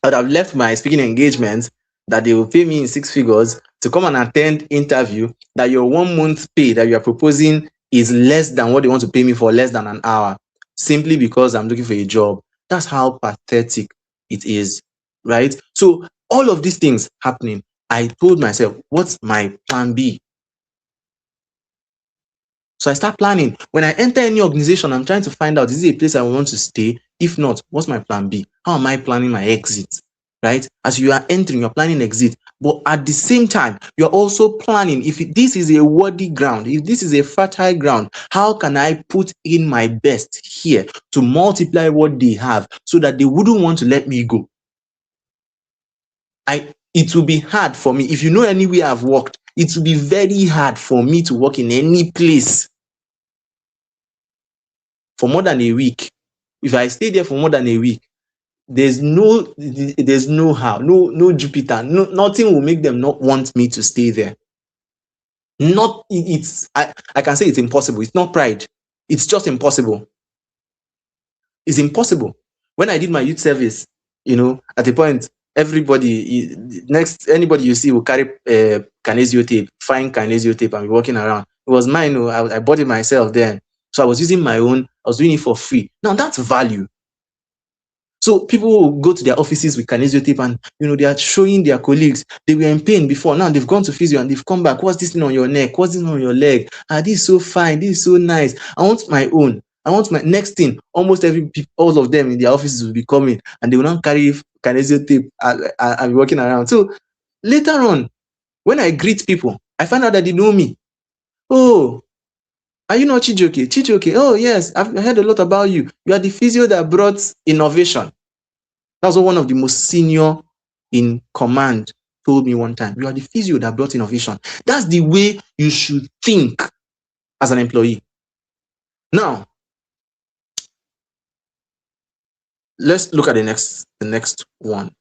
I would have left my speaking engagements that they will pay me in 6 figures to come and attend interview that your 1 month pay that you are proposing is less than what they want to pay me for less than an hour, simply because I'm looking for a job. That's how pathetic it is, right? So all of these things happening, I told myself, what's my plan B? So I start planning. When I enter any organization, I'm trying to find out, is it a place I want to stay? If not, what's my plan B? How am I planning my exit? Right? As you are entering, you're planning exit. But at the same time, you're also planning, if this is a worthy ground, if this is a fertile ground, how can I put in my best here to multiply what they have so that they wouldn't want to let me go? It will be hard for me. If you know anywhere I've worked, it will be very hard for me to work in any place for more than a week. If I stay there for more than a week, there's no how, no Jupiter, nothing will make them not want me to stay there. Not it's I can say it's impossible. It's not pride. It's just impossible. It's impossible. When I did my youth service, at a point, everybody next anybody you see will carry kinesio tape, fine kinesio tape, and be walking around. It was mine. I bought it myself then, so I was using my own. I was doing it for free. Now that's value. So people will go to their offices with kinesio tape and, they are showing their colleagues. They were in pain before. Now they've gone to physio and they've come back. What's this thing on your neck? What's this on your leg? This is so fine. This is so nice. I want my own. I want my next thing. Almost all of them in their offices will be coming and they will not carry kinesio tape and be walking around. So later on, when I greet people, I find out that they know me. Oh, are you not Chijioke? Chijioke, oh yes, I've heard a lot about you. You are the physio that brought innovation. That's what one of the most senior in command told me one time. You are the physio that brought innovation. That's the way you should think as an employee. Now, let's look at the next one.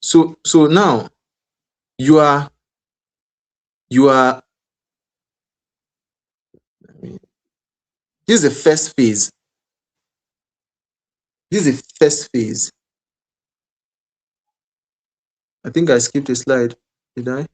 So now you are this is the first phase. This is the first phase. I think I skipped a slide. Did I?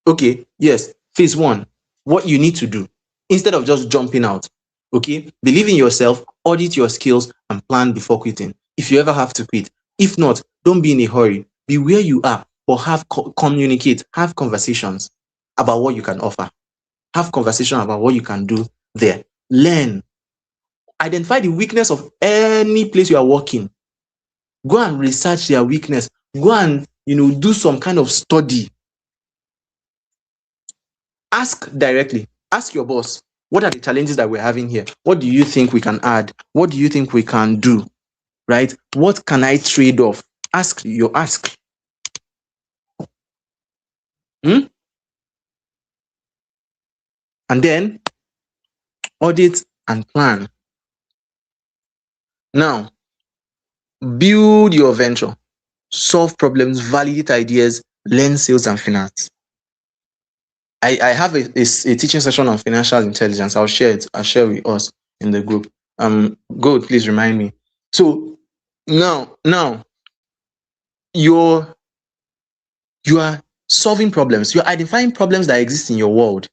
Okay, yes. Phase 1. What you need to do instead of just jumping out. Okay, believe in yourself, audit your skills, and plan before quitting. If you ever have to quit. If not, don't be in a hurry. Be where you are, but communicate, have conversations about what you can offer. Have conversation about what you can do there. Learn. Identify the weakness of any place you are working. Go and research their weakness. Go and, do some kind of study. Ask directly. Ask your boss, what are the challenges that we're having here? What do you think we can add? What do you think we can do? Right? What can I trade off? Ask. And then audit and plan. Now, build your venture. Solve problems, validate ideas, learn sales and finance. I have a teaching session on financial intelligence. I'll share it. I'll share with us in the group. Go, please remind me. So now you are solving problems. You're identifying problems that exist in your world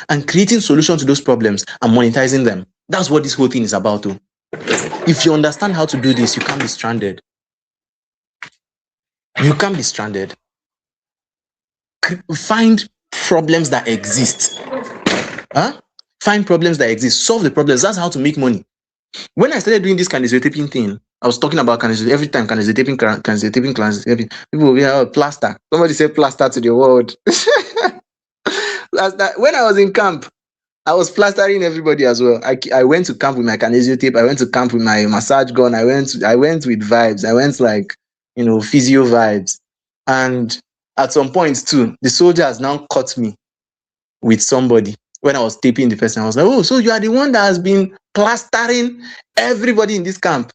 and creating solutions to those problems and monetizing them. That's what this whole thing is about, too. If you understand how to do this, you can't be stranded. You can't be stranded. Find problems that exist. Find problems that exist. Solve the problems. That's how to make money. When I started doing this kinesiotaping thing, I was talking about kinesiotaping every time. Kinesiotaping. People will be like, plaster. Somebody said plaster to the world. When I was in camp, I was plastering everybody as well. I went to camp with my kinesio tape. I went to camp with my massage gun. I went with vibes. I went like, physio vibes. And at some point too, the soldiers now caught me with somebody. When I was taping the person, I was like, oh, so you are the one that has been plastering everybody in this camp.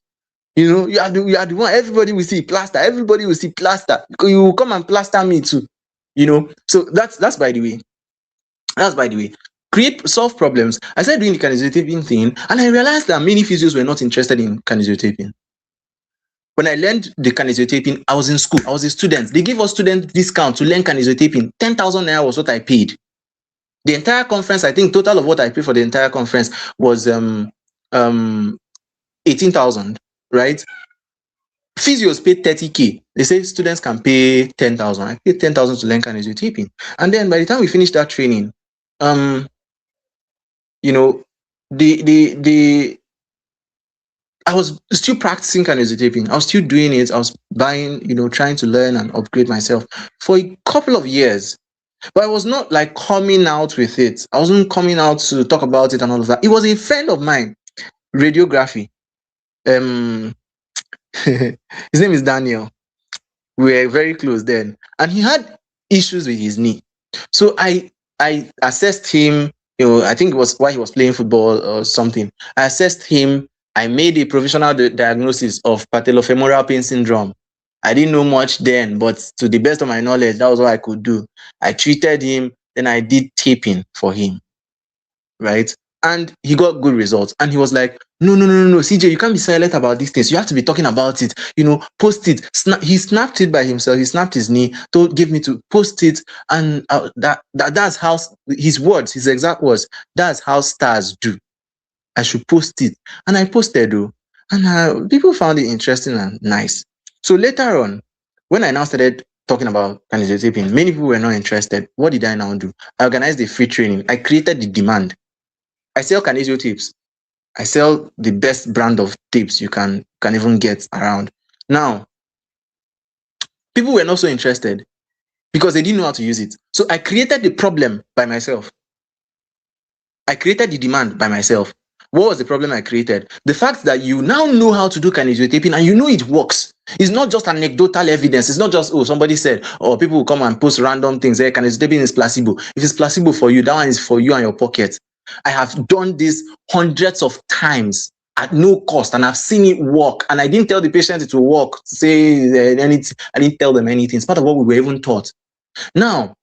You are the one. Everybody will see plaster. Everybody will see plaster. You will come and plaster me too. So that's by the way. That's by the way. Solve problems. I started doing the kinesiotaping thing, and I realized that many physios were not interested in kinesiotaping. When I learned the kinesiotaping, I was in school. I was a student. They gave us student discount to learn kinesiotaping. 10,000 naira was what I paid. The entire conference, I think total of what I paid for the entire conference was 18,000, right? Physios paid 30K. They say students can pay 10,000. I paid 10,000 to learn kinesiotaping. And then by the time we finished that training, I was still practicing kinesiotaping. I was still doing it. I was buying, trying to learn and upgrade myself for a couple of years. But I was not like coming out with it. I wasn't coming out to talk about it and all of that. It was a friend of mine, radiography. His name is Daniel. We were very close then. And he had issues with his knee. So I assessed him. I think it was while he was playing football or something. I assessed him. I made a provisional diagnosis of patellofemoral pain syndrome. I didn't know much then, but to the best of my knowledge, that was what I could do. I treated him, then I did taping for him, right? And he got good results. And he was like, no, no, no, no, no, CJ, you can't be silent about these things. You have to be talking about it. Post it. He snapped it by himself. He snapped his knee, give me to post it. And that's how his words, his exact words, that's how stars do. I should post it. And I posted though. And people found it interesting and nice. So later on, when I now started talking about kinesiotaping, many people were not interested. What did I now do? I organized a free training. I created the demand. I sell kinesio tapes. I sell the best brand of tapes you can even get around. Now, people were not so interested because they didn't know how to use it. So I created the problem by myself. I created the demand by myself. What was the problem I created? The fact that you now know how to do kinesiotaping and you know it works. It's not just anecdotal evidence. It's not just, somebody said, or people will come and post random things. Hey, kinesiotaping is placebo. If it's placebo for you, that one is for you and your pocket. I have done this hundreds of times at no cost, and I've seen it work. And I didn't tell the patient it will work. Say anything. I didn't tell them anything. It's part of what we were even taught. Now,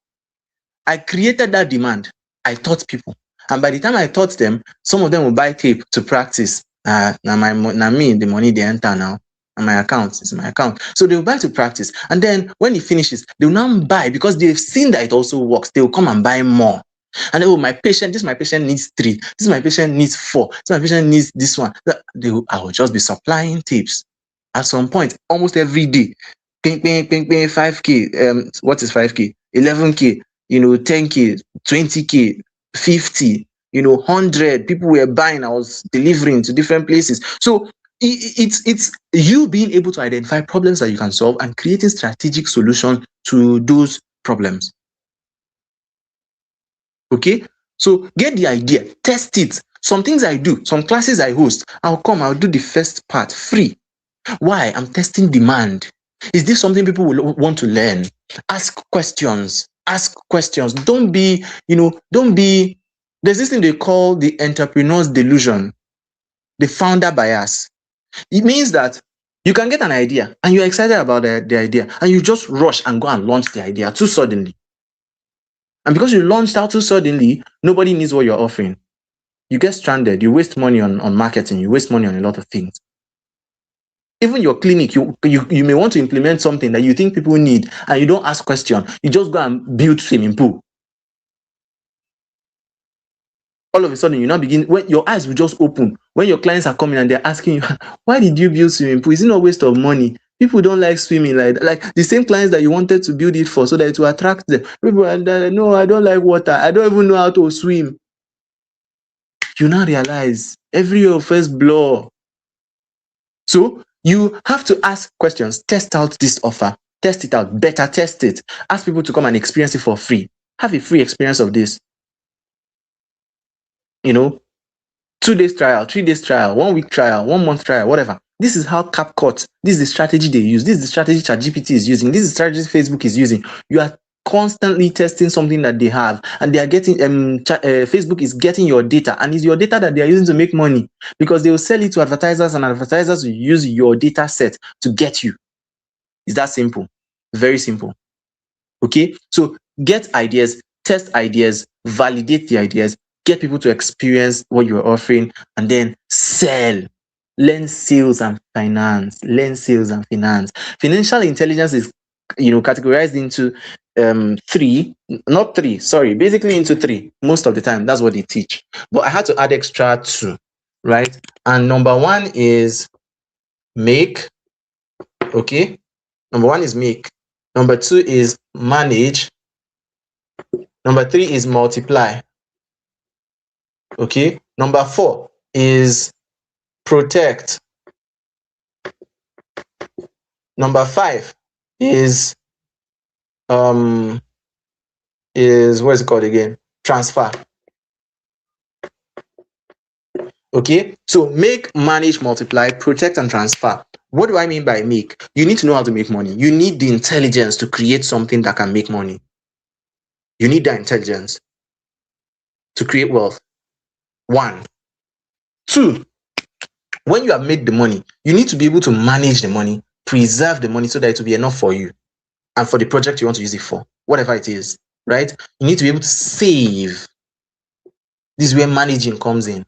I created that demand. I taught people. And by the time I taught them, some of them will buy tape to practice. Now me, the money they enter now. And my account is my account. So they will buy to practice. And then when it finishes, they will now buy because they've seen that it also works. They will come and buy more. And my patient needs 3. This my patient needs 4. This my patient needs this one. I will just be supplying tapes. At some point, almost every day. Ping, 5K. What is 5K? 11K. 10K, 20K, 50, 100. People were buying. I was delivering to different places. So it's you being able to identify problems that you can solve and creating strategic solutions to those problems. Okay, so get the idea, test it. Some things I do, some classes I host, I'll do the first part free. Why? I'm testing demand. Is this something people will want to learn? Ask questions. Don't be, there's this thing they call the entrepreneur's delusion, the founder bias. It means that you can get an idea and you're excited about the idea and you just rush and go and launch the idea too suddenly. And because you launched out too suddenly, nobody needs what you're offering. You get stranded. You waste money on marketing. You waste money on a lot of things. Even your clinic, you may want to implement something that you think people need and you don't ask questions. You just go and build swimming pool. All of a sudden, you now begin, when your eyes will just open. When your clients are coming and they're asking you, why did you build swimming pool? Is it not a waste of money? People don't like swimming like the same clients that you wanted to build it for so that it will attract them. People are like, no, I don't like water. I don't even know how to swim. You now realize every year first blur. So you have to ask questions. Test out this offer. Test it out. Better test it. Ask people to come and experience it for free. Have a free experience of this. 2 days trial, 3 days trial, 1 week trial, 1 month trial, whatever. This is how CapCut, this is the strategy they use. This is the strategy ChatGPT is using. This is the strategy Facebook is using. You are constantly testing something that they have, and they are getting Facebook is getting your data, and it's your data that they are using to make money, because they will sell it to advertisers, and advertisers will use your data set to get you. It's that simple. Very simple. Okay, so get ideas, test ideas, validate the ideas, get people to experience what you're offering, and then sell. Learn sales and finance. Financial intelligence is categorized into basically into 3 most of the time. That's what they teach, but I had to add extra 2, right? And number 1 is make. Okay, number 1 is make. Number 2 is manage. Number 3 is multiply. Okay, number 4 is protect. Number 5 is what is it called again? Transfer. Okay, so make, manage, multiply, protect, and transfer. What do I mean by make? You need to know how to make money. You need the intelligence to create something that can make money. You need that intelligence. to create wealth. One. Two, when you have made the money, you need to be able to manage the money, preserve the money so that it will be enough for you and for the project you want to use it for, whatever it is, right? You need to be able to save. This is where managing comes in.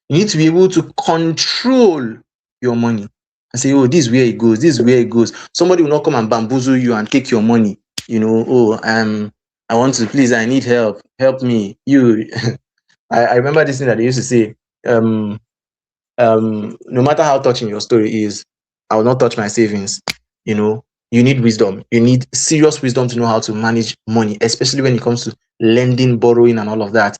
You need to be able to control your money and say, oh, this is where it goes, this is where it goes. Somebody will not come and bamboozle you and take your money. Oh, I want to, please, I need help me. I remember this thing that they used to say, no matter how touching your story is, I will not touch my savings. You need wisdom. You need serious wisdom to know how to manage money, especially when it comes to lending, borrowing, and all of that.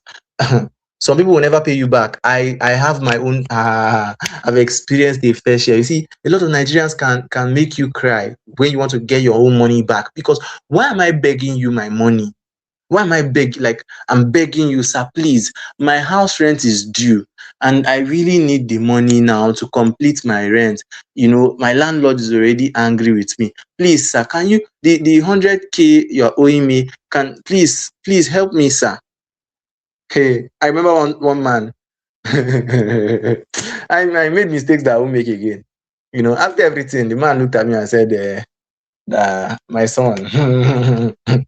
Some people will never pay you back. I have my own. I've experienced a fair share. You see, a lot of Nigerians can make you cry when you want to get your own money back, because why am I begging you my money? Why am I begging? Like, I'm begging you, sir, please, my house rent is due and I really need the money now to complete my rent. My landlord is already angry with me. Please, sir, can you, the 100K you're owing me, please help me, sir. Hey, I remember one man. I made mistakes that I won't make again. After everything, the man looked at me and said, my son,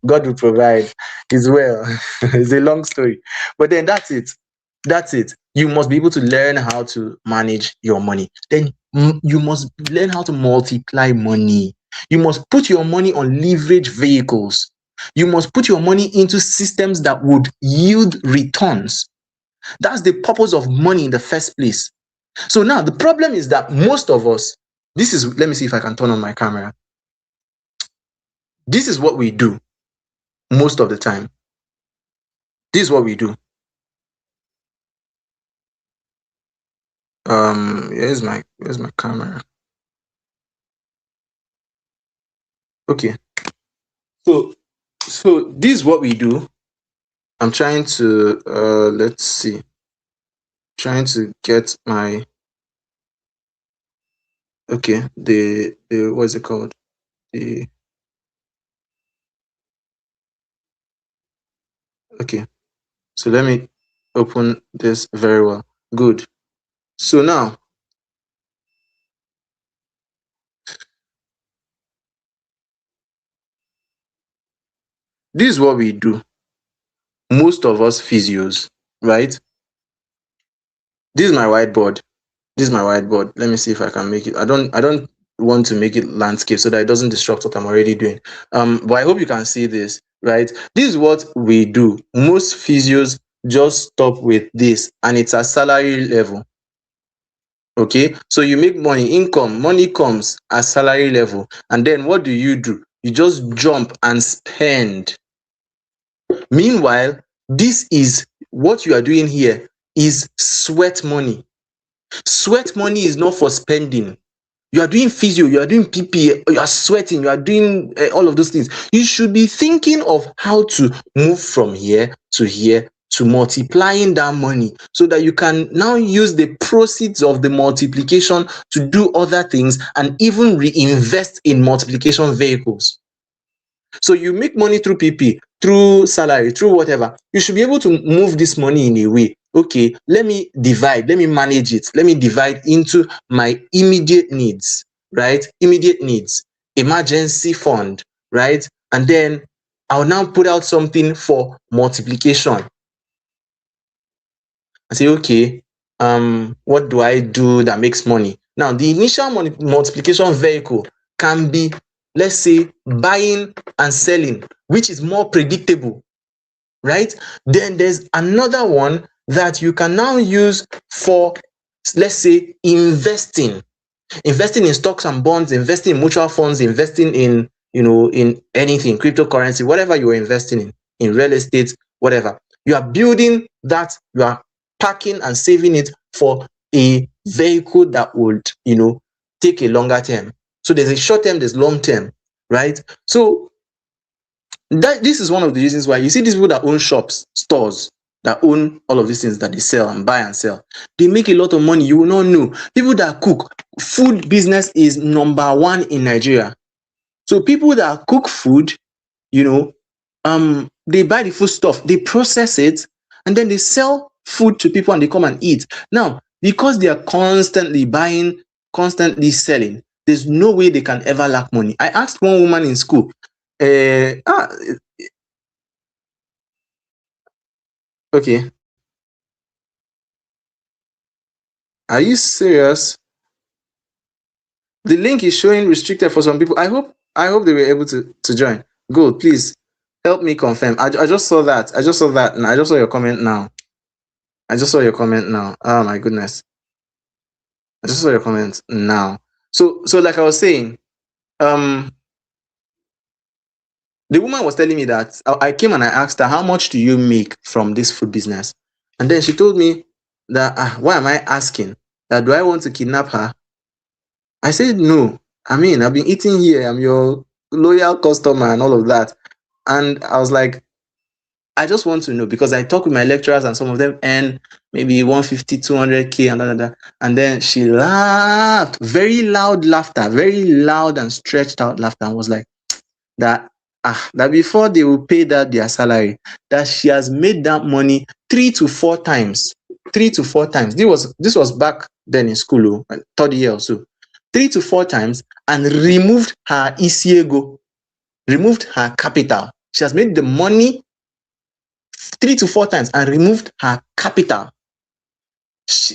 God will provide. Is well. It's a long story, but then that's it. You must be able to learn how to manage your money. Then you must learn how to multiply money. You must put your money on leverage vehicles. You must put your money into systems that would yield returns. That's the purpose of money in the first place. So now the problem is that most of us, let me see if I can turn on my camera. This is what we do most of the time. This is what we do. Here's my camera. Okay. So this is what we do. I'm trying to let's see. Trying to get my the what's it called? So let me open this very well. Good. So now, this is what we do. Most of us physios, right? This is my whiteboard. Let me see if I can make it. I don't want to make it landscape so that it doesn't disrupt what I'm already doing. But I hope you can see this, right? This is what we do. Most physios just stop with this, and it's a salary level. Okay, so you make money comes at salary level, and then what do? You just jump and spend. Meanwhile, this is what you are doing here is sweat money. Sweat money is not for spending. You are doing physio, you are doing PP, you are sweating, you are doing all of those things. You should be thinking of how to move from here to multiplying that money so that you can now use the proceeds of the multiplication to do other things and even reinvest in multiplication vehicles. So you make money through PP, through salary, through whatever. You should be able to move this money in a way. Okay, let me manage it. Let me divide into my immediate needs, right? Immediate needs, emergency fund, right? And then I'll now put out something for multiplication. I say, okay, what do I do that makes money? Now, the initial multiplication vehicle can be, let's say, buying and selling, which is more predictable, right? Then there's another one that you can now use for, let's say, investing in stocks and bonds, investing in mutual funds, investing in, in anything, cryptocurrency, whatever you're investing in real estate, whatever. You are building that, you are packing and saving it for a vehicle that would, take a longer term. So there's a short term, there's long term, right? So this is one of the reasons why you see these people that own shops, stores, that own all of these things that they sell and buy and sell. They make a lot of money. You will not know. People that cook, food business is number one in Nigeria. So people that cook food, they buy the food stuff, they process it, and then they sell food to people and they come and eat. Now, because they are constantly buying, constantly selling, there's no way they can ever lack money. I asked one woman in school, okay, are you serious? The link is showing restricted for some people. I hope they were able to join. Good, please help me confirm. I just saw that. I just saw that. And I just saw your comment now. I just saw your comment now. Oh my goodness. I just saw your comment now. So like I was saying, the woman was telling me that I came and I asked her, how much do you make from this food business? And then she told me that, why am I asking? That do I want to kidnap her? I said, no. I mean, I've been eating here. I'm your loyal customer and all of that. And I was like, I just want to know, because I talk with my lecturers and some of them earn maybe 150, 200K and that. And then she laughed, very loud laughter, very loud and stretched out laughter, and was like, that before they will pay that their salary, that she has made that money 3 to 4 times. 3 to 4 times. This was back then in school, third year or so. 3 to 4 times, and removed her isiego, removed her capital. She has made the money 3 to 4 times and removed her capital.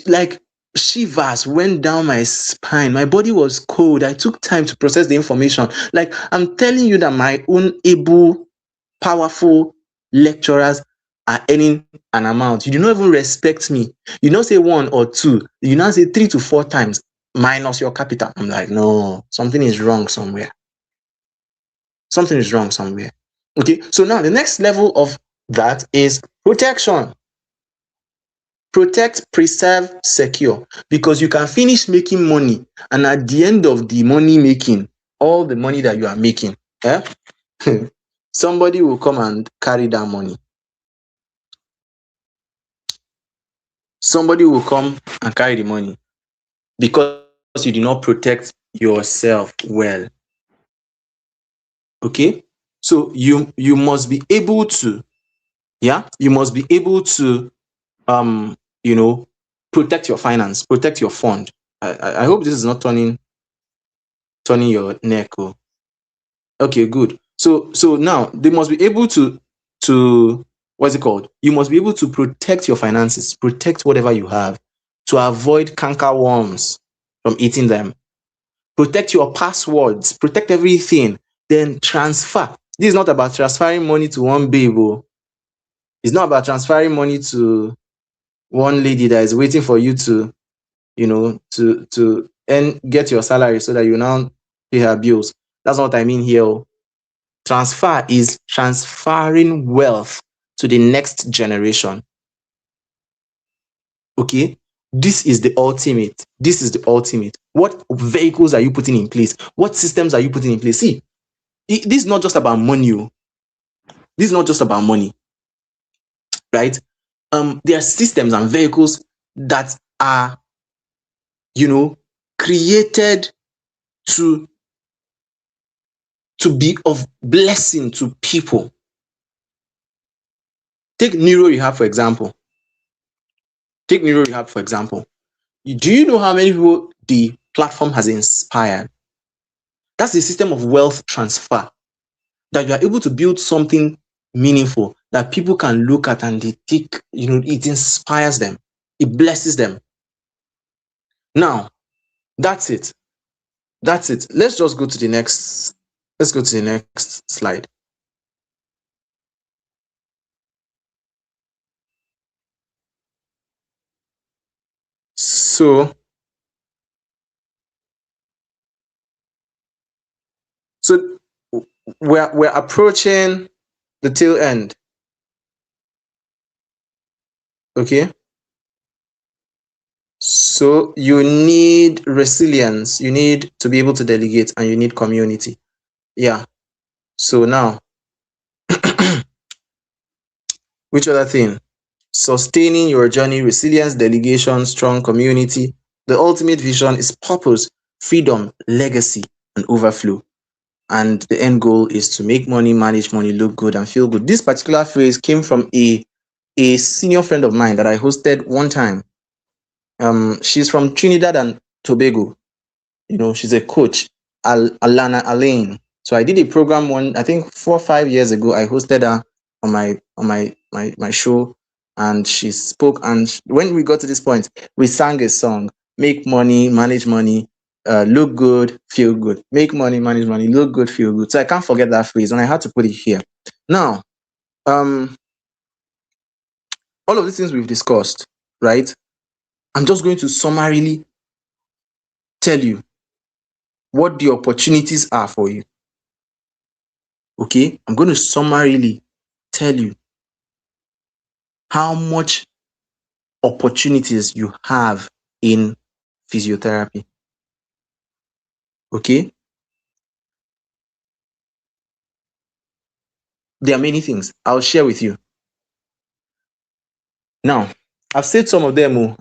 Like shivers went down my spine. My body was cold. I took time to process the information. Like, I'm telling you that my own able, powerful lecturers are earning an amount. You do not even respect me. You don't say one or two. You now say 3 to 4 times minus your capital. I'm like, no, something is wrong somewhere. Something is wrong somewhere. Okay, so now the next level of that is protection. Protect, preserve, secure, because you can finish making money, and at the end of the money making, all the money that you are making, somebody will come and carry that money. Somebody will come and carry the money because you did not protect yourself well. Okay, so you must be able to, you must be able to protect your finance, protect your fund. I hope this is not turning your neck. Oh. Okay, good. So now they must be able to what's it called? You must be able to protect your finances, protect whatever you have, to avoid canker worms from eating them. Protect your passwords, protect everything. Then transfer. This is not about transferring money to one babe. Oh. It's not about transferring money to one lady that is waiting for you to, to get your salary so that you now pay her bills. That's not what I mean here. Oh. Transfer is transferring wealth to the next generation. Okay? This is the ultimate. This is the ultimate. What vehicles are you putting in place? What systems are you putting in place? See, this is not just about money. This is not just about money. Right? There are systems and vehicles that are, created to be of blessing to people. Take Neuro Rehab, for example. Do you know how many people the platform has inspired? That's the system of wealth transfer, that you are able to build something meaningful that people can look at and they think, it inspires them. It blesses them. Now, that's it. Let's just go to the next. Let's go to the next slide. So we're approaching the tail end. Okay. So you need resilience, you need to be able to delegate, and you need community. Yeah. So now, which other thing? Sustaining your journey, resilience, delegation, strong community. The ultimate vision is purpose, freedom, legacy, and overflow. And the end goal is to make money, manage money, look good, and feel good. This particular phrase came from a a senior friend of mine that I hosted one time. She's from Trinidad and Tobago. She's a coach, Alana Alain. So I did a program I think 4 or 5 years ago. I hosted her on my show, and she spoke. And when we got to this point, we sang a song: "Make money, manage money, look good, feel good. Make money, manage money, look good, feel good." So I can't forget that phrase, and I had to put it here. Now, all of these things we've discussed, right? I'm just going to summarily tell you what the opportunities are for you. Okay, I'm going to summarily tell you how much opportunities you have in physiotherapy. Okay, there are many things I'll share with you. Now, I've said some of them.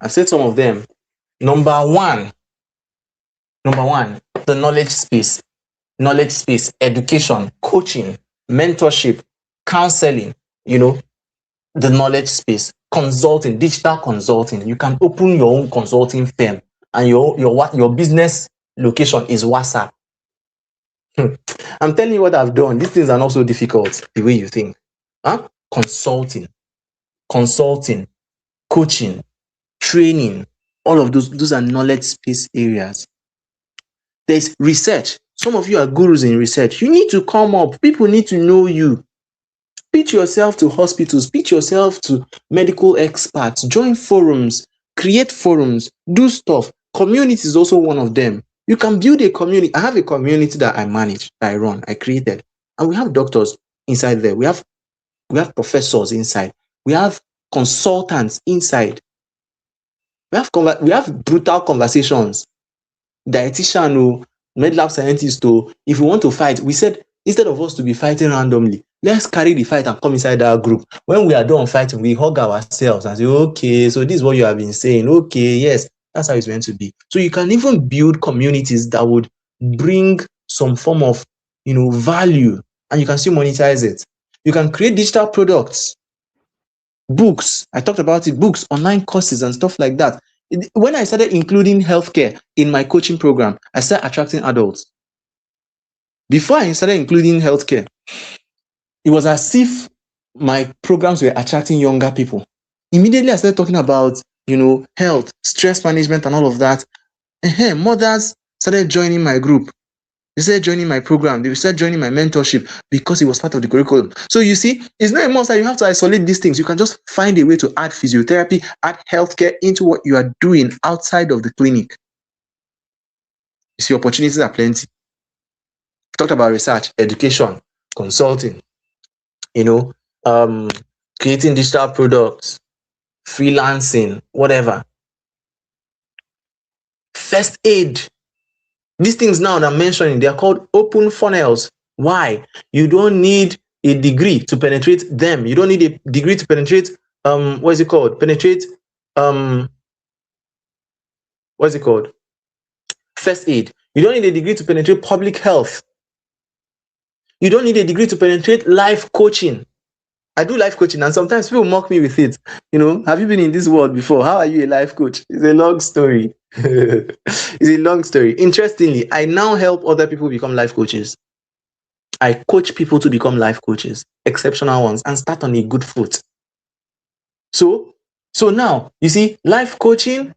Number one, the knowledge space, education, coaching, mentorship, counseling, the knowledge space, consulting, digital consulting. You can open your own consulting firm, and your business location is WhatsApp. I'm telling you what I've done. These things are not so difficult the way you think. Consulting, coaching, training, all of those are knowledge space areas. There's research. Some of you are gurus in research. You need to come up. People need to know you. Pitch yourself to hospitals, pitch yourself to medical experts, join forums, create forums, do stuff. Community is also one of them. You can build a community. I have a community that I manage, that I run, I created. And we have doctors inside there. We have professors inside. We have consultants inside. We have brutal conversations. Dietitian, med lab scientist, if we want to fight, we said, instead of us to be fighting randomly, let's carry the fight and come inside our group. When we are done fighting, we hug ourselves and say, okay, so this is what you have been saying. Okay, yes, that's how it's meant to be. So you can even build communities that would bring some form of, value, and you can still monetize it. You can create digital products, books. I talked about it, books, online courses and stuff like that. When I started including healthcare in my coaching program, I started attracting adults. Before I started including healthcare, it was as if my programs were attracting younger people. Immediately I started talking about, health, stress management and all of that. Mothers started joining my group. They started joining my program. They started joining my mentorship because it was part of the curriculum. So you see, it's not a must that you have to isolate these things. You can just find a way to add physiotherapy, add healthcare into what you are doing outside of the clinic. You see, opportunities are plenty. Talked about research, education, consulting, creating digital products, freelancing, whatever. First aid. These things now that I'm mentioning, they are called open funnels. Why? You don't need a degree to penetrate them. You don't need a degree to penetrate, First aid. You don't need a degree to penetrate public health. You don't need a degree to penetrate life coaching. I do life coaching, and sometimes people mock me with it. Have you been in this world before? How are you a life coach? It's a long story. It's a long story. Interestingly, I now help other people become life coaches. I coach people to become life coaches, exceptional ones, and start on a good foot. So now, you see, life coaching,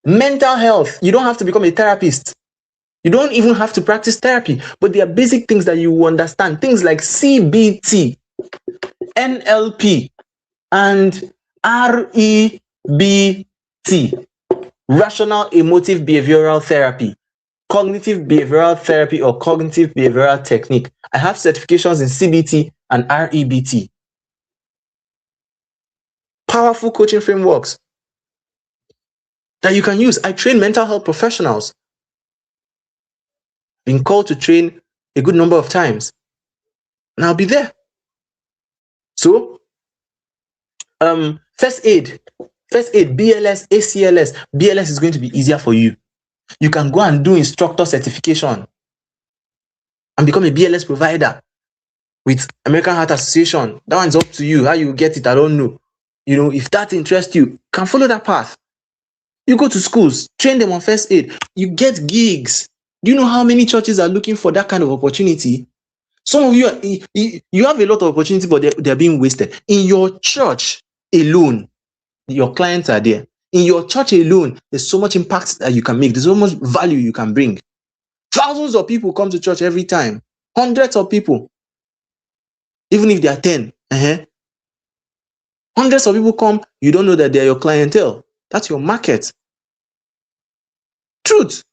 mental health. You don't have to become a therapist. You don't even have to practice therapy, but there are basic things that you understand. Things like CBT, NLP, and REBT, rational emotive behavioral therapy, cognitive behavioral therapy, or cognitive behavioral technique. I have certifications in CBT and REBT. Powerful coaching frameworks that you can use. I train mental health professionals. Been called to train a good number of times, and I'll be there. So, first aid, BLS, ACLS. BLS is going to be easier for you. You can go and do instructor certification and become a BLS provider with American Heart Association. That one's up to you. How you get it, I don't know. if that interests you, can follow that path. You go to schools, train them on first aid, you get gigs. Do you know how many churches are looking for that kind of opportunity? Some of you have a lot of opportunity, but they're being wasted. In your church alone, your clients are there. In your church alone, there's so much impact that you can make. There's so much value you can bring. Thousands of people come to church every time. Hundreds of people, even if they are 10. Hundreds of people come, you don't know that they're your clientele. That's your market. Truth.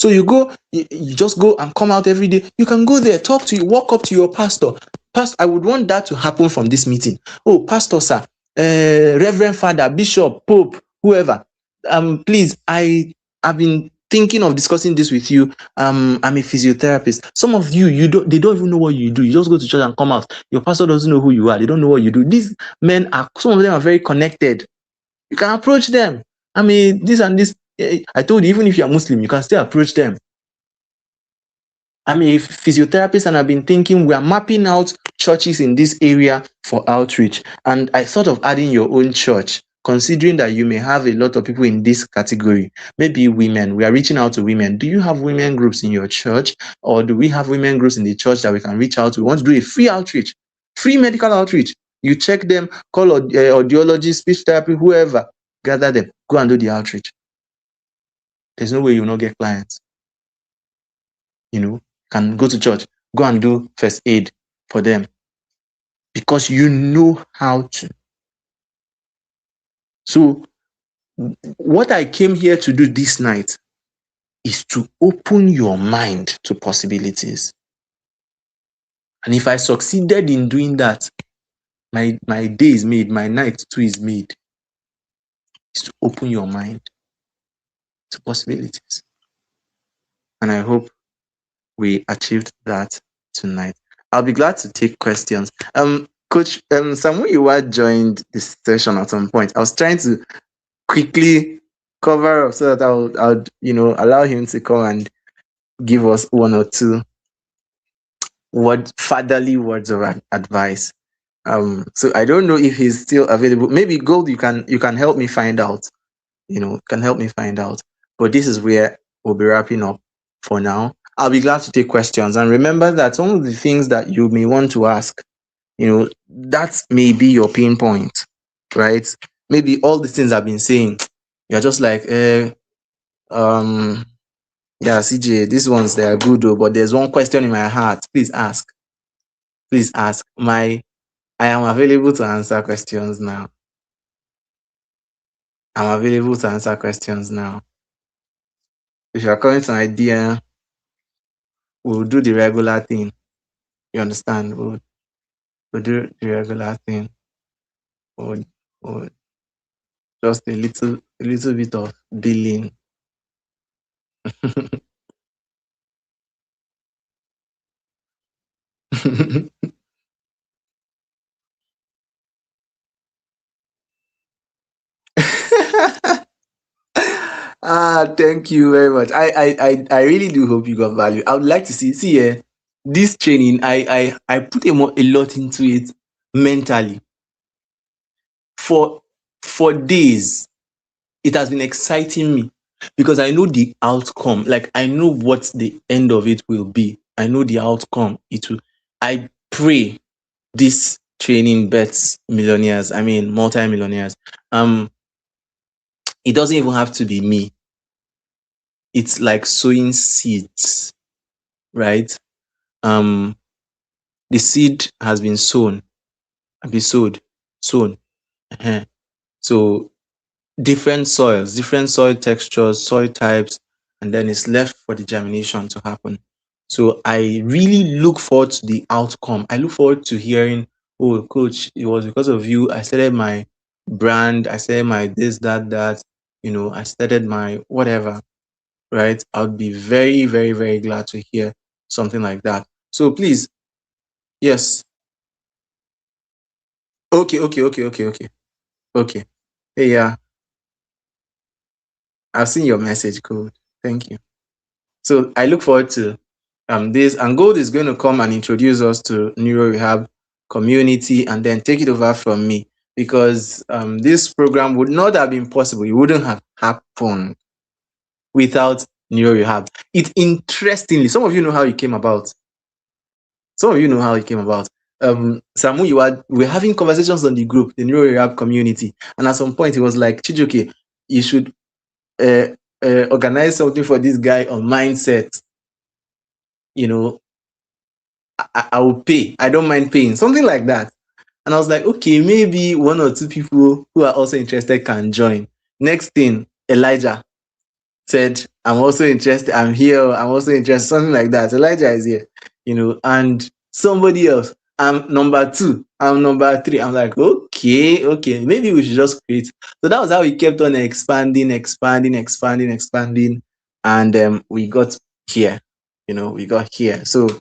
So you go, you just go and come out every day. You can go there, talk to you, walk up to your pastor. Pastor, I would want that to happen from this meeting. Oh, pastor, sir, Reverend Father, Bishop, Pope, whoever. Please, I've been thinking of discussing this with you. I'm a physiotherapist. Some of you, they don't even know what you do. You just go to church and come out. Your pastor doesn't know who you are. They don't know what you do. These men some of them are very connected. You can approach them. This and this. I told you, even if you are Muslim, you can still approach them. I'm a physiotherapist, and I've been thinking we are mapping out churches in this area for outreach. And I thought of adding your own church, considering that you may have a lot of people in this category. Maybe women. We are reaching out to women. Do you have women groups in your church? Or do we have women groups in the church that we can reach out to? We want to do a free outreach, free medical outreach. You check them, call audiology, speech therapy, whoever, gather them, go and do the outreach. There's no way you will not get clients. Can go to church, go and do first aid for them, because you know how to. So what I came here to do this night is to open your mind to possibilities. And if I succeeded in doing that, my day is made, my night too is made. Is to open your mind to possibilities. And I hope we achieved that tonight. I'll be glad to take questions. Coach Samuyiwa joined this session at some point. I was trying to quickly cover up so that I'll allow him to come and give us one or two fatherly words of advice. So I don't know if he's still available. Maybe Gold, you can help me find out. Can help me find out. But this is where we'll be wrapping up for now. I'll be glad to take questions. And remember that some of the things that you may want to ask, that may be your pain point, right? Maybe all the things I've been saying, you're just like, yeah, CJ, these ones, they are good though, but there's one question in my heart. Please ask. Please ask. I am available to answer questions now. I'm available to answer questions now. If you're coming to an idea, we'll do the regular thing. You understand? We'll do the regular thing. We'll just a little bit of billing. Thank you very much. I really do hope you got value. I would like to see this training. I put a lot into it mentally for days. It has been exciting me because I know the outcome. Like, I know what the end of it will be. I know the outcome it will. I pray this training bets millionaires. Multi-millionaires. It doesn't even have to be me. It's like sowing seeds, right? The seed has been sown. Sown. So different soils, different soil textures, soil types, and then it's left for the germination to happen. So I really look forward to the outcome. I look forward to hearing, oh, coach, it was because of you I started my brand, I started my this, that, I started my whatever, right? I would be very, very, very glad to hear something like that. So please, yes. Okay. Hey, yeah, I've seen your message. Cool. Thank you. So I look forward to this, and Gold is going to come and introduce us to neuro rehab community and then take it over from me, because this program would not have been possible. It wouldn't have happened without neuro rehab. It interestingly, some of you know how it came about. Some of you know how it came about. Samu, we're having conversations on the group, the neuro rehab community, and at some point he was like, Chijoke, you should uh, organize something for this guy on mindset. You know, I will pay. I don't mind paying. Something like that. And I was like, okay, maybe one or two people who are also interested can join. Next thing, Elijah said, I'm also interested. I'm here. I'm also interested. Something like that. Elijah is here, and somebody else. I'm number two. I'm number three. I'm like, okay, maybe we should just create. So that was how we kept on expanding. And we got here. We got here. So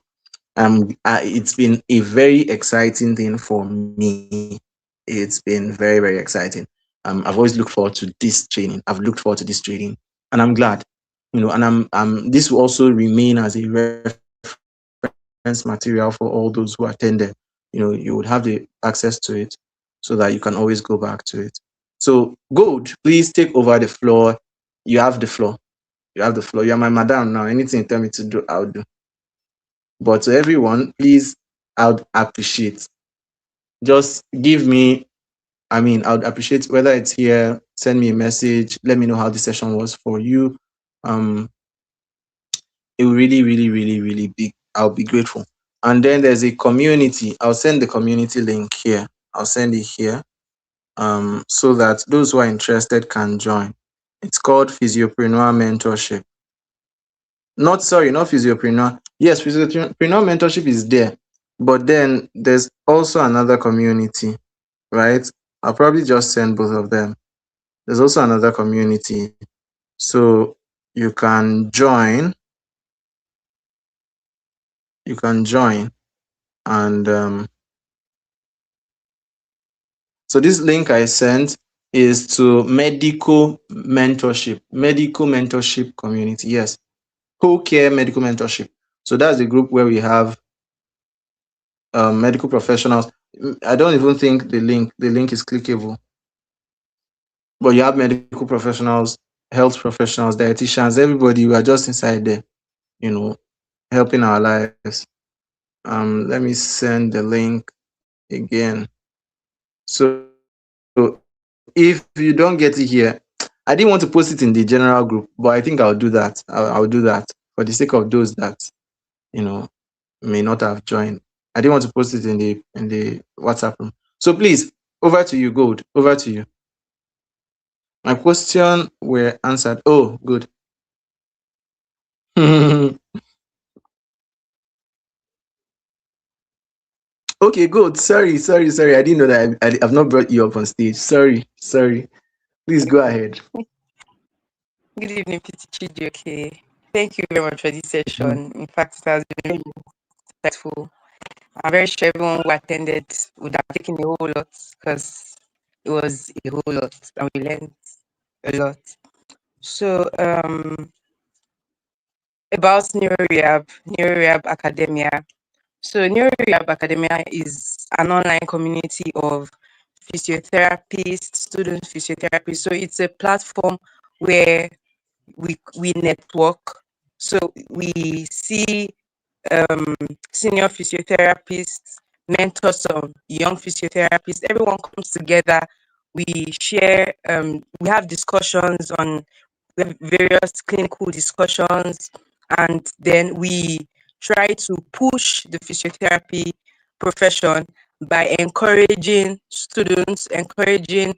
it's been a very exciting thing for me. It's been very, very exciting. I've always looked forward to this training. I've looked forward to this training, and I'm glad. And this will also remain as a reference material for all those who attended. You would have the access to it, so that you can always go back to it. So, Gold, please take over the floor. You have the floor. You are my madam now. Anything you tell me to do, I'll do. But to everyone, please, I would appreciate. Just give me, I would appreciate whether it's here, send me a message, let me know how the session was for you. It will really, really, really, really be, I'll be grateful. And then there's a community. I'll send the community link here. I'll send it here so that those who are interested can join. It's called Physiopreneur Mentorship. Not Physiopreneur. Yes, Physiopreneur Mentorship is there. But then there's also another community, right? I'll probably just send both of them. There's also another community. So you can join. And so this link I sent is to medical mentorship community. Yes, who care medical mentorship. So that's the group where we have medical professionals. I don't even think the link is clickable, but you have medical professionals, health professionals, dietitians, everybody. We are just inside there, helping our lives. Let me send the link again. So if you don't get it here, I didn't want to post it in the general group, but I think I'll do that. I'll do that for the sake of those that may not have joined. I didn't want to post it in the WhatsApp room. So please, over to you, Gold. Over to you. My question were answered. Oh, good. Okay, good. Sorry. I didn't know that I've not brought you up on stage. Sorry. Please go ahead. Good evening, Petit Okay. Thank you very much for this session. In fact, it has been really insightful. I'm very sure everyone who attended would have taken a whole lot because it was a whole lot and we learned a lot. So, about Neuro Rehab Academia. So, Neuro Rehab Academia is an online community of physiotherapists, student physiotherapists. So, it's a platform where we network. So we see senior physiotherapists, mentors of young physiotherapists. Everyone comes together. We share. We have discussions on various clinical discussions, and then we try to push the physiotherapy profession by encouraging students, encouraging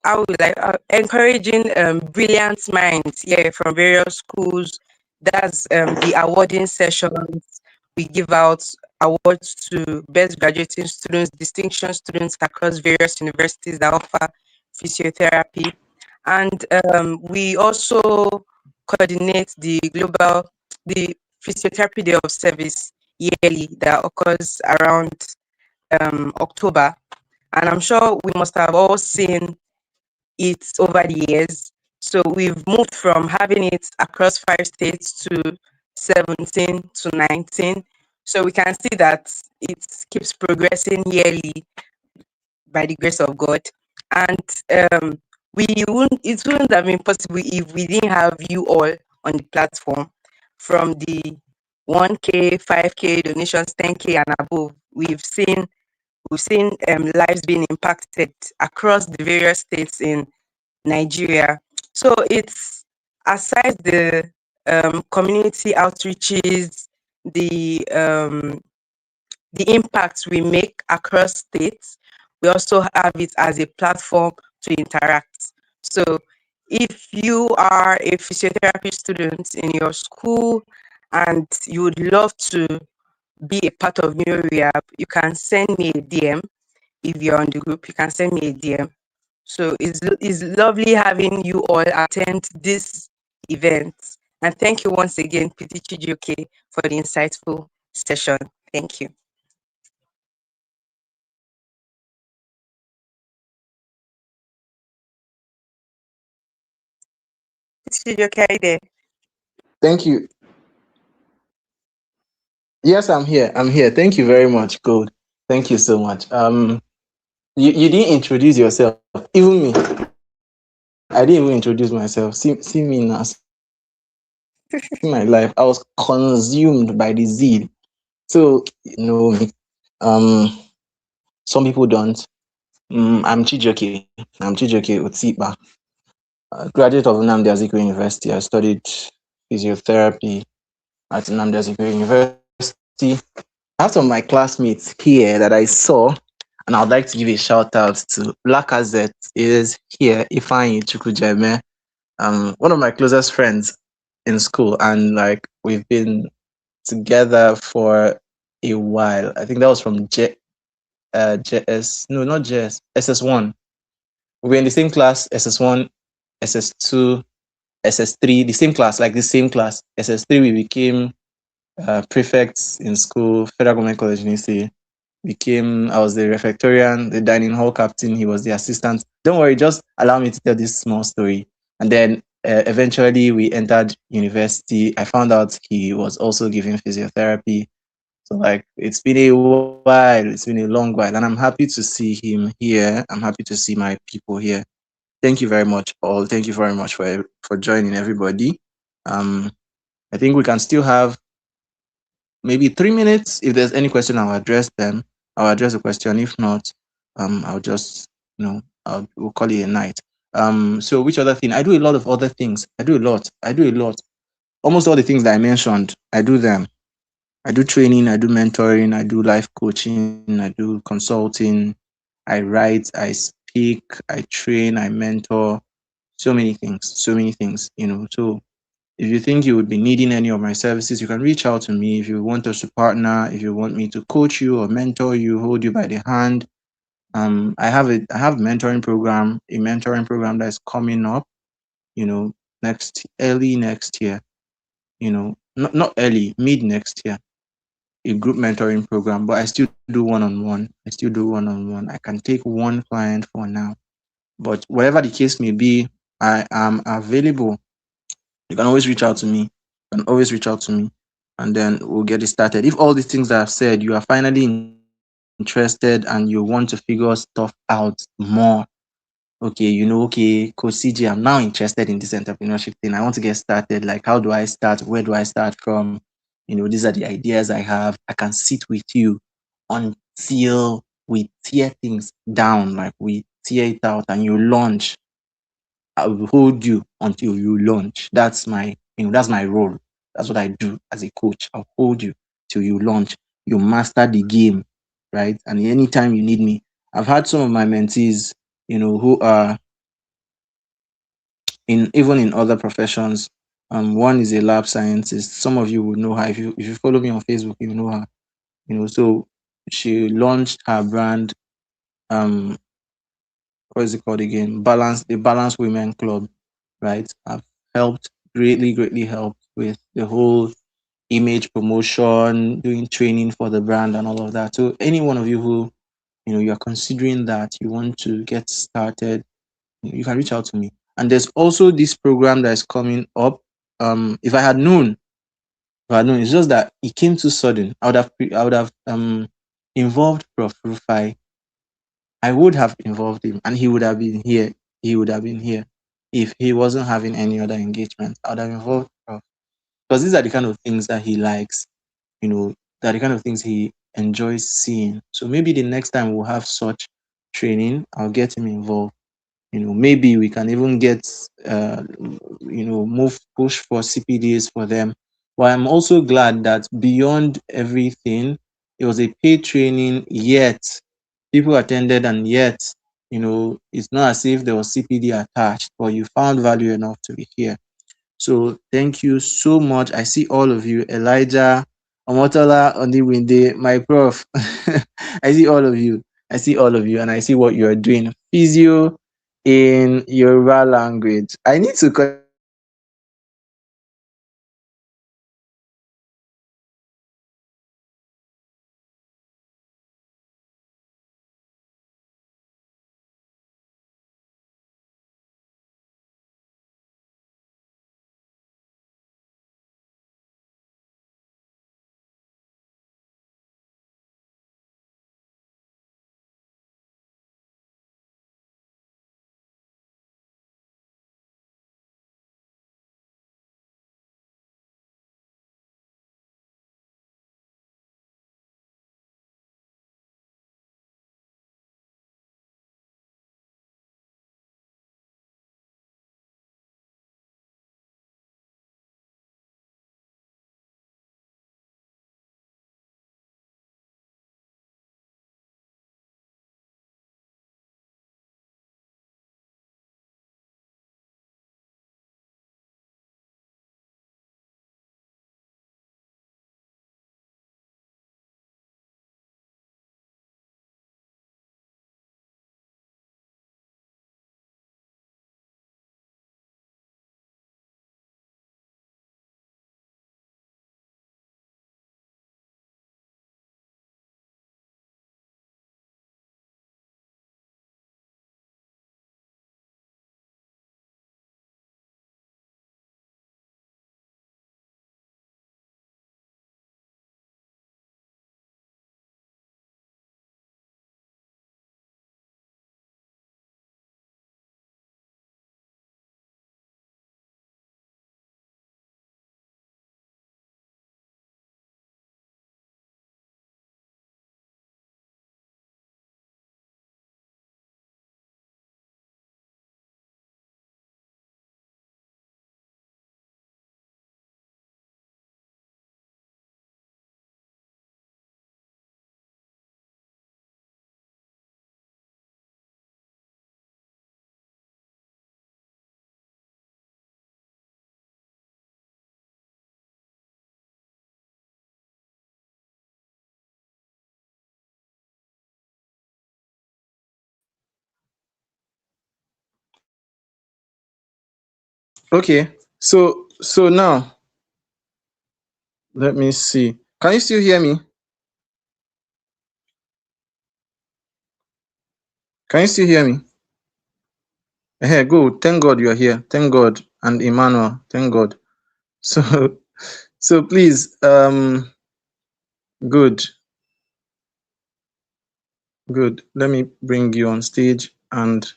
how we like encouraging brilliant minds, from various schools. That's the awarding sessions. We give out awards to best graduating students, distinction students across various universities that offer physiotherapy. And we also coordinate the physiotherapy day of service yearly that occurs around October. And I'm sure we must have all seen it over the years. So we've moved from having it across 5 states to 17 to 19. So we can see that it keeps progressing yearly. by the grace of God. And um, it wouldn't have been possible if we didn't have you all on the platform. From the 1K, 5K donations, 10K and above, we've seen lives being impacted across the various states in Nigeria. So it's aside the community outreaches, the impacts we make across states, we also have it as a platform to interact. So if you are a physiotherapy student in your school and you would love to be a part of New Rehab, you can send me a DM. If you're on the group, you can send me a DM. So it's lovely having you all attend this event. And thank you once again, PT Chijioke, for the insightful session. Thank you. PT Chijioke, are you there? Thank you. Yes, I'm here. I'm here. Thank you very much, Gold. Thank you so much. You didn't introduce yourself. Even me, I didn't even introduce myself. See me now. See my life. I was consumed by the zeal. So you know me. Um, some people don't. I'm Chijoke Utsipa, graduate of Nnamdi Azikiwe University. I studied physiotherapy at Nnamdi Azikiwe University. I have some of my classmates here that I saw, and I would like to give a shout out to Lacazette is here, Ifeanyi Chukwujeme, one of my closest friends in school, and like we've been together for a while. I think that was from JS, no, not JS, SS1. We were in the same class, SS1, SS2, SS3, the same class, like the same class. SS3, we became prefects in school, Federal Government College in Ise. I was the refectorian, the dining hall captain, he was the assistant. Don't worry, just allow me to tell this small story. And then eventually we entered university. I found out he was also giving physiotherapy. So like it's been a while, it's been a long while, and I'm happy to see him here. I'm happy to see my people here. Thank you very much, all. Thank you very much for joining, everybody. Um, I think we can still have maybe 3 minutes. If there's any question, I'll address them. I'll address the question. If not, I'll just we'll call it a night. So which other thing? I do a lot of other things. I do a lot. Almost all the things that I mentioned, I do them. I do training, I do mentoring, I do life coaching, I do consulting, I write, I speak, I train, I mentor, so many things, So if you think you would be needing any of my services, you can reach out to me. If you want us to partner, if you want me to coach you or mentor you, hold you by the hand. I have a mentoring program that's coming up, early next year, not early, mid next year, a group mentoring program, but I still do one-on-one. I can take one client for now. But whatever the case may be, I am available. You can always reach out to me. And then we'll get it started. If all these things that I've said, you are finally interested and you want to figure stuff out more, okay, Coach CJ, I'm now interested in this entrepreneurship thing. I want to get started. Like, how do I start? Where do I start from? These are the ideas I have. I can sit with you until we tear things down, like we tear it out and you launch. I will hold you until you launch. That's my role. That's what I do as a coach. I'll hold you till you launch. You master the game, right? And anytime you need me, I've had some of my mentees, who are even in other professions. One is a lab scientist. Some of you will know her. If you follow me on Facebook, you know her. So she launched her brand. What is it called again? The Balance Women Club, right? I've helped greatly helped with the whole image promotion, doing training for the brand and all of that. So any one of you who you're considering that you want to get started, you can reach out to me. And there's also this program that is coming up. If I had known, it's just that it came too sudden. I would have involved Prof. Rufai I would have involved him, and he would have been here. He would have been here if he wasn't having any other engagement. I would have involved Prof. Because these are the kind of things that he likes, that are the kind of things he enjoys seeing. So maybe the next time we'll have such training, I'll get him involved. Maybe we can even get, move, push for CPDs for them. But I'm also glad that beyond everything, it was a paid training, yet people attended, and yet, it's not as if there was CPD attached, but you found value enough to be here. So thank you so much. I see all of you, Elijah, Omotola, Oniwinde, my prof. I see all of you. I see all of you, and I see what you are doing. Physio in Yoruba language. I need to connect with you guys so that we can have Okay, so now let me see. Can you still hear me? Can you still hear me? Hey, good. Thank God you are here. Thank God. And Emmanuel, thank God. So so please, good, good. Let me bring you on stage and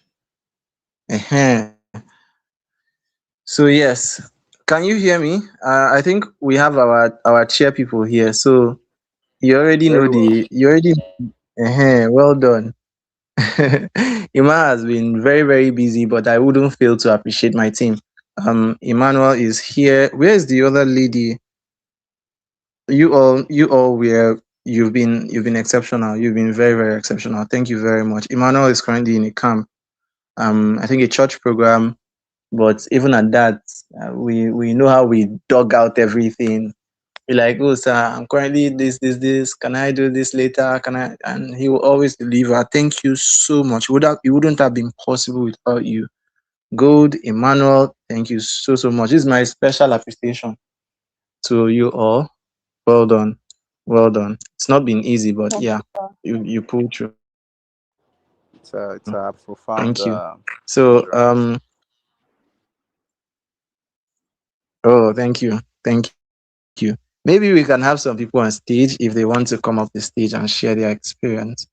so yes. Can you hear me? I think we have our chair people here. So you already know Very well. well done. Ima has been very, very busy, but I wouldn't fail to appreciate my team. Emmanuel is here. Where is the other lady? You all were you've been exceptional. You've been very, very exceptional. Thank you very much. Emmanuel is currently in a camp. I think a church program, but even at that, we know how we dug out everything. Be like, oh sir, I'm currently this. Can I do this later? Can I? And he will always deliver. Thank you so much. It wouldn't have been possible without you. Gold, Emmanuel, thank you so much. This is my special appreciation to you all. Well done. Well done. It's not been easy, but Thank yeah, you, sir. you pulled through. It's a profound Thank you. So introduction. oh thank you. Maybe we can have some people on stage if they want to come up the stage and share their experience.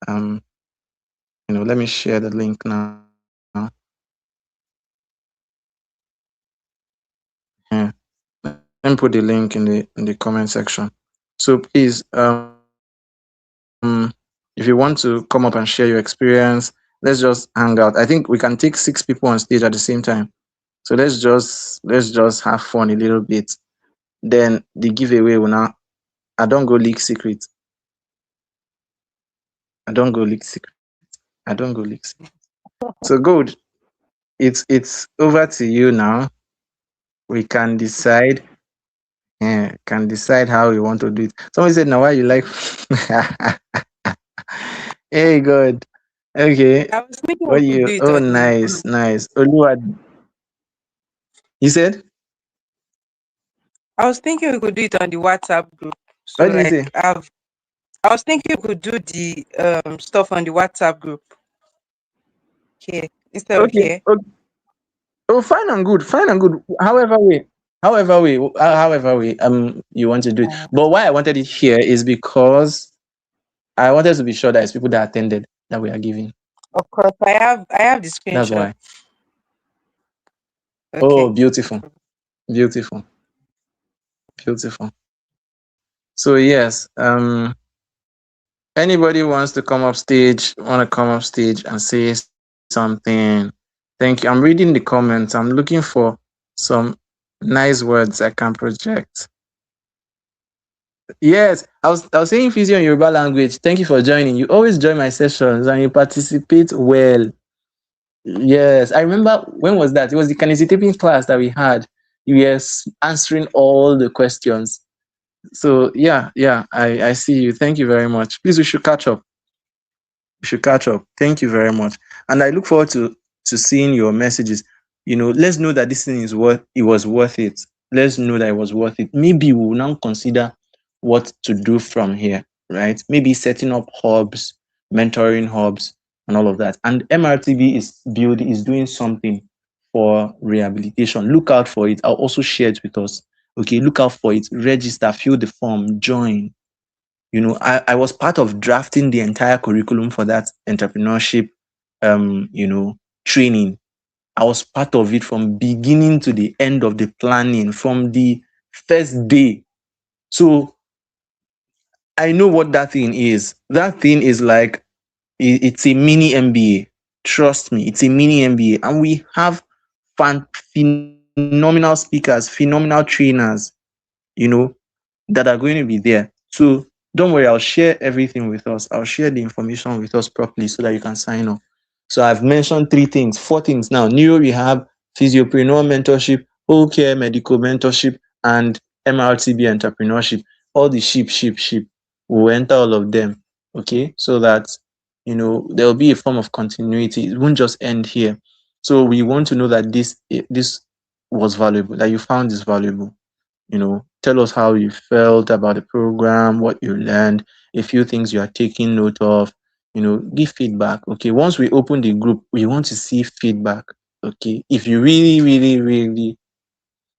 Um let me share the link now. Yeah. Let me put the link in the comment section. So please, if you want to come up and share your experience, let's just hang out. I think we can take 6 people on stage at the same time. So let's just have fun a little bit. Then the giveaway will now. I don't go leak secret. I don't go leak secret. I don't go leak secret. So good. It's over to you now. We can decide. Yeah, can decide how we want to do it. Somebody said, "Now why you like?" Hey, good. Okay. I was thinking What we do could you? do it Oh, on the nice, nice. Oluwa, you said? I was thinking we could do it on the WhatsApp group. So What did you like say? I was thinking we could do the stuff on the WhatsApp group. Okay. Instead of Okay. here. Okay. Oh, fine and good. Fine and good. However way, you want to do it. But why I wanted it here is because I wanted to be sure that it's people that attended that we are giving. Of course, I have the That's screenshot. why. Oh, Okay. beautiful, beautiful, beautiful. So yes, anybody wants to come up stage, want to come up stage and say something? Thank you. I'm reading the comments. I'm looking for some nice words I can project. Yes, I was saying physio in Yoruba language. Thank you for joining. You always join my sessions and you participate well. Yes, I remember when was that? It was the kinesithetics class that we had. You were answering all the questions. So yeah, I see you. Thank you very much. Please, we should catch up. We should catch up. Thank you very much. And I look forward to seeing your messages. Let's know that this thing was worth it. Let's know that it was worth it. Maybe we will now consider what to do from here, right? Maybe setting up hubs, mentoring hubs, and all of that. And MRTB is doing something for rehabilitation. Look out for it. I'll also share it with us. Okay, look out for it. Register, fill the form, join. I was part of drafting the entire curriculum for that entrepreneurship training. I was part of it from beginning to the end of the planning, from the first day. So I know what that thing is. That thing is like it's a mini MBA. Trust me, it's a mini MBA. And we have phenomenal speakers, phenomenal trainers, you know, that are going to be there. So don't worry, I'll share everything with us. I'll share the information with us properly so that you can sign up. So I've mentioned 3 things, 4 things now: neuro rehab, physiopreneur mentorship, whole care medical mentorship, and MRTB entrepreneurship. All the sheep. We'll enter all of them. Okay, so that there will be a form of continuity. It won't just end here. So we want to know that this was valuable, that you found this valuable. Tell us how you felt about the program, what you learned, a few things you are taking note of. Give feedback. Okay, once we open the group, we want to see feedback. Okay, if you really, really, really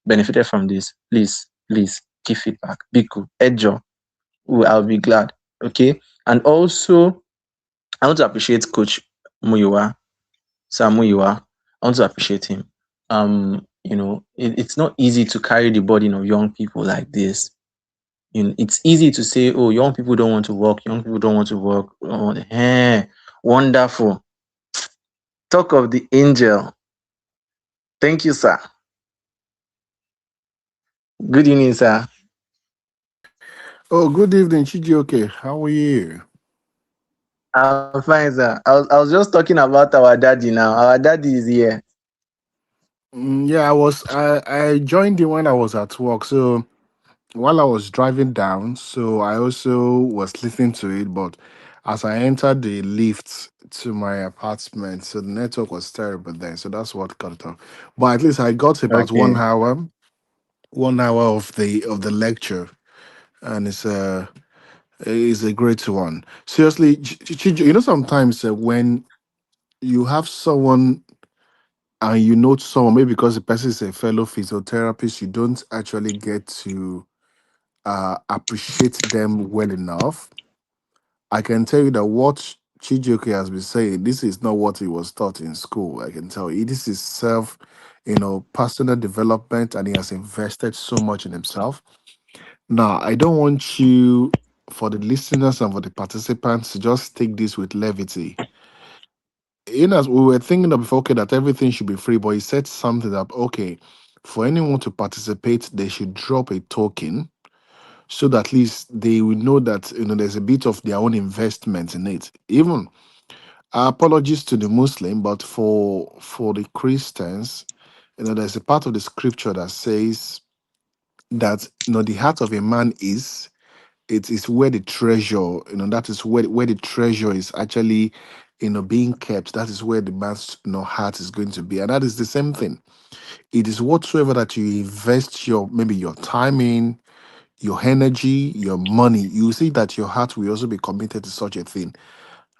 benefited from this, please give feedback. Be cool. Ejo, I'll be glad. Okay, and also I want to appreciate Coach Muyiwa, Sam Muyiwa. I want to appreciate him. It's not easy to carry the burden of young people like this. It's easy to say, oh, young people don't want to work, young people don't want to work. Oh, wonderful. Talk of the angel. Thank you, sir. Good evening, sir. Oh, good evening, Chijioke. How are you? I'm fine, sir. I was just talking about our daddy now. Our daddy is here. Yeah, I joined you when I was at work. So while I was driving down, so I also was listening to it. But as I entered the lift to my apartment, so the network was terrible then. So that's what cut it off. But at least I got about Okay. 1 hour of the lecture, and it's a great one. Seriously, Chijo, sometimes when you have someone and you know someone, maybe because the person is a fellow physiotherapist, you don't actually get to appreciate them well enough. I can tell you that what Chijoke has been saying, this is not what he was taught in school. I can tell you, this is self, personal development, and he has invested so much in himself. Now, I don't want you, for the listeners and for the participants, to just take this with levity. As we were thinking of before, okay, that everything should be free, but he said something that, okay, for anyone to participate, they should drop a token so that at least they will know that there's a bit of their own investment in it. Even apologies to the Muslim, but for the Christians, there's a part of the scripture that says that the heart of a man is, it is where the treasure, that is where the treasure is actually being kept. That is where the man's heart is going to be. And that is the same thing. It is whatsoever that you invest your, maybe your time in, your energy, your money, you see that your heart will also be committed to such a thing.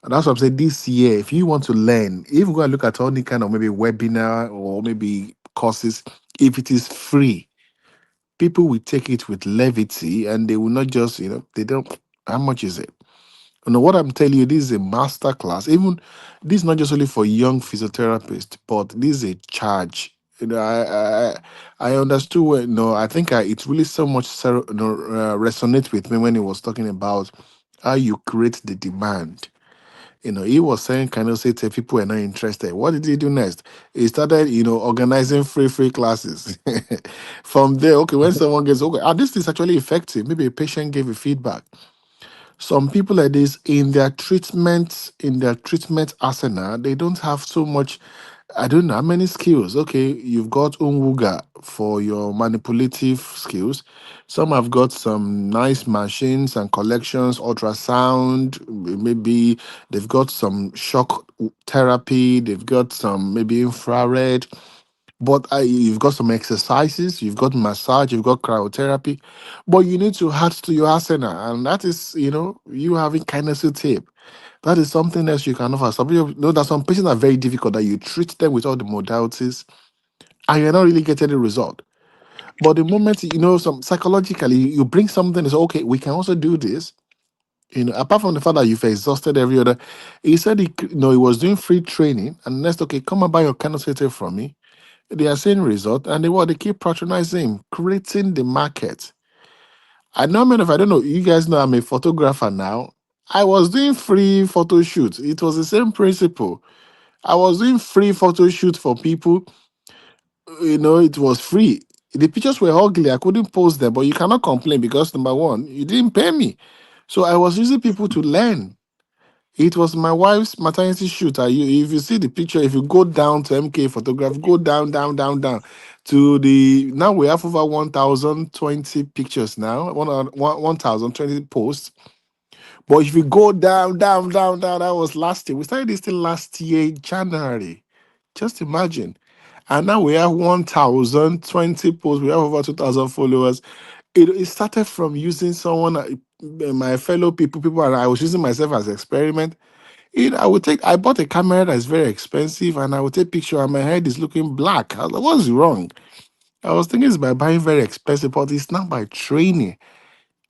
And that's what I'm saying. This year, if you want to learn, if you go and look at any kind of maybe webinar or maybe courses, if it is free, people will take it with levity, and they will not just, they don't, how much is it? What I'm telling you, this is a master class. Even this is not just only for young physiotherapists, but this is a charge. I understood when, I think it really so much resonate with me when he was talking about how you create the demand. He was saying, kind of say to people are not interested. What did he do next? He started, organizing free classes. From there, okay, when someone gets, okay, this is actually effective. Maybe a patient gave a feedback. Some people like this in their treatment arsenal, they don't have so much. I don't know how many skills. Okay, you've got Unwuga for your manipulative skills. Some have got some nice machines and collections, ultrasound. Maybe they've got some shock therapy. They've got some maybe infrared. But you've got some exercises, you've got massage, you've got cryotherapy, but you need to add to your arsenal, and that is, you having kinesil tape. That is something else you can offer. Some people know that some patients are very difficult, that you treat them with all the modalities, and you're not really getting the result. But the moment some psychologically, you bring something, and say, okay, we can also do this. Apart from the fact that you've exhausted every other, he said he was doing free training, and next, okay, come and buy your kinesil tape from me. They are seeing result, and they keep patronizing him, creating the market. I know, if I don't know, you guys know I'm a photographer now. I was doing free photo shoots. It was the same principle. I was doing free photo shoots for people. It was free. The pictures were ugly. I couldn't post them, but you cannot complain because number one, you didn't pay me. So I was using people to learn. It was my wife's maternity shoot. If you see the picture, if you go down to MK photograph, go down, down, down, down to the, now we have over 1,020 pictures now, 1,020 posts. But if you go down, down, down, down, that was last year. We started this thing last year, January. Just imagine. And now we have 1,020 posts. We have over 2,000 followers. It started from using someone, my fellow people, and I was using myself as an experiment. I bought a camera that's very expensive, and I would take picture and my head is looking black. I was like, what's wrong? I was thinking it's by buying very expensive, but it's not by training.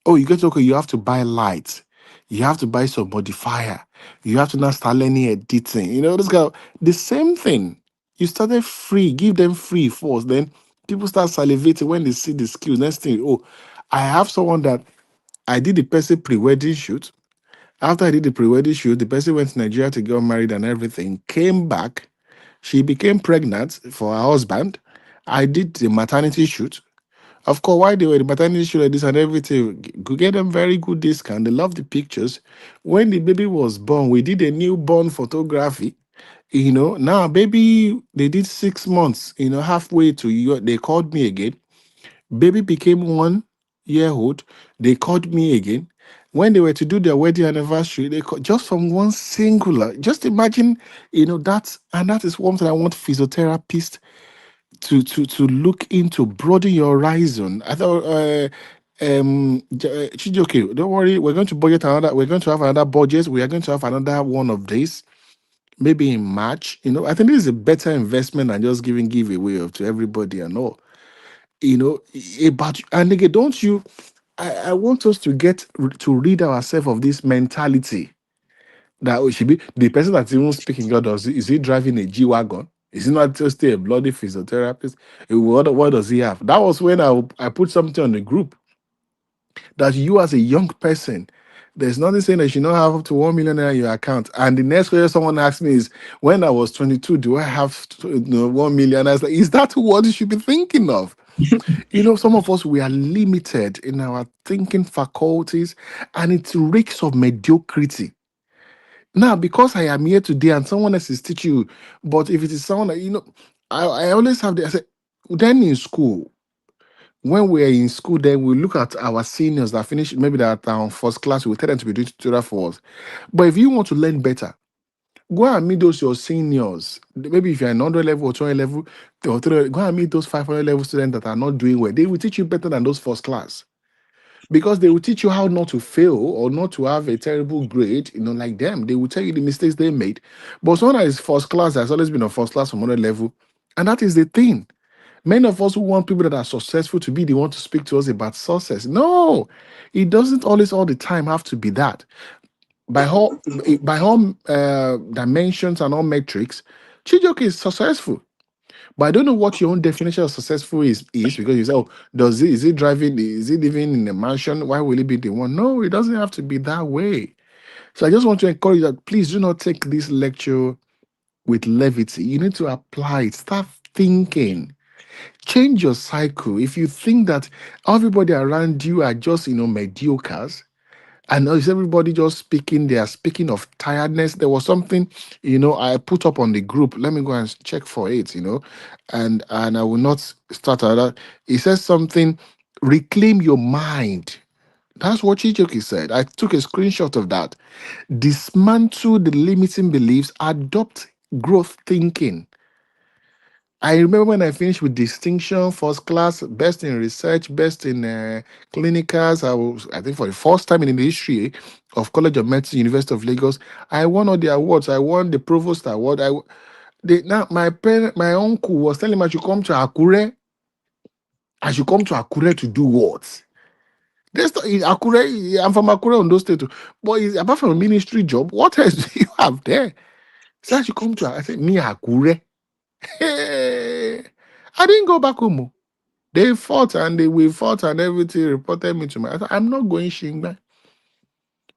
Oh, you get okay, you have to buy lights. You have to buy some modifier. You have to now start learning editing. This guy, the same thing. You started free, give them free first. Then people start salivating when they see the skills. Next thing, oh, I have someone that I did the person pre-wedding shoot. After I did the pre-wedding shoot, the person went to Nigeria to get married and everything, came back. She became pregnant for her husband. I did the maternity shoot. Of course, while they were the maternity shoot like this and everything, could get them very good discount. They love the pictures. When the baby was born, we did a newborn photography. Now baby, they did 6 months, halfway to you, they called me again. Baby became 1 year old. They called me again. When they were to do their wedding anniversary, they called just from one singular. Just imagine, that is one thing I want physiotherapists to look into, broaden your horizon. I thought, Chijoke, don't worry, we're going to have another budget. We are going to have another one of these, maybe in March. I think this is a better investment than just giving giveaway of to everybody and all. About, and again, don't you, I want us to get to rid ourselves of this mentality That we should be the person that's even speaking God, is he driving a G Wagon? Is he not just a bloody physiotherapist? What does he have? That was when I put something on the group that you as a young person, there's nothing saying that you don't have up to 1 million naira in your account. And the next question someone asked me is, when I was 22, do I have 1 million? I was like, is that what you should be thinking of? Some of us, we are limited in our thinking faculties, and it reeks of mediocrity. Now, because I am here today and someone else is teaching you, but if it is someone that, I always have the, I say, then in school, when we're in school, then we look at our seniors that finish, maybe that are on first class, we tell them to be doing tutorial for us. But if you want to learn better, go and meet those your seniors. Maybe if you're in 100 level or 20 level, go and meet those 500 level students that are not doing well. They will teach you better than those first class, because they will teach you how not to fail or not to have a terrible grade, like them. They will tell you the mistakes they made. But someone that is first class has always been on first class from 100 level. And that is the thing. Many of us who want people that are successful to be the one to speak to us about success. No, it doesn't always all the time have to be that. By all dimensions and all metrics, Chijioke is successful. But I don't know what your own definition of successful is, because you say, oh, is he driving, is he living in a mansion? Why will he be the one? No, it doesn't have to be that way. So I just want to encourage you that please do not take this lecture with levity. You need to apply it. Start thinking. Change your cycle. If you think that everybody around you are just, mediocres, and is everybody just speaking? They are speaking of tiredness. There was something, I put up on the group. Let me go and check for it, and I will not start at that. It says something, reclaim your mind. That's what Chijoki said. I took a screenshot of that. Dismantle the limiting beliefs, adopt growth thinking. I remember when I finished with distinction, first class, best in research, best in clinicals. I think, for the first time in the history of College of Medicine, University of Lagos, I won all the awards. I won the Provost Award. Now my uncle was telling me I should come to Akure. I should come to Akure to do what? Akure. I'm from Akure, Ondo State. But apart from a ministry job, what else do you have there? So I should come to. I said, me Akure. Hey, I didn't go back home. They fought and we fought and everything, reported me to my. I said, I'm not going Shingba.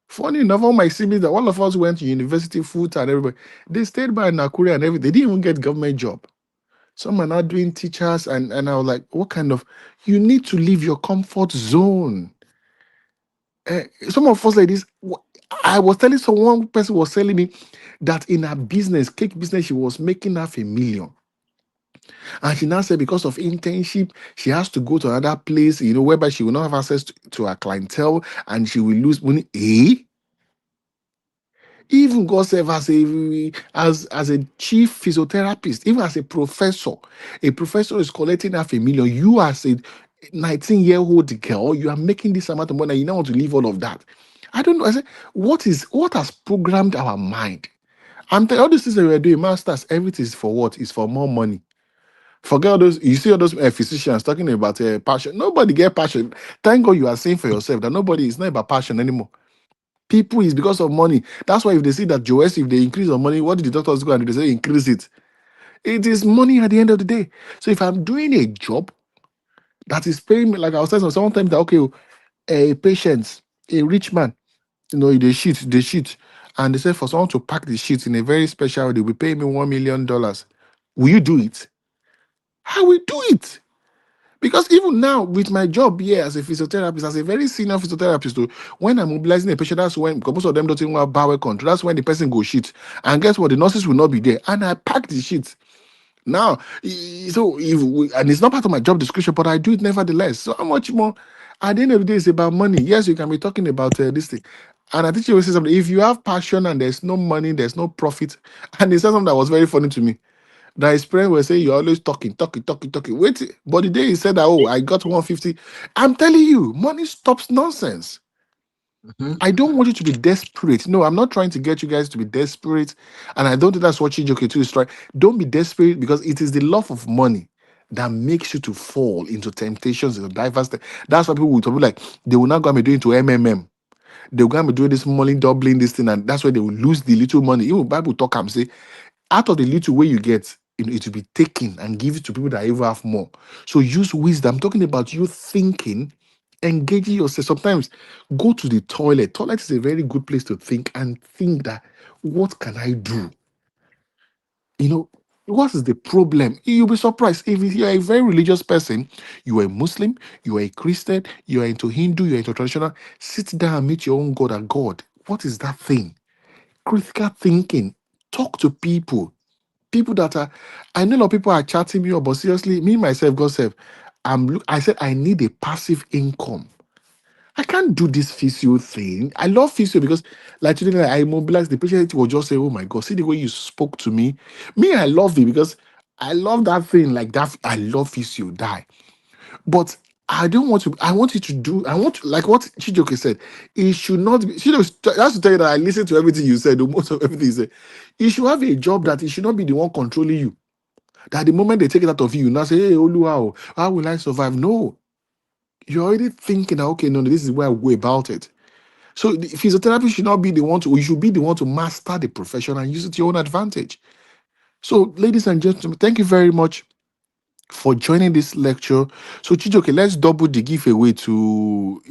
Funny enough, all my siblings, that all of us went to university, food and everybody. They stayed by Nakuru and everything. They didn't even get government job. Some are not doing teachers, and I was like, what kind of? You need to leave your comfort zone. Some of us like this. I was telling one person was telling me that in her business, cake business, she was making half a million. And she now said because of internship, she has to go to another place, whereby she will not have access to her clientele and she will lose money. Even God said as a chief physiotherapist, even as a professor is collecting half a million. You as a 19-year-old girl, you are making this amount of money and you now want to leave all of that. I don't know. I said, what has programmed our mind? I'm telling all these things that we're doing, masters, everything is for what? It's for more money. Forget all those. You see all those physicians talking about passion. Nobody get passion. Thank God you are saying for yourself that nobody is not about passion anymore. People is because of money. That's why if they see that Joes, if they increase the money, what did the doctors go and do? They say increase it. It is money at the end of the day. So if I'm doing a job that is paying me, like I was saying sometimes that okay, a patient, a rich man, they shit, and they say for someone to pack the shit in a very special way, they will pay me $1 million. Will you do it? I will do it. Because even now, with my job here as a physiotherapist, as a very senior physiotherapist, though, when I'm mobilizing a patient, that's when, because most of them don't even have bowel control, that's when the person goes shit. And guess what? The nurses will not be there. And I pack the shit. Now, and it's not part of my job description, but I do it nevertheless. So how much more? At the end of the day, it's about money. Yes, you can be talking about this thing. And I think you will say something. If you have passion and there's no money, there's no profit. And he said something that was very funny to me. That his parents were saying you're always talking. Wait, but the day he said that, oh, I got 150, I'm telling you, money stops nonsense. Mhm. I don't want you to be desperate. No, I'm not trying to get you guys to be desperate. And I don't think that's what Chijoke too is trying. Don't be desperate, because it is the love of money that makes you to fall into temptations, into diverse. That's why people will tell you like they will not go and be doing to MMM. they're going to be doing this money doubling this thing, and that's why they will lose the little money. Even Bible talk and say, out of the little way you get, it will be taken and give it to people that even have more. So use wisdom. I'm talking about you thinking, engaging yourself. Sometimes go to the toilet. Toilet is a very good place to think and think that what can I do? You know, what is the problem? You'll be surprised if you're a very religious person, you are a Muslim, you are a Christian, you are into Hindu, you're into traditional. Sit down and meet your own God and God. What is that thing? Critical thinking. Talk to people. People that are, I know a lot of people are chatting me up, but seriously, me myself, God said, I said I need a passive income. I can't do this physio thing. I love physio because, like today, I mobilized the patient will just say, "Oh my God, see the way you spoke to me." Me, I love it because I love that thing like that. I love physio, die. But I don't want to. I want you to do. I want to, like what Chijoke said. It should not be. Chijoke has to tell you that I listened to everything you said, or most of everything you said. You should have a job that it should not be the one controlling you. That the moment they take it out of you, you now say, "Hey, Oluwa, how will I survive?" No, you're already thinking that okay, no, this is where I go about it. So the physiotherapy should not be the one to, you should be the one to master the profession and use it to your own advantage. So, ladies and gentlemen, thank you very much for joining this lecture. So, Chijoke, let's double the giveaway to,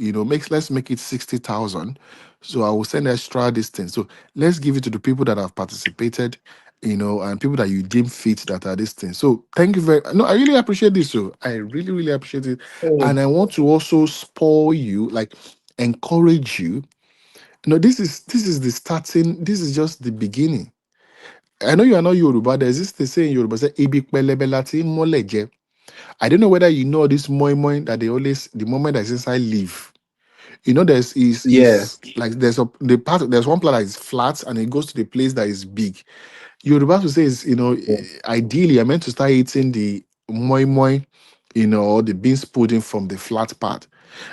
let's make it 60,000. So, I will send extra this thing. So, let's give it to the people that have participated, and people that you deem fit that are this thing. So, thank you very no, I really appreciate this. So, I really, really appreciate it. Oh, And I want to also spoil you, like, encourage you. No, this is the starting. This is just the beginning. I know you are not Yoruba. There's this they say in Yoruba, say "Ibi pẹlẹbẹ la ti ń mọ́lẹ̀ jẹ." I don't know whether you know this moi moi that they always the moment that's inside leaf. There's yeah. is like there's one plant that is flat and it goes to the place that is big. Yoruba to say is ideally I meant to start eating the moi moi, or the beans pudding from the flat part.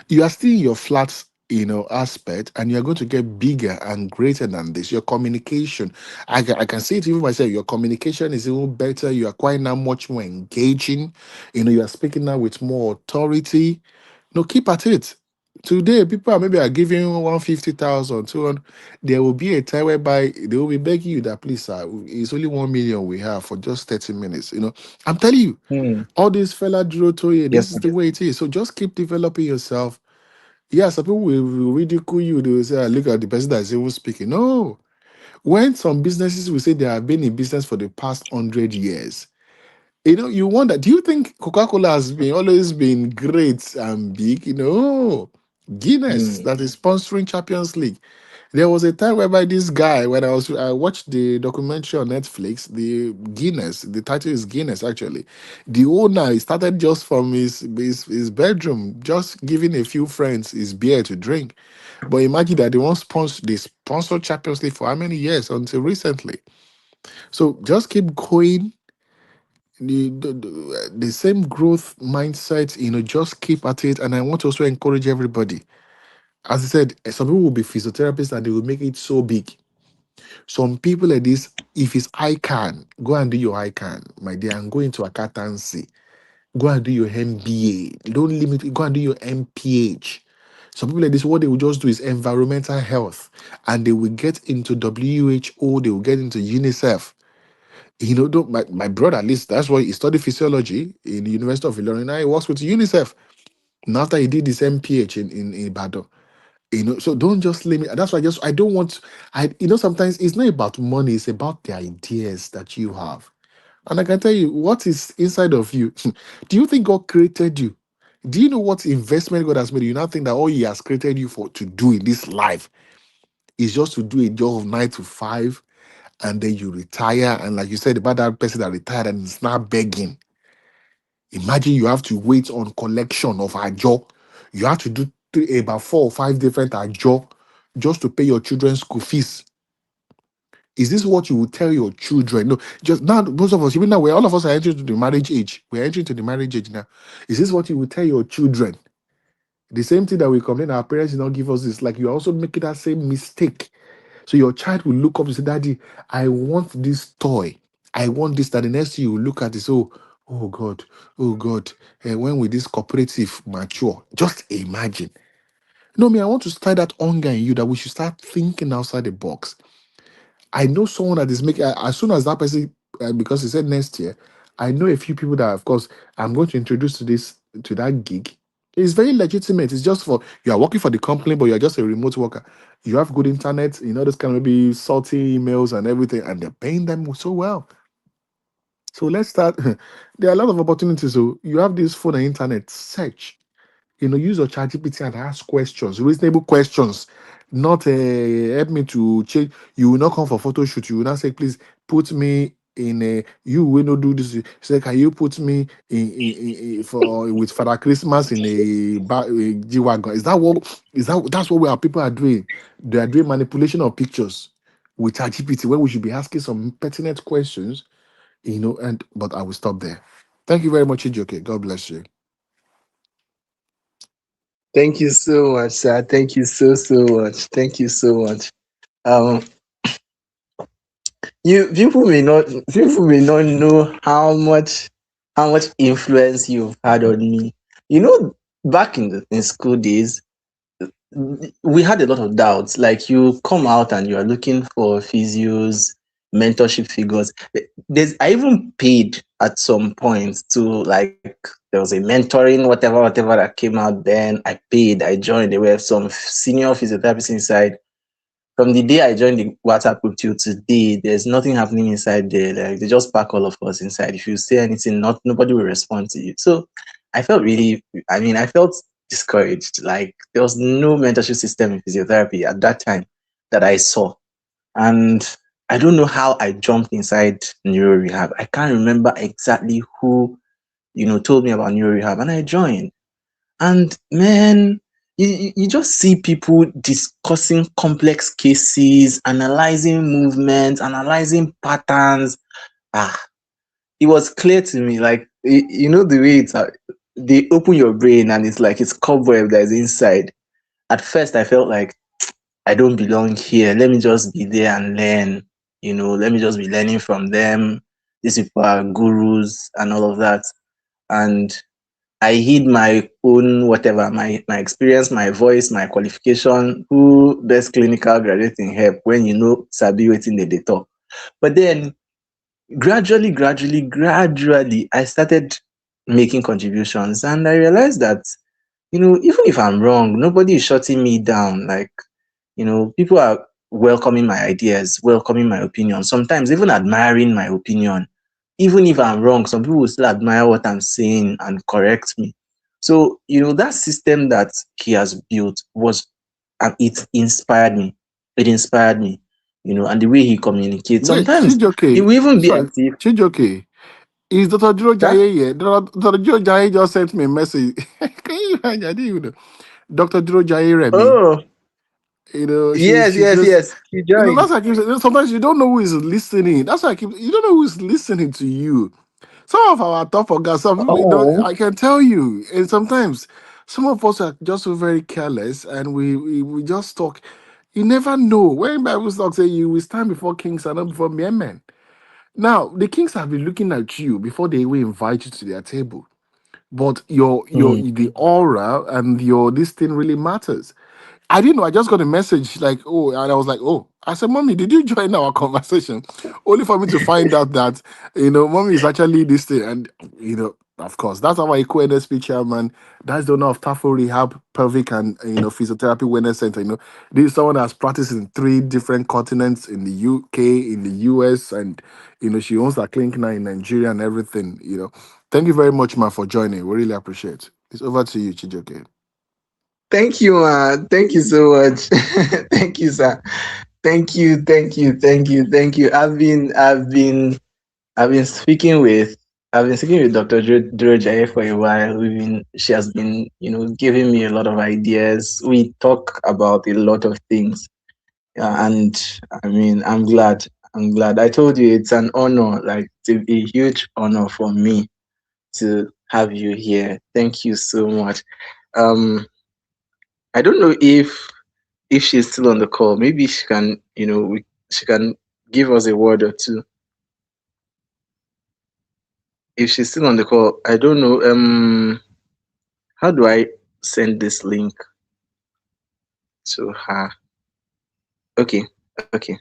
You are still in your flat aspect, and you're going to get bigger and greater than this. Your communication, I can see it even myself. Your communication is even better. You are quite now much more engaging. You are speaking now with more authority. No, keep at it. Today people are maybe are giving 150,000, 200. There will be a time whereby they will be begging you that please sir, it's only 1 million we have for just 30 minutes. I'm telling you, Hmm. all this fella Duro Toye, Yes, this is sir. the way it is. So just keep developing yourself. Yeah, some people will ridicule you. They will say, "Ah, look at the person that is even speaking." No. When some businesses will say they have been in business for the past 100 years, you wonder, do you think Coca-Cola has been always been great and big? Guinness Hmm. that is sponsoring Champions League. There was a time whereby this guy, when I watched the documentary on Netflix, the title is Guinness actually. The owner he started just from his bedroom, just giving a few friends his beer to drink. But imagine that they sponsored Champions League for how many years until recently. So just keep going. The same growth mindset, just keep at it. And I want to also encourage everybody. As I said, some people will be physiotherapists and they will make it so big. Some people like this, if it's ICANN, go and do your ICANN, my dear, and go into accountancy. Go and do your MBA. Don't limit it. Go and do your MPH. Some people like this, what they will just do is environmental health, and they will get into WHO. They will get into UNICEF. My brother, at least that's why he studied physiology in the University of Illinois. Now he works with UNICEF. And after he did his MPH in Ibadan. So don't just limit. That's why I don't want. Sometimes it's not about money. It's about the ideas that you have. And I can tell you what is inside of you. Do you think God created you? Do you know what investment God has made? You now think that all He has created you for to do in this life is just to do a job of 9 to 5, and then you retire. And like you said about that person that retired and is now begging. Imagine you have to wait on collection of a job. You have to do about 4 or 5 different job just to pay your children's school fees. Is this what you would tell your children? No, just now, most of us, even now, all of us are entering to the marriage age. We're entering to the marriage age now. Is this what you would tell your children? The same thing that we complain our parents did not give us this, like you're also making that same mistake. So your child will look up and say, Daddy, I want this toy. I want this. That the next thing you will look at is, oh God, oh God. When will this cooperative mature? Just imagine. No, me, I want to start that hunger in you that we should start thinking outside the box. I know someone that is making, as soon as that person, because he said next year, I know a few people that, of course, I'm going to introduce to this, to that gig. It's very legitimate. It's just for, you are working for the company, but you're just a remote worker. You have good internet, this kind of maybe salty emails and everything, and they're paying them so well. So let's start. There are a lot of opportunities. So you have this phone and internet, search, use your chat GPT and ask questions, reasonable questions. Not help me to change. You will not come for photo shoot. You will not say, please put me in a, you will not do this. Say, can you put me for with Father Christmas in a G-Wagon? That's what people are doing. They are doing manipulation of pictures with chat GPT, where we should be asking some pertinent questions, and but I will stop there. Thank you very much, Ijoke. God bless you. Thank you so much, sir. Thank you so much. Thank you so much. Um, you people may not know how much influence you've had on me. Back in school days, we had a lot of doubts. Like, you come out and you are looking for physios, mentorship figures. I even paid at some point to, like, there was a mentoring, whatever that came out then. I paid, I joined. There were some senior physiotherapists inside. From the day I joined the WhatsApp group till today, there's nothing happening inside there. Like, they just pack all of us inside. If you say anything, nobody will respond to you. So I felt really, I felt discouraged. Like, there was no mentorship system in physiotherapy at that time that I saw. And I don't know how I jumped inside neuro rehab. I can't remember exactly who, told me about neuro rehab, and I joined. And man, you just see people discussing complex cases, analyzing movements, analyzing patterns. Ah, it was clear to me, like, the way they open your brain and it's like it's cobweb that is inside. At first, I felt like I don't belong here. Let me just be there and learn. Let me just be learning from them. These people are gurus and all of that. And I hid my own whatever, my experience, my voice, my qualification, who best clinical graduating help when sabi wetin dey talk. But then gradually, I started making contributions, and I realized that, even if I'm wrong, nobody is shutting me down. Like, people are welcoming my ideas, welcoming my opinion, sometimes even admiring my opinion. Even if I'm wrong, some people will still admire what I'm saying and correct me. So, that system that he has built it inspired me. It inspired me, and the way he communicates. Wait, Sometimes it Chijoke, will even be as sorry, if, Chijoke, is Dr. Jiro sir? Jaye here? Dr. Jiro Jaye just sent me a message. Can you imagine? I didn't even know. Dr. Jiro Jaye Remy, Oh, yes, she yes, just, yes. He joined. that's why I keep saying, sometimes you don't know who is listening. That's why you don't know who is listening to you. Some of our top guys, some people, Oh, I can tell you, and sometimes some of us are just so very careless and we just talk. You never know. When Bible talk say you will stand before kings and not before mere men. Now, the kings have been looking at you before they will invite you to their table. But your hmm. the aura and your this thing really matters. I didn't know. I just got a message like, oh, and I was like, oh. I said, Mommy, did you join our conversation? Only for me to find out that, Mommy is actually this thing. And, of course, that's our EcoNSP chairman. That's the owner of Tafo Rehab, Pelvic, and, Physiotherapy Wellness Center. This is someone that's practiced in 3 different continents in the UK, in the US, and, she owns that clinic now in Nigeria and everything. Thank you very much, man, for joining. We really appreciate it. It's over to you, Chijoke. Thank you, man. Thank you so much. Thank you, sir. Thank you. I've been speaking with Dr. Drojaye for a while. She has been, giving me a lot of ideas. We talk about a lot of things, and I'm glad. I'm glad. I told you it's an honor, like, it's a huge honor for me to have you here. Thank you so much. Um, I don't know if she's still on the call. Maybe she can, she can give us a word or two. If she's still on the call, I don't know. How do I send this link? to her. Okay, okay.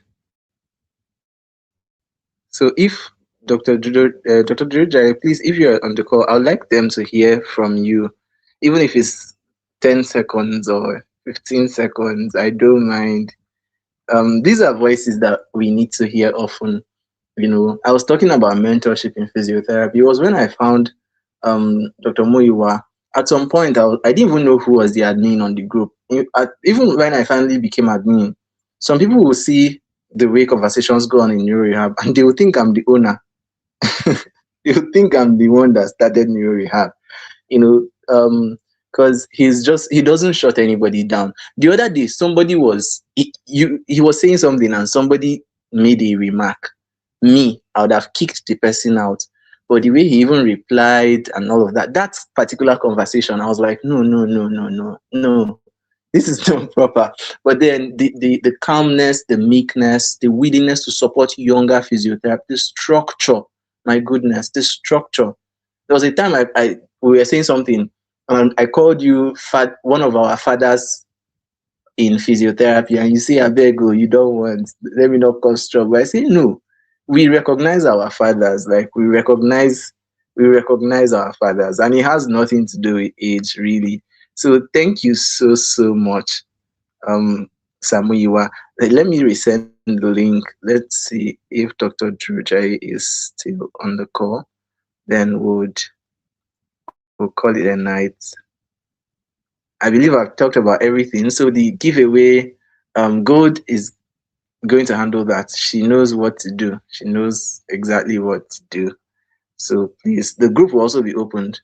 So if Dr. Durujai, please, if you're on the call, I'd like them to hear from you, even if it's 10 seconds or 15 seconds. I don't mind. These are voices that we need to hear often. I was talking about mentorship in physiotherapy. It was when I found Dr. Muiwa. At some point, I didn't even know who was the admin on the group. Even when I finally became admin, some people will see the way conversations go on in neuro rehab and they will think I'm the owner. They will think I'm the one that started neuro rehab, you know, because he doesn't shut anybody down. The other day, somebody he was saying something and somebody made a remark. Me, I would have kicked the person out. But the way he even replied and all of that, that particular conversation, I was like, no, no, no, no, no, no, this is not proper. But then the calmness, the meekness, the willingness to support younger physiotherapy, the structure, my goodness, the structure. There was a time we were saying something, and I called you one of our fathers in physiotherapy, and you say, I beg you, you don't want, let me not cause trouble. I say, no, we recognize our fathers, like we recognize our fathers, and it has nothing to do with age, really. So thank you so, so much, um, Samuiwa. Let me resend the link. Let's see if Dr. Drujai is still on the call. Then we'll call it a night. I believe I've talked about everything. So the giveaway, Gold is going to handle that. She knows what to do. She knows exactly what to do. So please, the group will also be opened.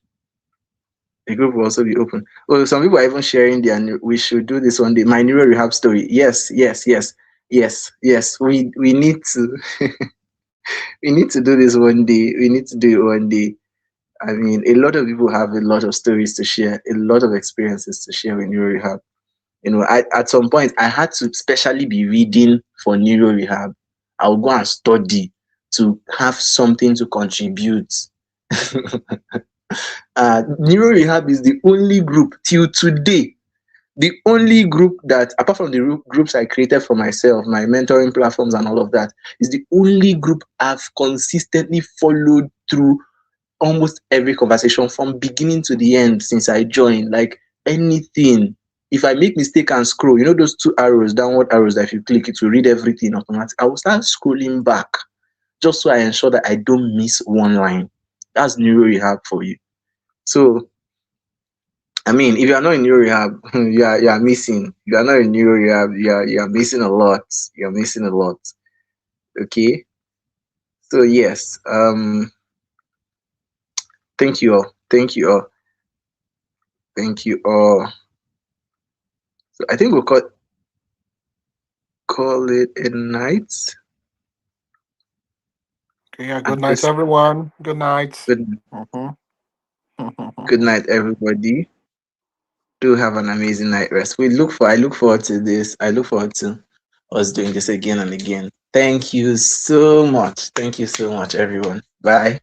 The group will also be open. Oh, some people are even sharing we should do this one day. My neuro rehab story. Yes, yes, yes, yes, yes. We need to we need to do this one day. We need to do it one day. I mean, a lot of people have a lot of stories to share, a lot of experiences to share with neuro rehab. At some point I had to specially be reading for neuro rehab. I'll go and study to have something to contribute. Neuro rehab is the only group till today, the only group that, apart from the groups I created for myself, my mentoring platforms and all of that, is the only group I've consistently followed through almost every conversation from beginning to the end since I joined. Like anything, if I make mistake and scroll, those two arrows, downward arrows that if you click it will read everything automatic. I will start scrolling back just so I ensure that I don't miss one line. That's neuro rehab for you. So I mean, if you are not in neuro rehab, you are missing. If you are not in neuro rehab, you are missing a lot. You're missing a lot. Okay. So yes, thank you all. Thank you all. Thank you all. So I think we'll call it a night. Okay, yeah, good At night, this everyone. Good night. good, Mhm. good night, everybody. Do have an amazing night rest. I look forward to this. I look forward to us doing this again and again. Thank you so much. Thank you so much, everyone. Bye.